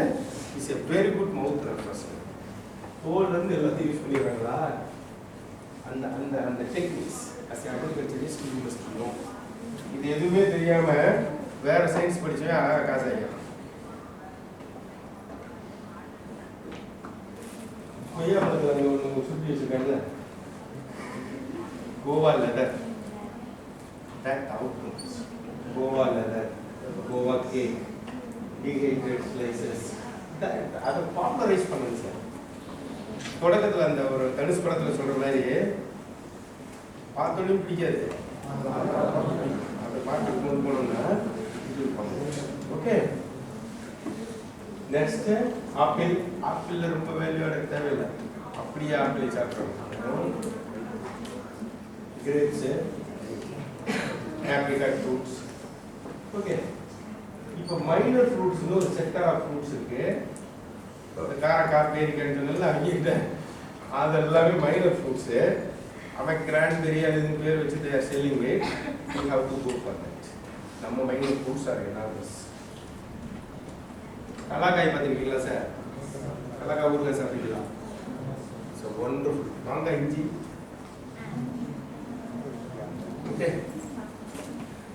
it's a very good mouth refresher. தோல்லேருந்து எல்லாத்தையும் யூஸ் பண்ணிடுறாங்களா? அந்த அந்த அந்த techniques as agriculturist you must know. இது எதுவுமே தெரியாம வேற சயின்ஸ் படிச்சவே அழகாக காசு ஆகிடும். கொய்யா மரத்தில் அங்கே ஒன்று சுற்றி வச்சிருக்காங்கல்ல, guava leather, that outcomes guava leather, guava cake, dehydrate slices, அதை பாப்புலரைஸ் பண்ணுங்க சார். தொடக்கத்தில் அந்த ஒரு தனுஷ் படத்தில் சொல்ற மாதிரி பார்த்தோன்னே பிடிக்காது. அதை பார்த்து கொண்டு போனோம்னா ஓகே. Next apple. ஆப்பிளில் ரொம்ப வேல்யூ எடுக்க தேவையில்லை, அப்படியே ஆப்பிளை சாப்பிட்றோம். Grapes, apricot fruits. ஓகே. இப்போ மைனர் ஃப்ரூட்ஸ்னு ஒரு செக்டர் ஆஃப் ஃப்ரூட்ஸ் இருக்கு. காரக்காய், பேரிக்காய்ன்னு சொன்னால அவங்க அது எல்லாமே மைனர் ஃப்ரூட்ஸு. அவன் கிரான்பெரி அதுன்னு பேர் வச்சு they are selling it. You have to go for that. நம்ம மைனர் ஃப்ரூட்ஸ் ஆர் எனார்மஸ். கலாக்காய் பார்த்துருக்கீங்களா சார்? கலாக்காய் ஊரில் சாப்பிட்டீங்களா? So wonderful. மாங்காய் இஞ்சி. ஓகே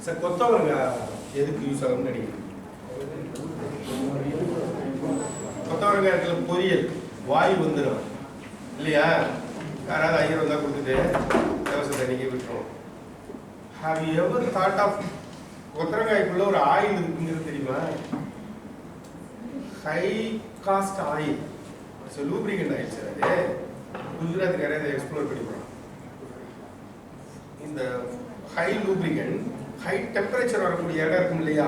சார், கொத்தவரங்காய் எதுக்கு யூஸ் ஆகும்னு நினைக்கிறீங்க? கொத்தவரங்காய் இடத்துல பொரியல் வாய் வந்துடும் இல்லையா? யாராவது ஐயர் வந்தால் கொடுத்துட்டு தேவசத்தை நீங்கள் விட்டுரும். Have you ever thought of கொத்தவரங்காய்க்குள்ள ஒரு ஆயில் இருக்குங்கிறது தெரியுமா? High cost oil. So lubricant oil sir. அது குஜராத்துக்கு நிறைய எக்ஸ்ப்ளோர் பண்ணி போகிறோம். இந்த ஹை லூப்ரிகண்ட் ஹை டெம்பரேச்சர் வரக்கூடிய இடம் இருக்கும் இல்லையா?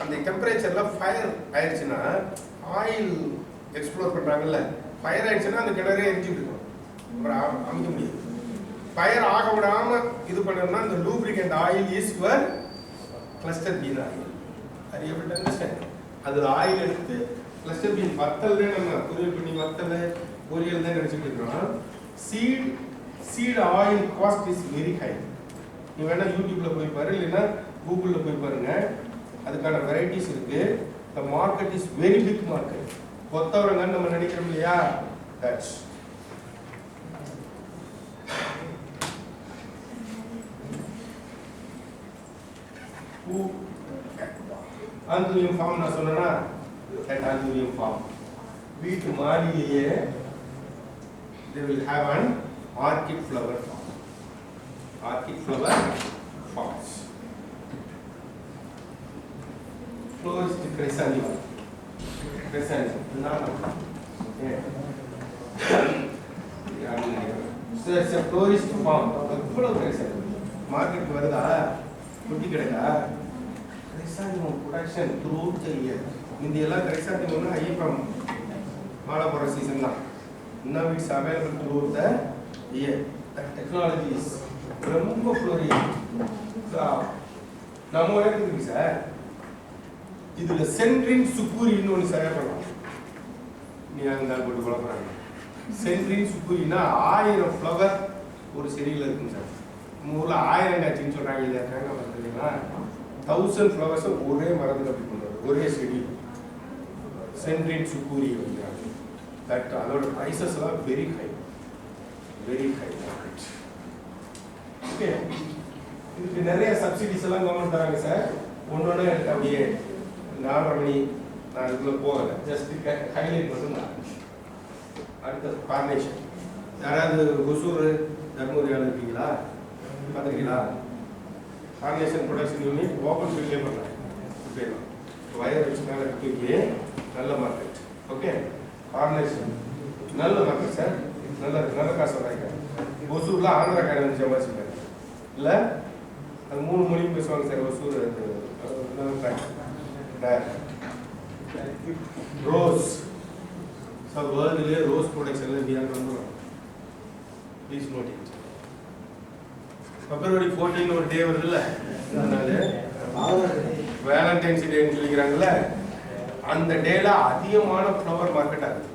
அந்த டெம்பரேச்சர்ல ஃபயர் ஆயிடுச்சுன்னா, ஆயில் எக்ஸ்ப்ளோர் பண்றாங்கல்ல, ஃபயர் ஆயிடுச்சுன்னா அந்த கிணறே எரிஞ்சு விடுக்கும், அமைக்க முடியாது. ஃபயர் ஆக விடாம இது பண்ணணும்னா இந்த lubricant oil is your cluster been oil. அது எப்படி அண்டர்ஸ்டாண்ட்? அது ஆயில் எடுத்து கிளஸ்டர் பீன் வத்தல் தான் நம்ம பொரியல் பண்ணி வத்தல் பொரியல் தான் நினைச்சிட்டு இருக்கிறோம். Seed oil cost is very high. நீ வேணா யூடியூப்ல போய் பாரு, இல்லைன்னா கூகுள்ல போய் பாருங்க, அதுக்கான வெரைட்டிஸ் இருக்கு. The market is very big market. கொத்தவரங்கன்னு நம்ம நினைக்கிறோம் இல்லையா? தட்ஸ் ஆந்தூரியம் ஃபார்ம் நான் சொன்னேன்னா, ஆந்தூரியம் ஃபார்ம் வீட்டு மாடியிலேயே they will have an orchid flower farm. Orchid flower farms. Florist chrysanthemum. Chrysanthemum. Okay. So it's a florist farm. எவ்வளவு chrysanthemum market வருதா? குட்டி கிடக்கா? chrysanthemum production throughout the year. இந்த எல்லாம் chrysanthemum ஐயப்பம் மாலை போற சீசன் தான். Now it's available throughout the year. The technology is ரொம்ப ஃப்ளோரிங். நம்ம இருக்கு சார். இதுல சென்ட்ரின் சுக்கூரின்னு ஒன்று சரியா பண்ணலாம். நீ அங்கே போட்டு குழப்பறாங்க. சென்ட்ரின் சுக்கூரின்னா 1000 ஃப்ளவர் ஒரு செடியில் இருக்கும் சார். நம்ம ஊரில் 1000 காட்சின்னு சொல்றாங்க இல்லையா? தேங்காய் மரம் இல்லைங்களா? 1000 ஃப்ளவர்ஸை ஒரே மரத்தில் அப்படி பண்ணுவார், ஒரே செடி. சென்ட்ரின் சுக்கூரி வந்து தட் அதோட ப்ரைஸஸ் எல்லாம் வெரி ஹை மார்க்கெட். ஓகே, இதுக்கு நிறைய சப்சிடிஸ் எல்லாம் கவர்மெண்ட் தராங்க சார். ஒன்று எனக்கு அப்படியே 4.5 மணி நான் இதுக்குள்ள போகலை, ஜஸ்ட் ஹைலைட் மட்டும் தான். அடுத்த கார்னேஷன். யாராவது ஒசூர் தர்மபுரியால் இருக்கீங்களா? பார்த்துருக்கீங்களா? கார்னேஷன் ப்ரொடக்ஷன் யூனிட் ஓப்பன் ஃபீல்டே பண்ணுறாங்க. வயர் வச்சு மேலே தூக்கி நல்ல மார்க்கெட். ஓகே, கார்னேஷன் நல்ல மார்க்கெட் சார். நல்ல காசு வராங்க. ஒசூரில் ஆந்திரா கடை வந்து சம்பாதிச்சிருக்காரு இல்லை? அது 3 மொழியும் பேசுவாங்க சார் ஒசூர். ரோஸ் சார், வேர்ல்டுலேயே ரோஸ் ப்ரொடக்ஷன்ல இந்தியாவுக்கு வந்துடும். Please note it. February 14 ஒரு டே வருது இல்லை? அதனால வேலண்டைன்ஸ் டேன்னு சொல்லிக்கிறாங்கல்ல, அந்த டேல அதிகமான ஃப்ளவர் மார்க்கெட் ஆகுது.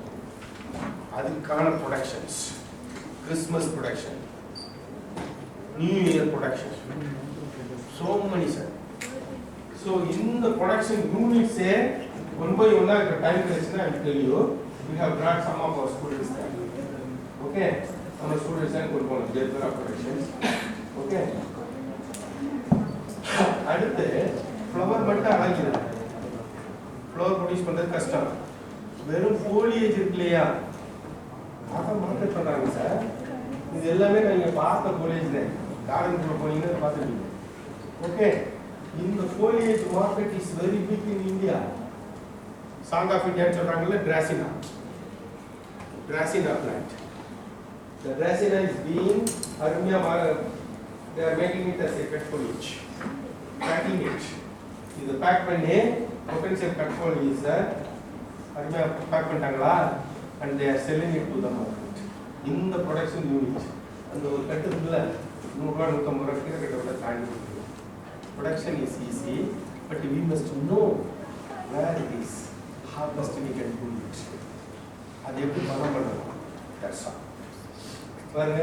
அதுக்கான productions, Christmas production, new year production, so many sir. So in the production units say one by one at the time question I will tell you, we have brought some of our students there. Okay, our students and good one there are productions. Okay, அடுத்து flower மட்டும் அழகில்லை, flower produce பண்ணுறது கஷ்டம். வெறும் foliage இருக்கு இல்லையா, அதை market பண்ணுறாங்க sir. இது எல்லாமே நீங்கள் பார்த்த ஃபோலியேஜ் தான். கார்டனுக்குள்ள போனீங்கன்னா பார்த்துருக்கீங்க. ஓகே, இந்த foliage market is very big in India. Song of India சொல்றாங்கல்ல, Dracaena plant. The Dracaena is being Armia, they are making it as a pet foliage, packing it. இது பேக் பண்ணி potential pet foliage sir Armia pack பண்ணிட்டாங்களா, and they are selling it to the market. இந்த production unit அந்த ஒரு கட்டு இருக்குல்ல, 100 150 ரூபாய் கிட்ட கட்டோட தாண்டி. Production is easy, but we must know where it is, how best we can do it. அது எப்படி பண்ணலாம்? That's all. பாருங்க,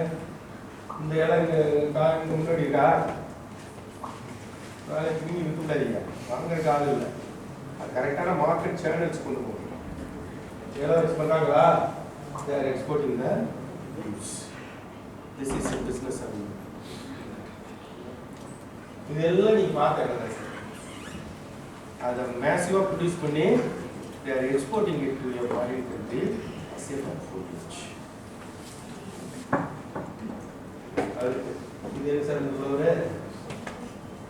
இந்த இடம் காலுக்கு முன்னாடி இருக்கா, நாளைக்கு நீங்கள் விட்டுட்டாதீங்க, வாங்குறதுக்கு ஆள் இல்லை. கரெக்டான மார்க்கெட் சேனல்ஸ் கொண்டு போகணும். எல்லாம் பண்ணுறாங்களா? They are exporting the goods. This is a business arena. இதெல்லாம் நீங்க பார்க்கறதா சார். அதை மேசிவாக ப்ரொடியூஸ் பண்ணி they are exporting it to a foreign country as a footage. இது என்ன சார் இந்த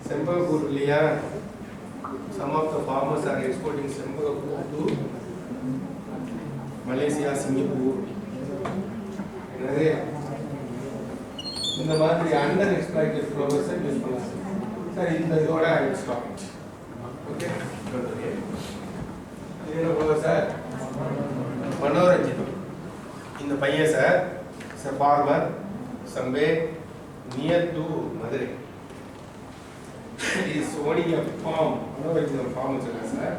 செம்பகப்பூர் இல்லையா? Some of the farmers are exporting sembagapur to Malaysia, Singapore. நிறைய இந்த மாதிரி அண்டர் எக்ஸ்ப்ளாய்டட் ஃப்ளவர்ஸ் யூஸ் பண்ணலாம் சார். இந்த இதோட I will stop it. Okay, இது என்ன ஃப்ளவர் சார்? மனோரஞ்சிதம். இந்த பையன் sir is a farmer somewhere near to Madurai. He is owning a farm. Manoranjidam farm சொல்லுங்க sir.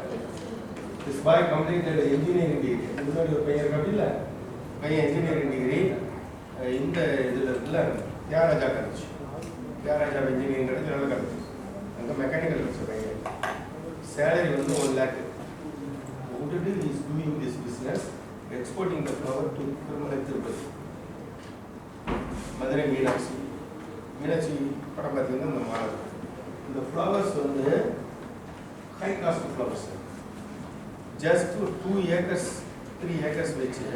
This boy completed engineering degree. முன்னாடி ஒரு பையன் இருக்காப்ல, பையன் engineering degree இந்த இதுல இருக்குல்ல Thiagaraja college, Thiagaraja engineering college நல்ல காலேஜ், அங்கே மெக்கானிக்கல் படிச்ச பையன். சேலரி வந்து 1 lakh. What he is doing this business, exporting the flower to Tirumala Tirupati, Madurai Meenakshi. Meenakshi படம் பார்த்தீங்கன்னா இந்த மாடல். இந்த ஃப்ளவர்ஸ் வந்து high cost flowers. Just 2 acres 3 acres வச்சு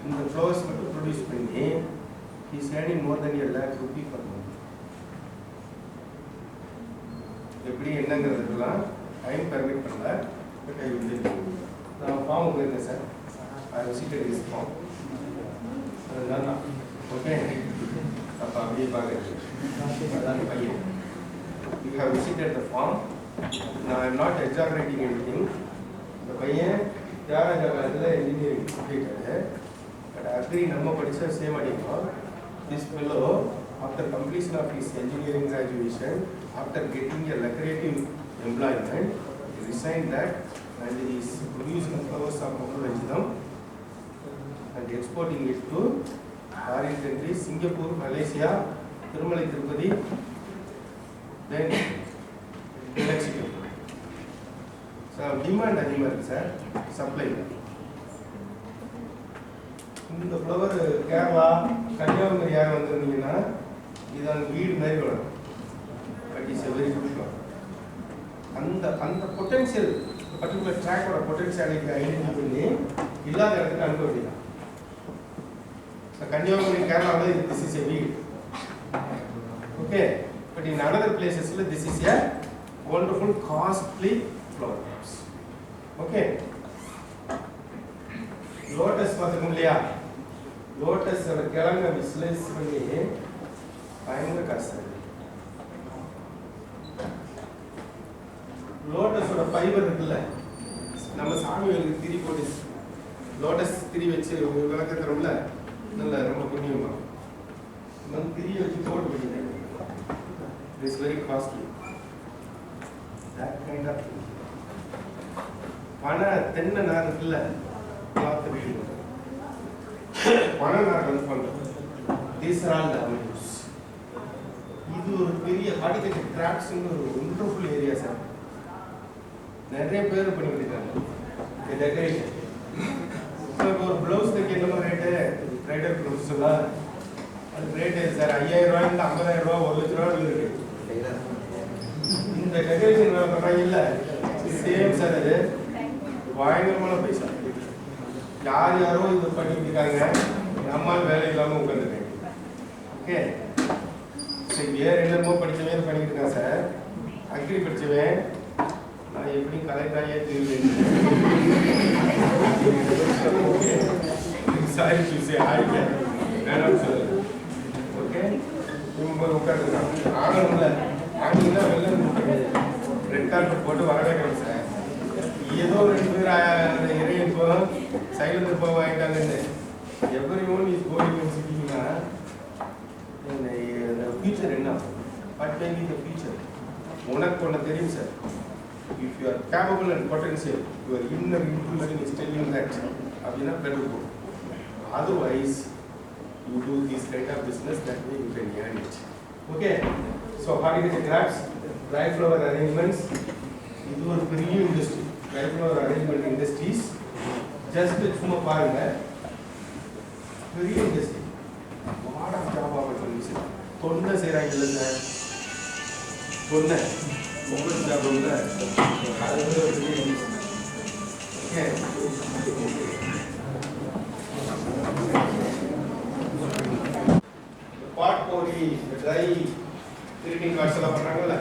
இந்த ஃப்ளவர்ஸ் மட்டும் ப்ரொடியூஸ் பண்ணி he is earning more than 1 lakh rupees per month. எப்படி என்னங்கிறதுக்கெல்லாம் டைம் பர்மிட் பண்ணல. பட் ஐ வில் நான் ஃபார்ம் போயிருக்கேன் sir. I visited this farm. அதுதான் ஓகே. அப்போ அப்படியே பார்க்குறது அதான் பையன். You have visited the farm. நான் I am not exaggerating anything. இந்த பையன் தியாகராஜா காலேஜில் இன்ஜினியரிங் கம்ப்ளீட்டடு. பட் அக்ரி நம்ம படித்த சேம் அடிக்கும். This fellow, after completion of his engineering graduation, after getting a lucrative employment, he resigned that and he is producing flowers of Manoranjidam and exporting it to foreign countries, Singapore, Malaysia, Tirumala Tirupati, then Mexico. So demand அதிகமாக இருக்கு sir, supply. இந்த flower Kerala Kanyakumari யார் வந்திருந்தீங்கன்னா இது அந்த வீடு மாதிரி வரும். But is a very good flower. அந்த அந்த பொட்டன்ஷியல் பர்டிகுலர் ட்ராக்கோட பொட்டன்ஷியாலிட்டி ஐடென்டிஃபை பண்ணி இல்லாத இடத்துக்கு அனுப்ப வேண்டியதான். கன்னியாகுமரி கேரளாவில் திஸ் இஸ் எ வீடு. ஓகே, பட் இன் அனதர் பிளேசஸில் this is a wonderful costly flower. Okay, lotus பார்த்துக்கோங்க இல்லையா? லோட்டஸோட கிழங்க ஸ்லைஸ் பண்ணி பயங்கர காசு. லோட்டஸோட ஃபைபர் இருக்குல்ல, நம்ம சாமிகளுக்கு திரி போட்டு லோட்டஸ் திரி வச்சு விளக்க தரோம்ல, நல்ல ரொம்ப புண்ணியமா நம்ம திரி வச்சு போட்டு பண்ணிட்டேன். It's very costly. That kind of பனை தென்னை நார் இருக்குல்ல, கிளாத் வீடு பனை நார் வந்து பண்ணுறோம். These are all the avenues. இது ஒரு பெரிய ஹார்டிகல்ச்சர் கிராஃப்ட்ஸ்னு ஒரு ஒண்டர்ஃபுல் ஏரியா சார். நிறைய பேர் பண்ணிட்டு இருக்காங்க டெக்கரேஷன். இப்போ ஒரு ப்ளவுஸ் தைக்க என்ன ரேட்டு? ப்ரைடல் ப்ளவுஸ் எல்லாம் அது ரேட்டு சார் 5000 ரூபாயிலிருந்து 50000 ரூபா 1 லட்ச ரூபா இருக்கு. இந்த டெக்கரேஷன் வேலை பண்ணுறாங்க இல்லை, சேம் சார். அது பயங்கரமான பைசா. யார் யாரோ இது பண்ணிட்டு இருக்காங்க, நம்மால் வேலை இல்லாமல் உட்காந்துருக்காங்க. ஓகே, சரி வேறு என்னமோ படித்தவன் பண்ணிட்டு இருக்கான் சார். அக்ரி படித்தவன் நான் எப்படி கலெக்டாயே தெரியுது. சாரி சூசே ஆயிட்ட வேணாம் சார். ஓகே, இவங்க உட்காந்துருக்காங்க. ஆகணும்ல, ஆகணும்னா வெளில ரெட் கார்பெட் போட்டு வர வைக்கிறோம் சார். ஏதோ 2 பேர் இறையப்போ சைலண்ட் போக வாங்கிட்டாங்கன்னு everyone is going in சிட்டிங்கன்னா ஃபியூச்சர் என்ன? But will be the future. உனக்கு ஒன்று தெரியும் sir. If you are capable and potential, your inner inclusion is telling that அப்படின்னா பெட்டர் போகும். Otherwise you do this kind of business, that way you can earn it. Okay, so horticulture crafts, dry flower arrangements, இது ஒரு பெரிய industry. Cauliflower arrangement industries. Just சும்மா பாருங்க. பெரிய industry. lot of job opportunities. தொண்டை செய்றாங்கல்ல sir. தொண்டை. ஒவ்வொரு job உள்ள அது ஒரு பெரிய இண்டஸ்ட்ரி. ஓகே. பாட் போரி ட்ரை கிரீட்டிங் கார்ட்ஸ் எல்லாம் பண்றாங்கல்ல.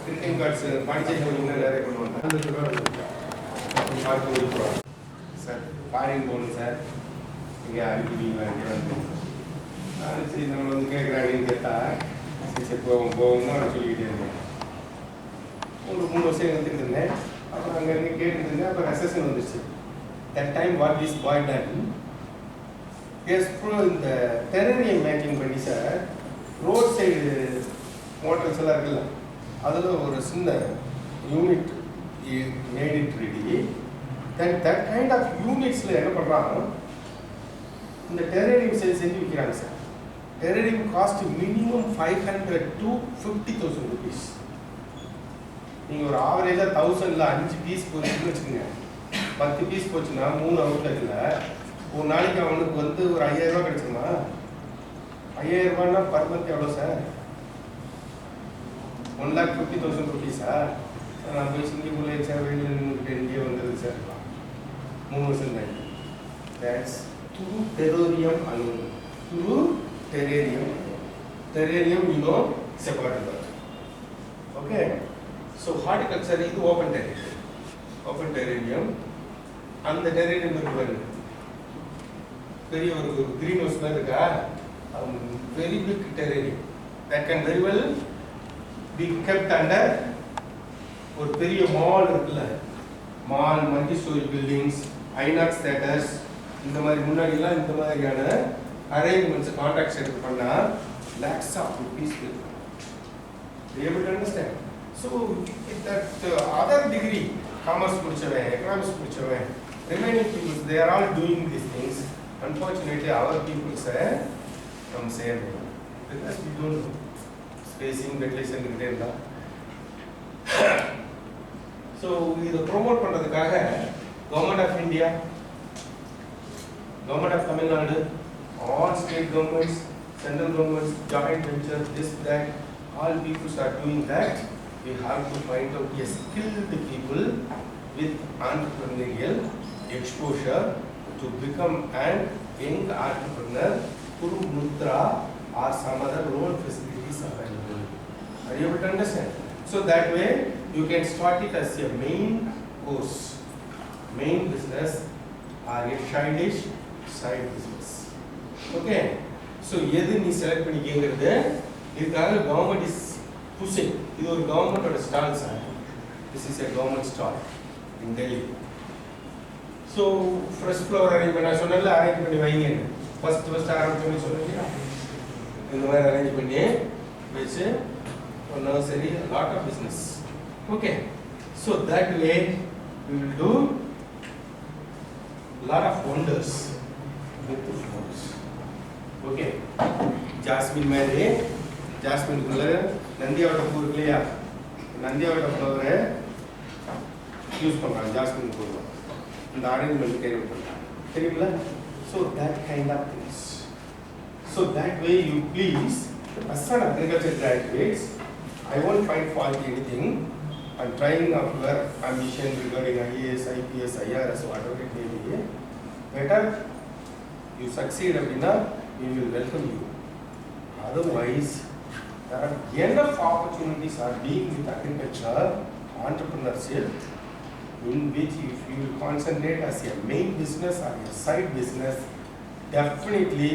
கிரீட்டிங் கார்ட்ஸ் பாண்டிச்சேரி போனீங்கன்னா நிறைய பண்ணுவாங்க. பாட் போரி சார் ஃபாரின் போகணும் சார் இங்கே அனுப்பிடுவீங்களா இங்கே வந்து சரி நம்ம வந்து கேட்குறாங்கன்னு கேட்டால் சரி போவோம் நான் சொல்லிக்கிட்டே இருந்தேன். ஒரு 3 வருஷம் எடுத்துக்கிட்டு இருந்தேன். அப்புறம் அங்கே இருந்து கேட்டுட்டு இருந்தேன். அப்புறம் ரெசெஷன் வந்துச்சு. That time what this boy done இந்த டெரரியம் மேக்கிங் பண்ணி சார் ரோட் சைடு மோட்டர்ஸ் எல்லாம் இருக்குல்ல அதில் ஒரு சின்ன unit made it ready. That kind of யூனிட்ஸில் என்ன பண்ணுறாங்க இந்த டெரரியம் செஞ்சு விற்கிறாங்க sir. Terrarium cost minimum 500 to 50,000 rupees. நீங்கள் ஒரு ஆவரேஜாக 1000ல் 5 பீஸ் போச்சுன்னு வச்சுக்கோங்க. 10 பீஸ் போச்சுன்னா 3 அவுட்லெட்டில் ஒரு நாளைக்கு அவனுக்கு வந்து ஒரு 5000 ரூபா கிடைச்சுமா? 5000 ரூபான்னா பர் மந்த் எவ்வளோ சார்? 1,50,000 rupees-ஆ? நான் போய் சிங்கிப்பூர்ல சார் வெளியில் இங்கே வந்துடுது சார் 3 வருஷம் தான். That's through terrarium alone. Through terrarium. Terrarium you know separate that. Okay. So horticulture is open terrarium. Open terrarium. And the terrarium is very very greenhouse மாதிரி இருக்கா? Very big terrarium. That can very well be kept under ஒரு பெரிய mall இருக்குல்ல, mall multi story buildings, INOX theatres, இந்த மாதிரி முன்னாடிலாம் இந்த மாதிரியான அரேஞ்ச்மெண்ட்ஸ் கான்ட்ராக்ட்ஸ் எடுத்து பண்ணால் lakhs of rupees will come. You able to understand? So that other degree, commerce முடிச்சவன், economics முடிச்சவன், remaining people, they are all doing these things. Unfortunately, our people say, come say because we don't know. Spacing, ventilation, இருந்தா so இதை promote பண்ணுறதுக்காக government of India, government of Tamil Nadu, all state governments, central governments, joint ventures, this, that, all people are doing that. We have to find out a skilled people with entrepreneurial exposure to become an young entrepreneur through Mudra or some other loan facilities available. Are you able to understand? So that way you can start it as a main course, main business or a childish side business. Okay. So எது நீ select பண்ணிக்கங்கிறது இதுக்காக government is pushing. இது ஒரு கவர்மெண்டோட stall sir. This is a government stall in Delhi. So fresh flower arrange பண்ண சொன்னால arrange பண்ணி வைங்கன்னு ஃபர்ஸ்ட் ஆரம்பிச்சோன்னு சொன்னீங்க. இந்த மாதிரி அரேஞ்ச் பண்ணி வச்சு ஒரு nursery lot of business. Okay. So that way we will do lot of wonders with the flowers. Okay. Jasmine மாதிரி ஜாஸ்மின் கலர் நந்தியாவோட பூ இருக்கு இல்லையா, நந்தியாவோட ஃப்ளவரை யூஸ் பண்ணுறாங்க ஜாஸ்மின் பூ. இந்த அரேஞ்ச்மெண்ட் கேரி பண்ணுறாங்க தெரியுங்களா? So that kind of things. So that way you please as an agriculture graduates, I won't find fault anything. I'm trying out your ambition regarding IAS, IPS, IRS, whatever it may be. Better you succeed அப்படின்னா we will welcome you. Otherwise, there are enough opportunities are being with agriculture, entrepreneurship, in which if you will concentrate as a main business or a side business, definitely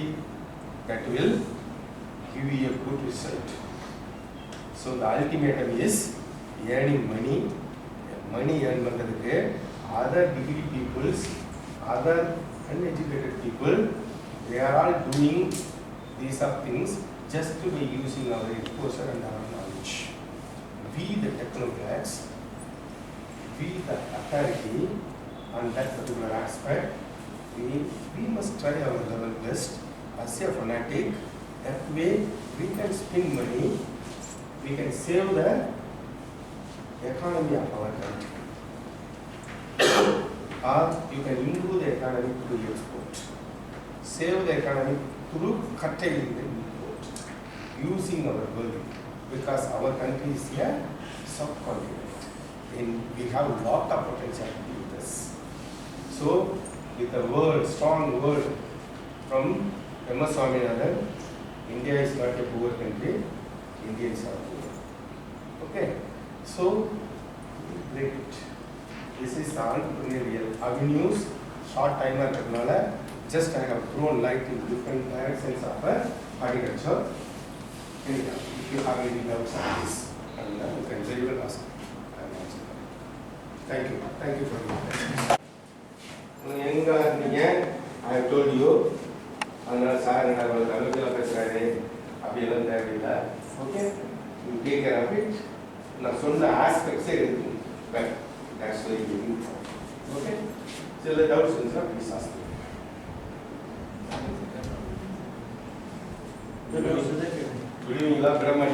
that will give you a good result. So the ultimatum is earning money earn பண்றதுக்கு other degree peoples, other uneducated people, they are all doing these are things just to be using our exposure and our knowledge. We the technocrats, we the authority on that particular aspect, we must try our level best as a fanatic. That way we can spend money, we can save the economy of our country. or you can improve the economy through export. Save the economy through curtailing the import, using our world, because our country is a subcontinent and we have a lot of potential to do this. So, with a word, strong word from M.S. Swaminathan, India is not a poor country, Indians are poor. Okay, so break it. This is the entrepreneurial avenues, short timer technology. Just I have thrown light in different directions of agriculture. Anyhow, if you have any doubts on this, and you can very well ask. Thank you. Thank you for your attention. I have told you, okay? You take care of it. Now, some the aspects but that's very important. Okay? So the doubts please ask me. Good evening, Brahma.